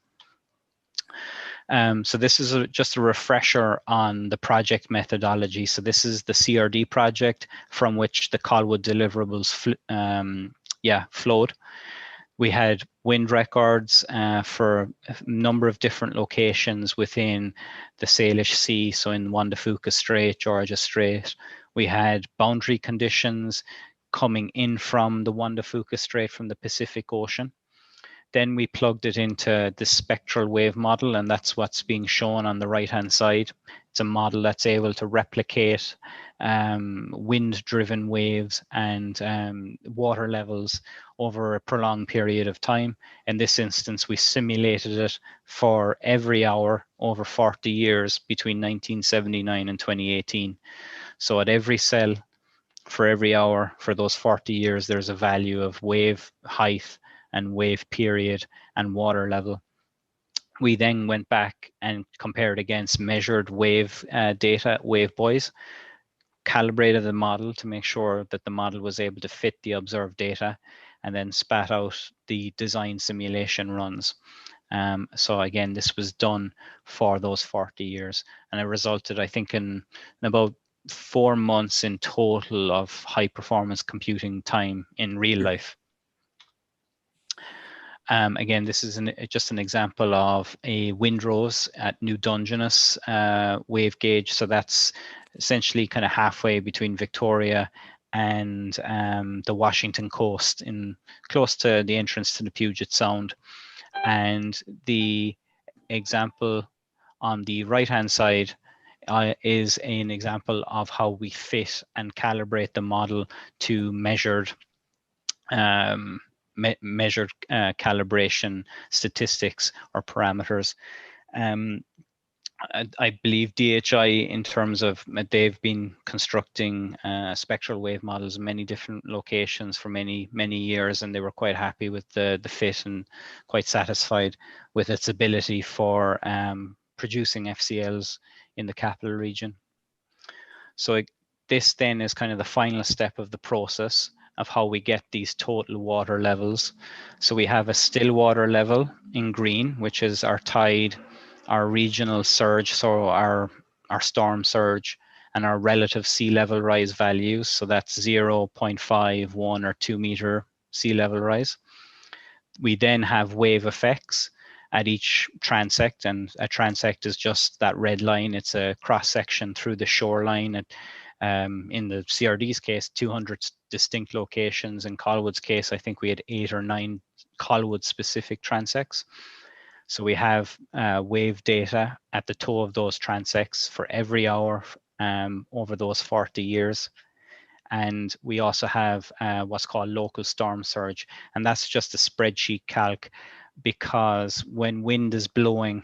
So this is just a refresher on the project methodology. So this is the CRD project from which the Colwood deliverables flowed. We had wind records for a number of different locations within the Salish Sea, so in Juan de Fuca Strait, Georgia Strait. We had boundary conditions coming in from the Juan de Fuca Strait from the Pacific Ocean. Then we plugged it into the spectral wave model, and that's what's being shown on the right-hand side. It's a model that's able to replicate wind-driven waves and water levels over a prolonged period of time. In this instance, we simulated it for every hour over 40 years between 1979 and 2018. So at every cell, for every hour for those 40 years, there's a value of wave height and wave period and water level. We then went back and compared against measured wave data, wave buoys, calibrated the model to make sure that the model was able to fit the observed data, and then spat out the design simulation runs. So again, this was done for those 40 years, and it resulted, I think, in about 4 months in total of high performance computing time in real life. Again, this is just an example of a windrose at New Dungeness wave gauge. So that's essentially kind of halfway between Victoria and the Washington coast, close to the entrance to the Puget Sound. And the example on the right-hand side is an example of how we fit and calibrate the model to measured measured calibration statistics or parameters. I believe DHI, in terms of they've been constructing spectral wave models in many different locations for many years, and they were quite happy with the fit and quite satisfied with its ability for producing FCLs in the capital region. So this then is kind of the final step of the process of how we get these total water levels. So we have a still water level in green, which is our tide, our regional surge, so our storm surge, and our relative sea level rise values. So that's 0.5, 1, or 2 meter sea level rise. We then have wave effects at each transect, and a transect is just that red line. It's a cross section through the shoreline. In the CRD's case, 200 distinct locations. In Colwood's case, I think we had 8 or 9 Colwood specific transects. So we have wave data at the toe of those transects for every hour over those 40 years. And we also have what's called local storm surge. And that's just a spreadsheet calc, because when wind is blowing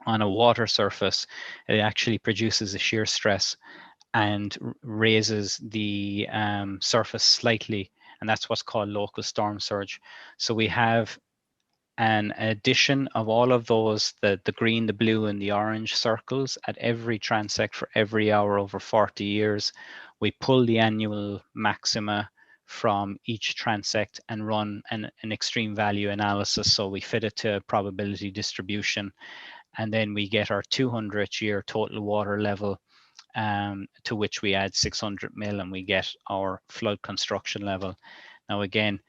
on a water surface, it actually produces a shear stress and raises the surface slightly. And that's what's called local storm surge. So we have an addition of all of those, the green, the blue, and the orange circles at every transect for every hour over 40 years. We pull the annual maxima from each transect and run an extreme value analysis. So we fit it to a probability distribution, and then we get our 200th year total water level, to which we add 600 mil, and we get our flood construction level. Now again,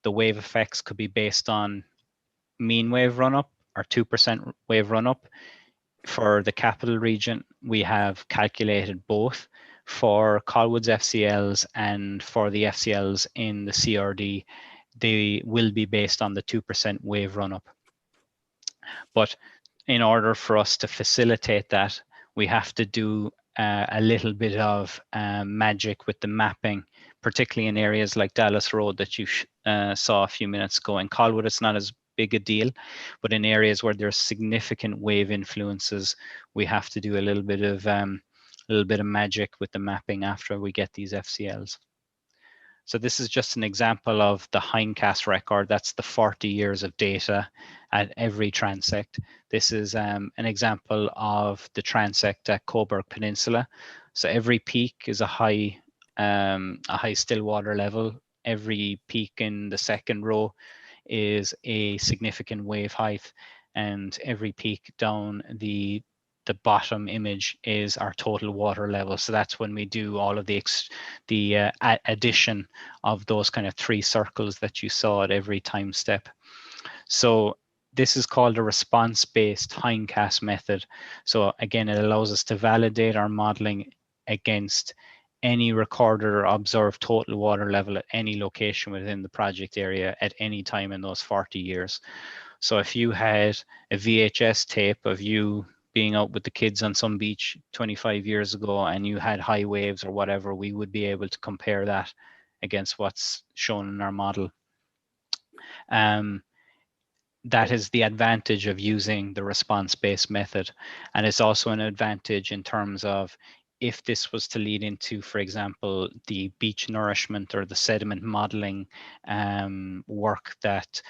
the wave effects could be based on mean wave run-up or 2% wave run-up. For the capital region, we have calculated both for Colwood's FCLs and for the FCLs in the CRD. They will be based on the 2% wave run-up. But in order for us to facilitate that, we have to do a little bit of magic with the mapping, particularly in areas like Dallas Road that you saw a few minutes ago. In Colwood, it's not as big a deal, but in areas where there's significant wave influences, we have to do a little bit of magic with the mapping after we get these FCLs. So this is just an example of the hindcast record. That's the 40 years of data at every transect. This is an example of the transect at Coburg Peninsula. So every peak is a high still water level. Every peak in the second row is a significant wave height, and every peak down the bottom image is our total water level. So that's when we do all of the addition of those kind of 3 circles that you saw at every time step. So this is called a response-based hindcast method. So again, it allows us to validate our modeling against any recorded or observed total water level at any location within the project area at any time in those 40 years. So if you had a VHS tape of you being out with the kids on some beach 25 years ago and you had high waves or whatever, we would be able to compare that against what's shown in our model. That is the advantage of using the response-based method. And it's also an advantage in terms of if this was to lead into, for example, the beach nourishment or the sediment modeling work that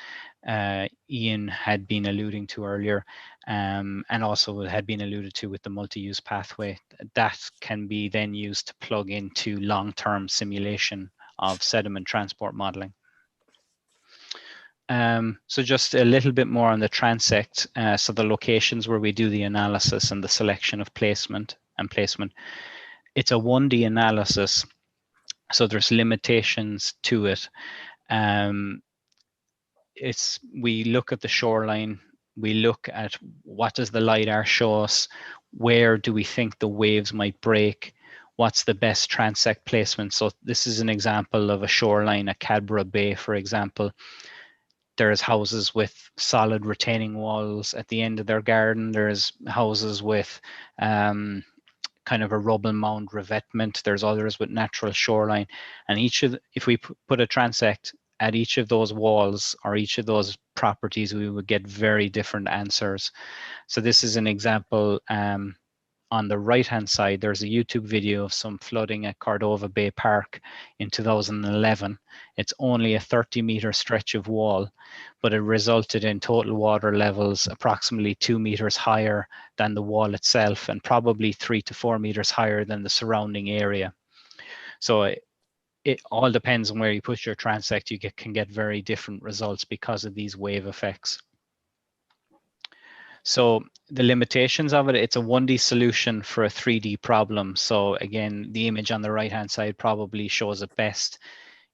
Ian had been alluding to earlier, and also had been alluded to with the multi-use pathway, that can be then used to plug into long-term simulation of sediment transport modeling. So just a little bit more on the transect. So the locations where we do the analysis and the selection of placement. It's a 1D analysis, so there's limitations to it. We look at the shoreline, we look at what does the LiDAR show us, where do we think the waves might break, what's the best transect placement. So this is an example of a shoreline at Cadborough Bay, for example. There's houses with solid retaining walls at the end of their garden. There's houses with kind of a rubble mound revetment. There's others with natural shoreline. And if we put a transect at each of those walls or each of those properties, we would get very different answers. So this is an example. On the right-hand side, there's a YouTube video of some flooding at Cordova Bay Park in 2011. It's only a 30-meter stretch of wall, but it resulted in total water levels approximately 2 meters higher than the wall itself, and probably 3 to 4 meters higher than the surrounding area. So it all depends on where you put your transect. You can get very different results because of these wave effects. So the limitations of it, it's a 1D solution for a 3D problem. So again, the image on the right-hand side probably shows it best.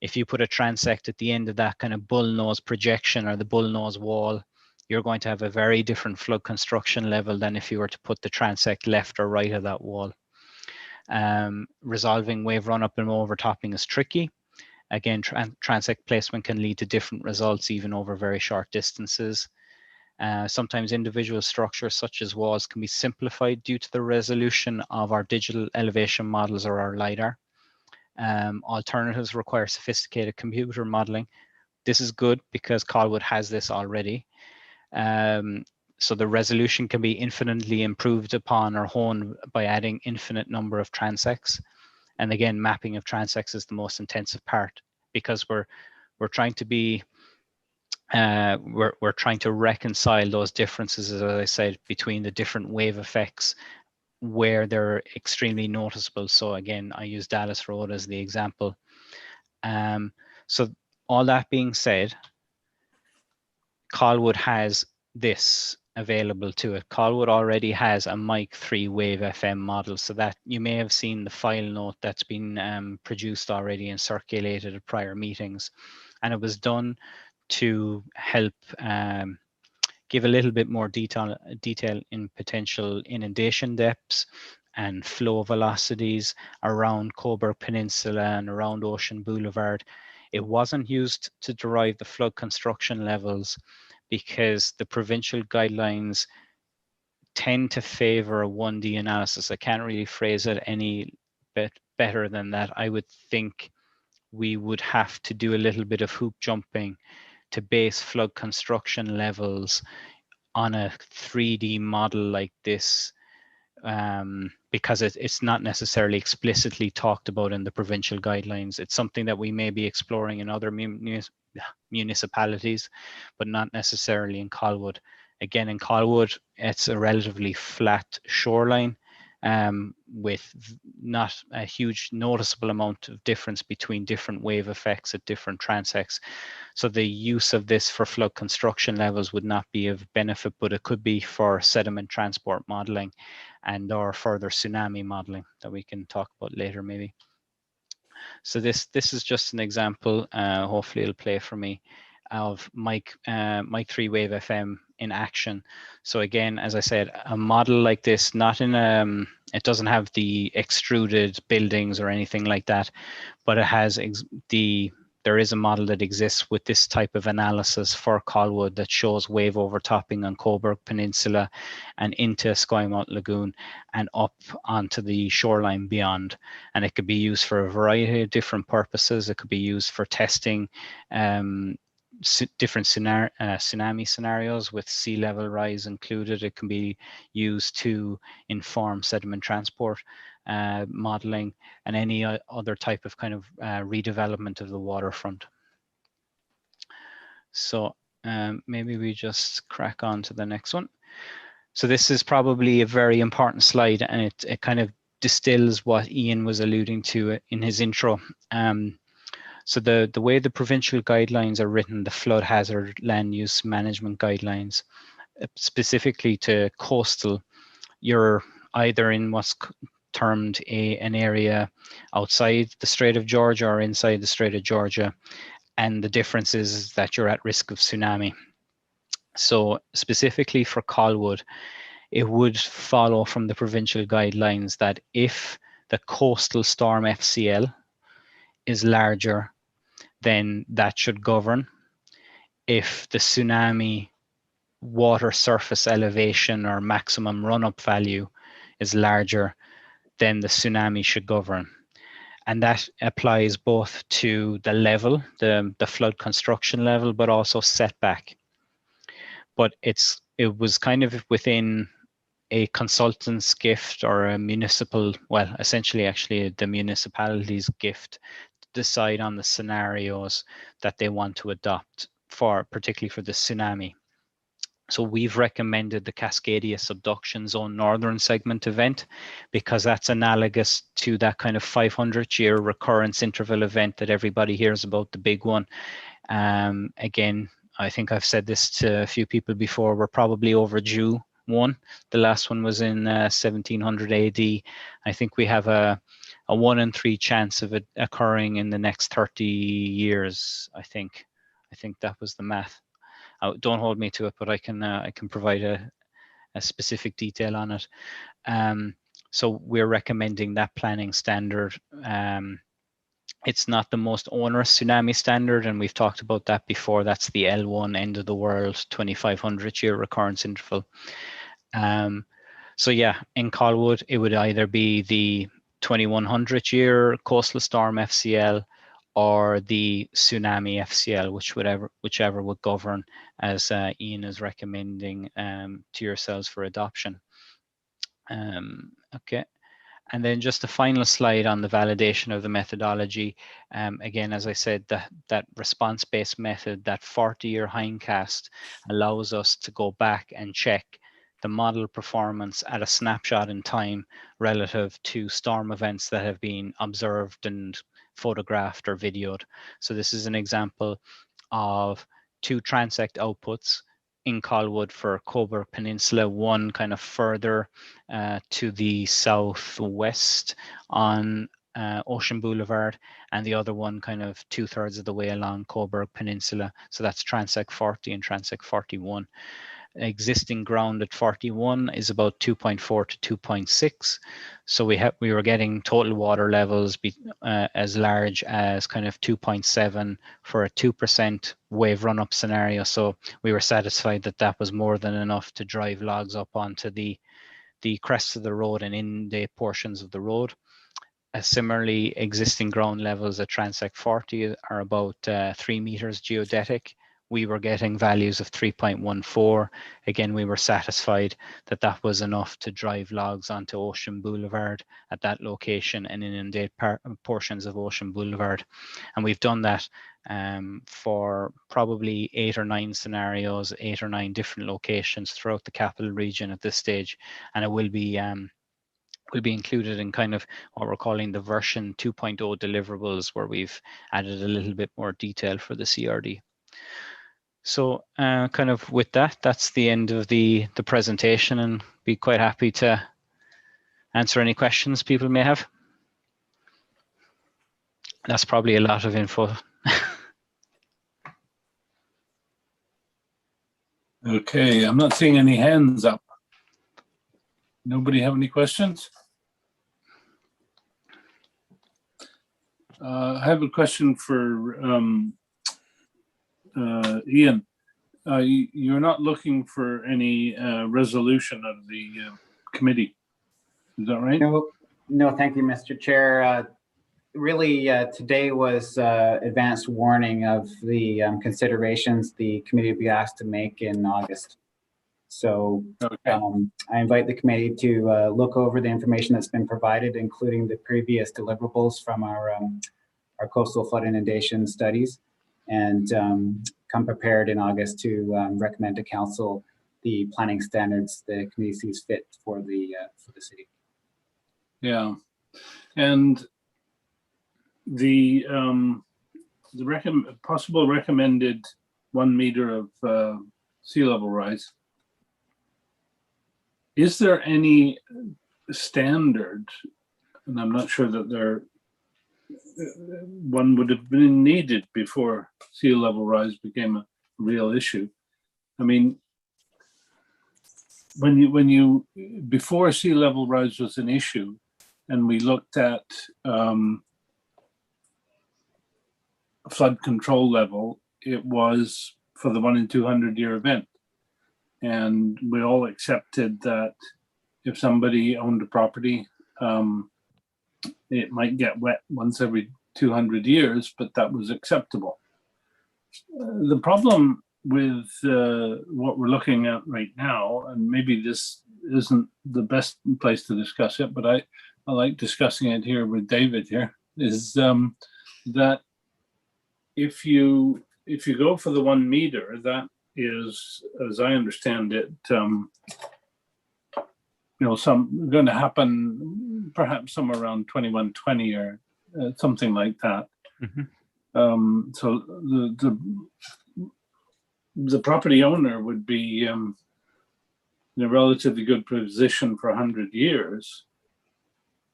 If you put a transect at the end of that kind of bullnose projection or the bullnose wall, you're going to have a very different flood construction level than if you were to put the transect left or right of that wall. Resolving wave run-up and overtopping is tricky. Again, transect placement can lead to different results even over very short distances. Sometimes individual structures such as walls can be simplified due to the resolution of our digital elevation models or our LiDAR. Alternatives require sophisticated computer modeling. This is good because Colwood has this already. So the resolution can be infinitely improved upon or honed by adding infinite number of transects. And again, mapping of transects is the most intensive part because we're trying to be we're trying to reconcile those differences, as I said, between the different wave effects where they're extremely noticeable. So again, I use Dallas Road as the example. So all that being said, Colwood has this available to it. Colwood already has a Mike 3 Wave FM model, so that you may have seen the file note that's been produced already and circulated at prior meetings. And it was done to help give a little bit more detail in potential inundation depths and flow velocities around Coburg Peninsula and around Ocean Boulevard. It wasn't used to derive the flood construction levels because the provincial guidelines tend to favor a 1D analysis. I can't really phrase it any bit better than that. I would think we would have to do a little bit of hoop jumping to base flood construction levels on a 3D model like this, because it's not necessarily explicitly talked about in the provincial guidelines. It's something that we may be exploring in other municipalities, but not necessarily in Colwood. Again, in Colwood, it's a relatively flat shoreline with not a huge noticeable amount of difference between different wave effects at different transects. So the use of this for flood construction levels would not be of benefit, but it could be for sediment transport modeling and or further tsunami modeling that we can talk about later maybe. So this is just an example, hopefully it'll play for me, of Mike 3 Wave FM in action. So again, as I said, a model like this, not in it doesn't have the extruded buildings or anything like that, but it has there is a model that exists with this type of analysis for Colwood that shows wave overtopping on Coburg Peninsula and into Skymount Lagoon and up onto the shoreline beyond. And it could be used for a variety of different purposes. It could be used for testing different tsunami scenarios with sea level rise included. It can be used to inform sediment transport modeling and any other type of kind of redevelopment of the waterfront. So maybe we just crack on to the next one. So this is probably a very important slide, and it kind of distills what Ian was alluding to in his intro. So the way the provincial guidelines are written, the flood hazard land use management guidelines, specifically to coastal, you're either in what's termed an area outside the Strait of Georgia or inside the Strait of Georgia. And the difference is that you're at risk of tsunami. So specifically for Colwood, it would follow from the provincial guidelines that if the coastal storm FCL is larger, then that should govern. If the tsunami water surface elevation or maximum run-up value is larger, then the tsunami should govern. And that applies both to the level, the flood construction level, but also setback. But it was kind of within a consultant's gift or a municipal, well, essentially actually the municipality's gift to decide on the scenarios that they want to adopt for, particularly for the tsunami. So we've recommended the Cascadia Subduction Zone Northern Segment event because that's analogous to that kind of 500-year recurrence interval event that everybody hears about, the big one. Again, I think I've said this to a few people before, we're probably overdue one. The last one was in 1700 AD. I think we have a 1 in 3 chance of it occurring in the next 30 years, I think. I think that was the math. Don't hold me to it, but I can provide a specific detail on it. So we're recommending that planning standard. It's not the most onerous tsunami standard, and we've talked about that before. That's the L1 end of the world 2500-year recurrence interval. So yeah, in Colwood, it would either be the 2100-year coastal storm FCL or the tsunami FCL, whichever would govern, as Ian is recommending to yourselves for adoption. Okay. And then just a final slide on the validation of the methodology. Again, as I said, that response-based method, that 40-year hindcast, allows us to go back and check the model performance at a snapshot in time relative to storm events that have been observed and photographed or videoed. So this is an example of 2 transect outputs in Colwood for Coburg Peninsula, one kind of further to the southwest on Ocean Boulevard, and the other one kind of 2/3 of the way along Coburg Peninsula. So that's transect 40 and transect 41. Existing ground at 41 is about 2.4 to 2.6. So we were getting total water levels as large as kind of 2.7 for a 2% wave run-up scenario. So we were satisfied that that was more than enough to drive logs up onto the crest of the road and inundate portions of the road. Similarly, existing ground levels at transect 40 are about 3 meters geodetic. We were getting values of 3.14. Again, we were satisfied that that was enough to drive logs onto Ocean Boulevard at that location and inundate portions of Ocean Boulevard. And we've done that for probably 8 or 9 scenarios, 8 or 9 different locations throughout the capital region at this stage. And it will be included in kind of what we're calling the version 2.0 deliverables, where we've added a little bit more detail for the CRD. So kind of with that, that's the end of the presentation, and be quite happy to answer any questions people may have. That's probably a lot of info. Okay, I'm not seeing any hands up. Nobody have any questions? I have a question for Ian. You're not looking for any resolution of the committee, is that right? No, thank you, Mr. Chair. Really, today was advanced warning of the considerations the committee will be asked to make in August. So okay. I invite the committee to look over the information that's been provided, including the previous deliverables from our coastal flood inundation studies, and come prepared in August to recommend to council the planning standards the committee sees fit for the city. Yeah, and the possible recommended 1 meter of sea level rise. Is there any standard, and I'm not sure that one would have been needed before sea level rise became a real issue. I mean, before sea level rise was an issue, and we looked at flood control level, it was for the 1 in 200 year event. And we all accepted that if somebody owned a property it might get wet once every 200 years, but that was acceptable. The problem with what we're looking at right now, and maybe this isn't the best place to discuss it, but I like discussing it here with David here, is that if you go for the 1 meter, that is, as I understand it, some going to happen perhaps somewhere around 2120 or something like that. So the property owner would be in a relatively good position for 100 years,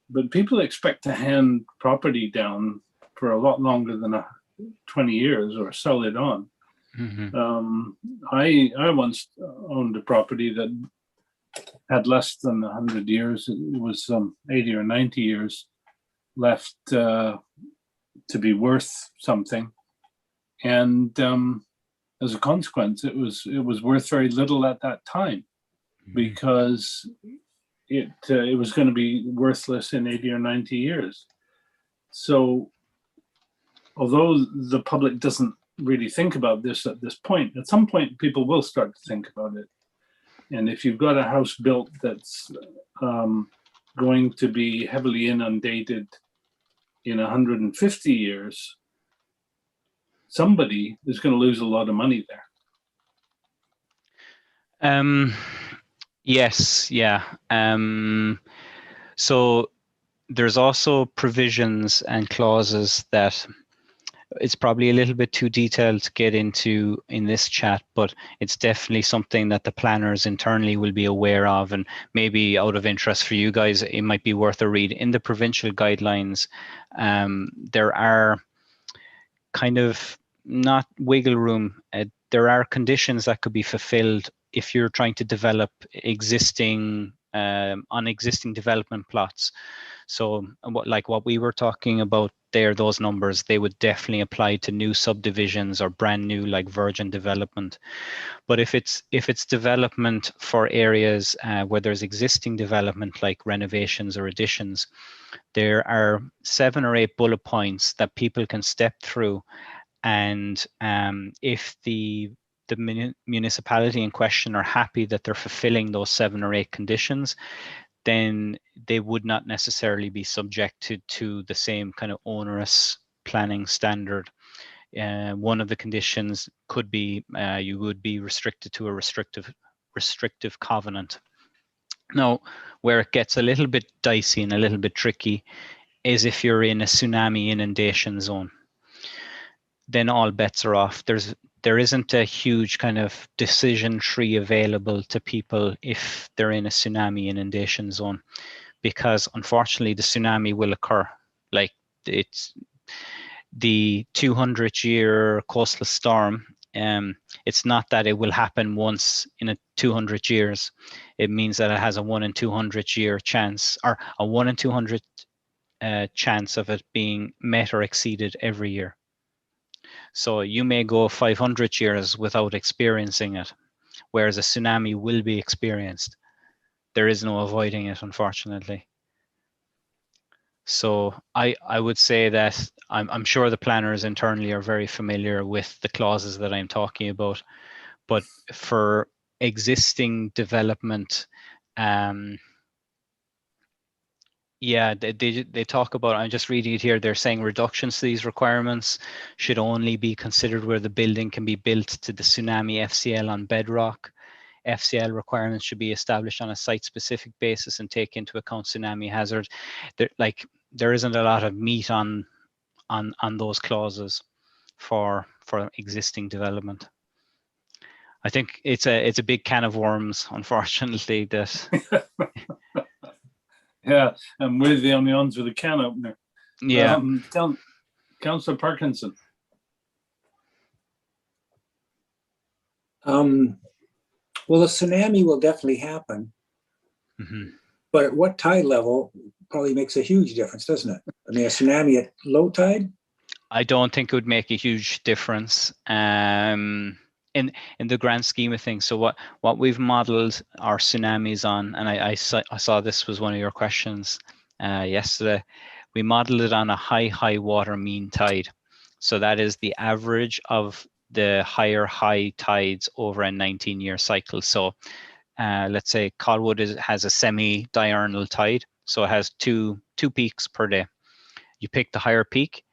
but people expect to hand property down for a lot longer than 20 years or sell it on. I once owned a property that had less than 100 years. It was 80 or 90 years left to be worth something, and as a consequence, it was worth very little at that time, because it was going to be worthless in 80 or 90 years. So, although the public doesn't really think about this at this point, at some point people will start to think about it. And if you've got a house built that's going to be heavily inundated in 150 years, somebody is going to lose a lot of money there. Yes, yeah. So there's also provisions and clauses that it's probably a little bit too detailed to get into in this chat, but it's definitely something that the planners internally will be aware of, and maybe out of interest for you guys, it might be worth a read. In the provincial guidelines, there are kind of not wiggle room. There are conditions that could be fulfilled if you're trying to develop existing on existing development plots. So what we were talking about there, those numbers, they would definitely apply to new subdivisions or brand new like virgin development. But if it's development for areas where there's existing development like renovations or additions, there are 7 or 8 bullet points that people can step through. And if the municipality in question are happy that they're fulfilling those 7 or 8 conditions, then they would not necessarily be subjected to the same kind of onerous planning standard. One of the conditions could be you would be restricted to a restrictive covenant. Now, where it gets a little bit dicey and a little bit tricky is if you're in a tsunami inundation zone. Then all bets are off. There isn't a huge kind of decision tree available to people if they're in a tsunami inundation zone, because unfortunately the tsunami will occur. Like, it's the 200-year coastal storm. It's not that it will happen once in a 200 years. It means that it has a 1 in 200 year chance, or a 1 in 200 chance of it being met or exceeded every year. So you may go 500 years without experiencing it, whereas a tsunami will be experienced. There is no avoiding it, unfortunately. So I would say that I'm sure the planners internally are very familiar with the clauses that I'm talking about, but for existing development, yeah, they talk about, I'm just reading it here, they're saying reductions to these requirements should only be considered where the building can be built to the tsunami FCL on bedrock. FCL requirements should be established on a site-specific basis and take into account tsunami hazard. There isn't a lot of meat on those clauses for existing development. I think it's a big can of worms, unfortunately. That yeah, and we're the only ones with a can opener. Yeah. Councillor Parkinson. Well, a tsunami will definitely happen, but at what tide level probably makes a huge difference, doesn't it? I mean, a tsunami at low tide? I don't think it would make a huge difference in the grand scheme of things. So what we've modeled our tsunamis on, and I saw this was one of your questions yesterday. we modeled it on a high water mean tide. So that is the average of the higher high tides over a 19-year cycle. So let's say Colwood has a semi-diurnal tide, so it has two peaks per day. You pick the higher peak,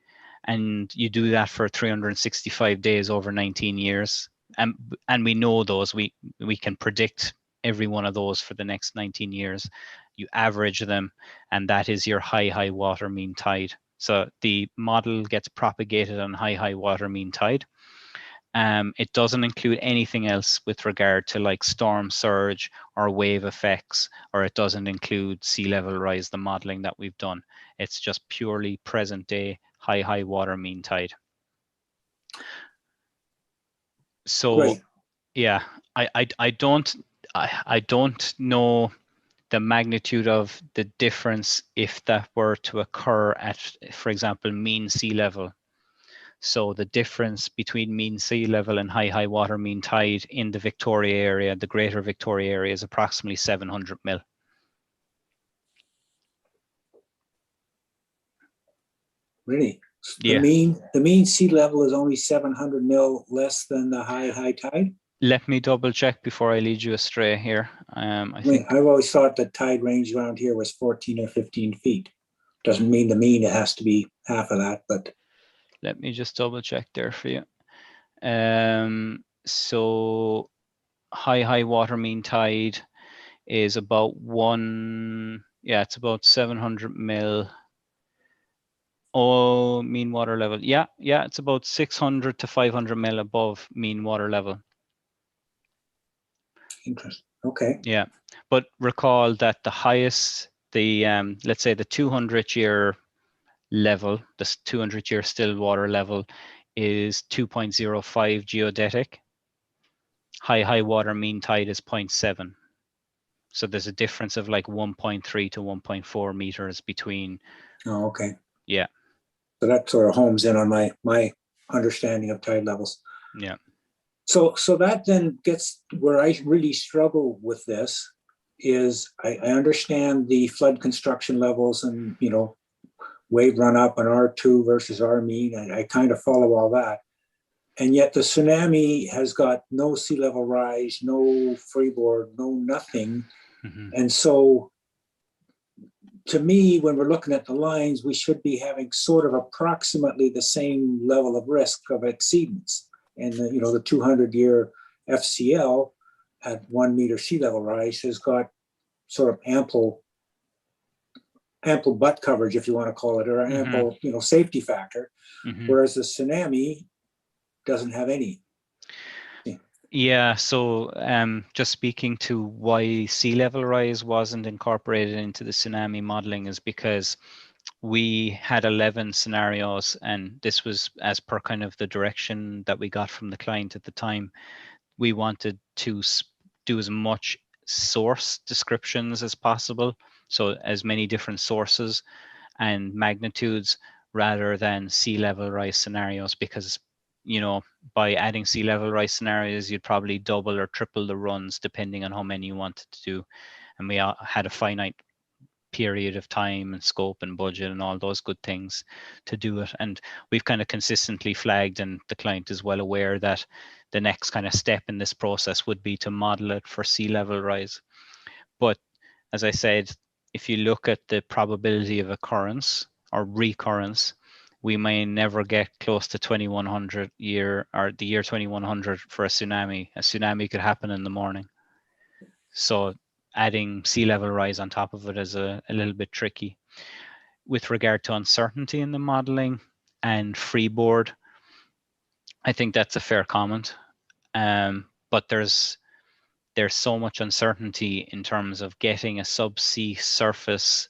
and you do that for 365 days over 19 years. And we know those, we can predict every one of those for the next 19 years. You average them, and that is your high water mean tide. So the model gets propagated on high water mean tide. It doesn't include anything else with regard to like storm surge or wave effects, or it doesn't include sea level rise, the modeling that we've done. It's just purely present day high water mean tide. So Great. yeah, I don't know the magnitude of the difference if that were to occur at, for example, mean sea level. So the difference between mean sea level and high water mean tide in the Victoria area, the greater Victoria area, is approximately 700 mil. Really? Yeah. The mean sea level is only 700 mil less than the high tide? Let me double check before I lead you astray here. I think I've always thought the tide range around here was 14 or 15 feet. Doesn't mean the mean it has to be half of that, but let me just double check there for you. So high water mean tide is about it's about 700 mil. Oh, mean water level. Yeah, it's about 600 to 500 mil above mean water level. interesting. Okay. Yeah, but recall that the highest, let's say the 200-year level, the 200-year still water level is 2.05 geodetic. High water mean tide is 0.7. So there's a difference of like 1.3 to 1.4 meters between. Oh, okay. Yeah. So that sort of homes in on my understanding of tide levels. Yeah. So that then gets where I really struggle with this is I understand the flood construction levels and, wave run up on R2 versus R mean, and I kind of follow all that. And yet the tsunami has got no sea level rise, no freeboard, no nothing. Mm-hmm. And so to me, when we're looking at the lines, we should be having sort of approximately the same level of risk of exceedance. And the 200-year FCL at 1 meter sea level rise has got sort of ample butt coverage, if you want to call it, or ample, safety factor. Mm-hmm. Whereas the tsunami doesn't have any. Yeah, so just speaking to why sea level rise wasn't incorporated into the tsunami modeling is because we had 11 scenarios, and this was as per kind of the direction that we got from the client at the time. We wanted to do as much source descriptions as possible, so as many different sources and magnitudes rather than sea level rise scenarios, because by adding sea level rise scenarios, you'd probably double or triple the runs depending on how many you wanted to do. And we had a finite period of time and scope and budget and all those good things to do it. And we've kind of consistently flagged, and the client is well aware that the next kind of step in this process would be to model it for sea level rise. But as I said, if you look at the probability of occurrence or recurrence, we may never get close to 2100 year or the year 2100 for a tsunami. A tsunami could happen in the morning. So adding sea level rise on top of it is a little bit tricky. With regard to uncertainty in the modeling and freeboard, I think that's a fair comment. But there's so much uncertainty in terms of getting a subsea surface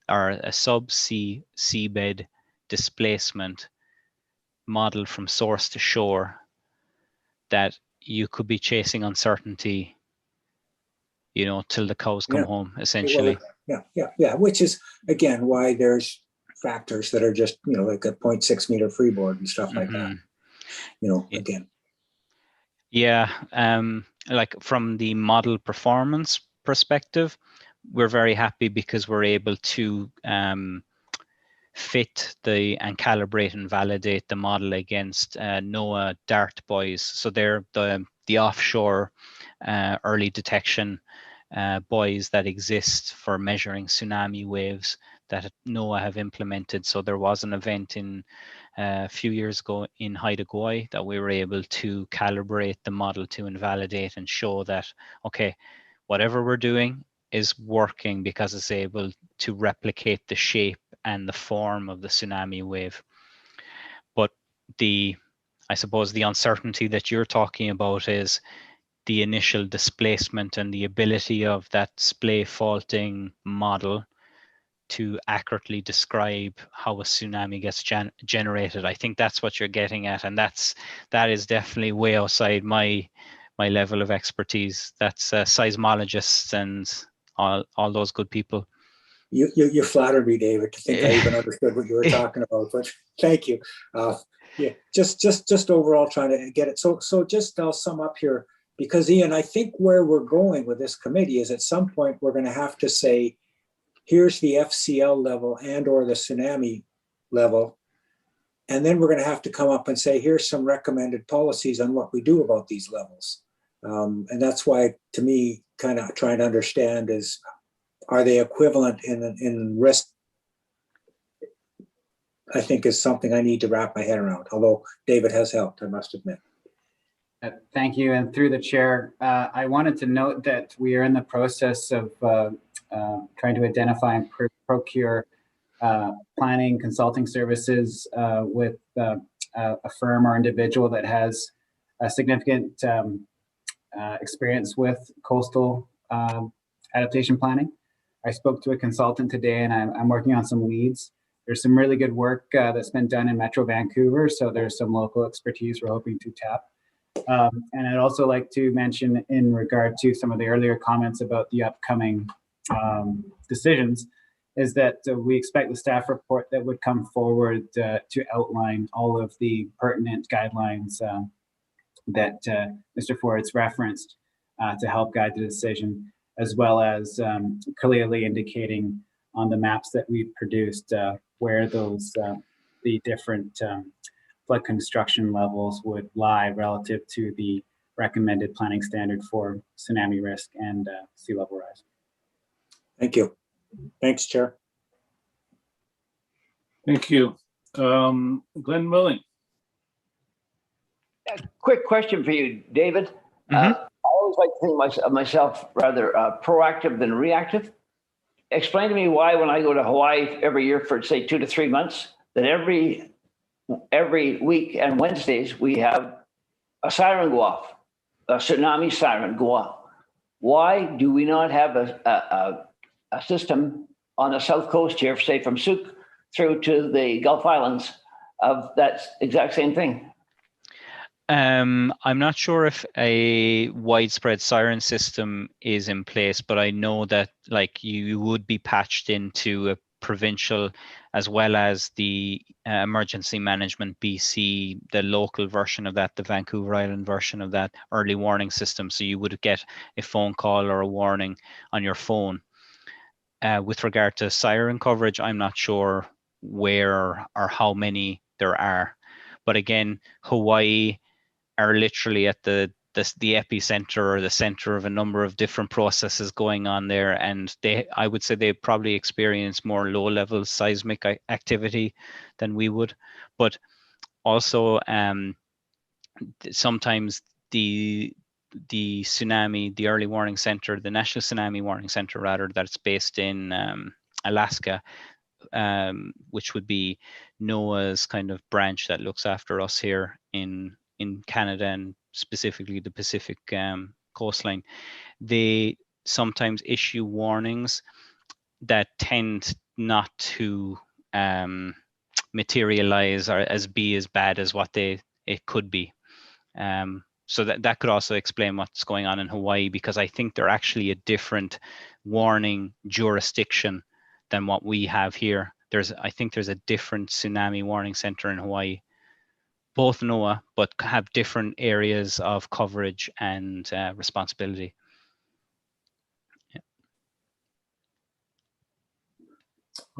or a subsea seabed displacement model from source to shore that you could be chasing uncertainty, till the cows come home, essentially. Well, yeah. Which is, again, why there's factors that are just, like a 0.6 meter freeboard and stuff like that. Again. Yeah, like from the model performance perspective, we're very happy because we're able to fit and calibrate and validate the model against NOAA DART buoys. So they're the offshore early detection buoys that exist for measuring tsunami waves that NOAA have implemented. So there was an event in a few years ago in Haida Gwaii that we were able to calibrate the model to invalidate and show that, okay, whatever we're doing is working because it's able to replicate the shape and the form of the tsunami wave. But I suppose the uncertainty that you're talking about is the initial displacement and the ability of that splay faulting model to accurately describe how a tsunami gets generated. I think that's what you're getting at, and that is definitely way outside my level of expertise. That's seismologists and all those good people. You flatter me, David, to think I even understood what you were talking about. But thank you. Yeah, just overall trying to get it. So just I'll sum up here, because Ian, I think where we're going with this committee is at some point we're going to have to say, here's the FCL level and or the tsunami level. And then we're going to have to come up and say, here's some recommended policies on what we do about these levels. And that's why, to me, kind of trying to understand is, are they equivalent in risk? I think is something I need to wrap my head around, although David has helped, I must admit. Thank you. And through the chair, I wanted to note that we are in the process of trying to identify and procure planning consulting services with a firm or individual that has a significant experience with coastal adaptation planning. I spoke to a consultant today, and I'm working on some leads. There's some really good work that's been done in Metro Vancouver, so there's some local expertise we're hoping to tap. And I'd also like to mention, in regard to some of the earlier comments about the upcoming decisions, is that we expect the staff report that would come forward to outline all of the pertinent guidelines that Mr. Ford's referenced to help guide the decision, as well as clearly indicating on the maps that we've produced where those the different flood construction levels would lie relative to the recommended planning standard for tsunami risk and sea level rise. Thank you. Thanks, Chair. Thank you. Glenn Willing. A quick question for you, David. I always like to think of myself rather proactive than reactive. Explain to me why, when I go to Hawaii every year for, say, 2 to 3 months, that every week and Wednesdays we have a siren go off, a tsunami siren go off. Why do we not have a system on the south coast here, say from Souk through to the Gulf Islands, of that exact same thing? I'm not sure if a widespread siren system is in place, but I know that like you would be patched into a provincial as well as the Emergency Management BC, the local version of that, the Vancouver Island version of that early warning system. So you would get a phone call or a warning on your phone. With regard to siren coverage, I'm not sure where or how many there are. But again, Hawaii are literally at the epicenter or the center of a number of different processes going on there, and I would say they probably experience more low-level seismic activity than we would. But also, sometimes the tsunami, the early warning center, the National Tsunami Warning Center, rather, that's based in Alaska, which would be NOAA's kind of branch that looks after us here in Canada and specifically the Pacific coastline. They sometimes issue warnings that tend not to materialize or be as bad as what it could be. So that could also explain what's going on in Hawaii, because I think they're actually a different warning jurisdiction than what we have here. I think there's a different tsunami warning center in Hawaii, both NOAA, but have different areas of coverage and responsibility.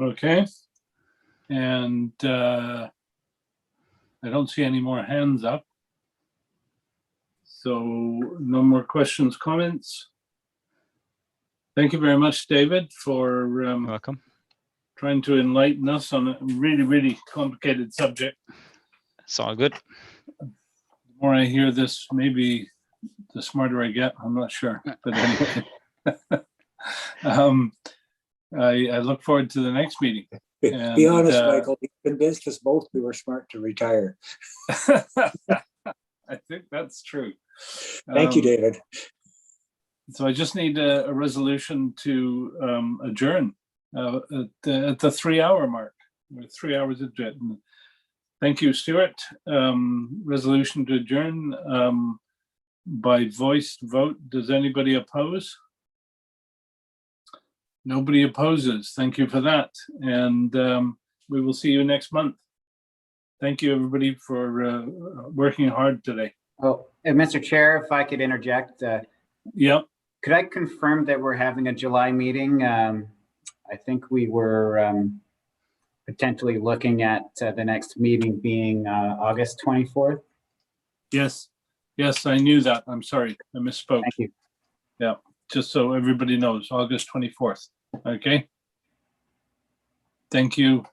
Okay. And I don't see any more hands up. So no more questions, comments. Thank you very much, David, for Welcome. trying to enlighten us on a really, really complicated subject. It's all good. The more I hear this, maybe the smarter I get. I'm not sure, but anyway. I look forward to the next meeting. Be honest, And, Michael, you convinced us both we were smart to retire. I think that's true. Thank you, David. So I just need a resolution to adjourn at the 3-hour mark. We're 3 hours into it. And thank you, Stuart. Resolution to adjourn by voice vote. Does anybody oppose? Nobody opposes. Thank you for that. And we will see you next month. Thank you, everybody, for working hard today. Oh, and Mr. Chair, if I could interject. Yep. Could I confirm that we're having a July meeting? I think we were potentially looking at the next meeting being August 24th. Yes. Yes, I knew that. I'm sorry. I misspoke. Thank you. Yeah, just so everybody knows, August 24th. Okay. Thank you.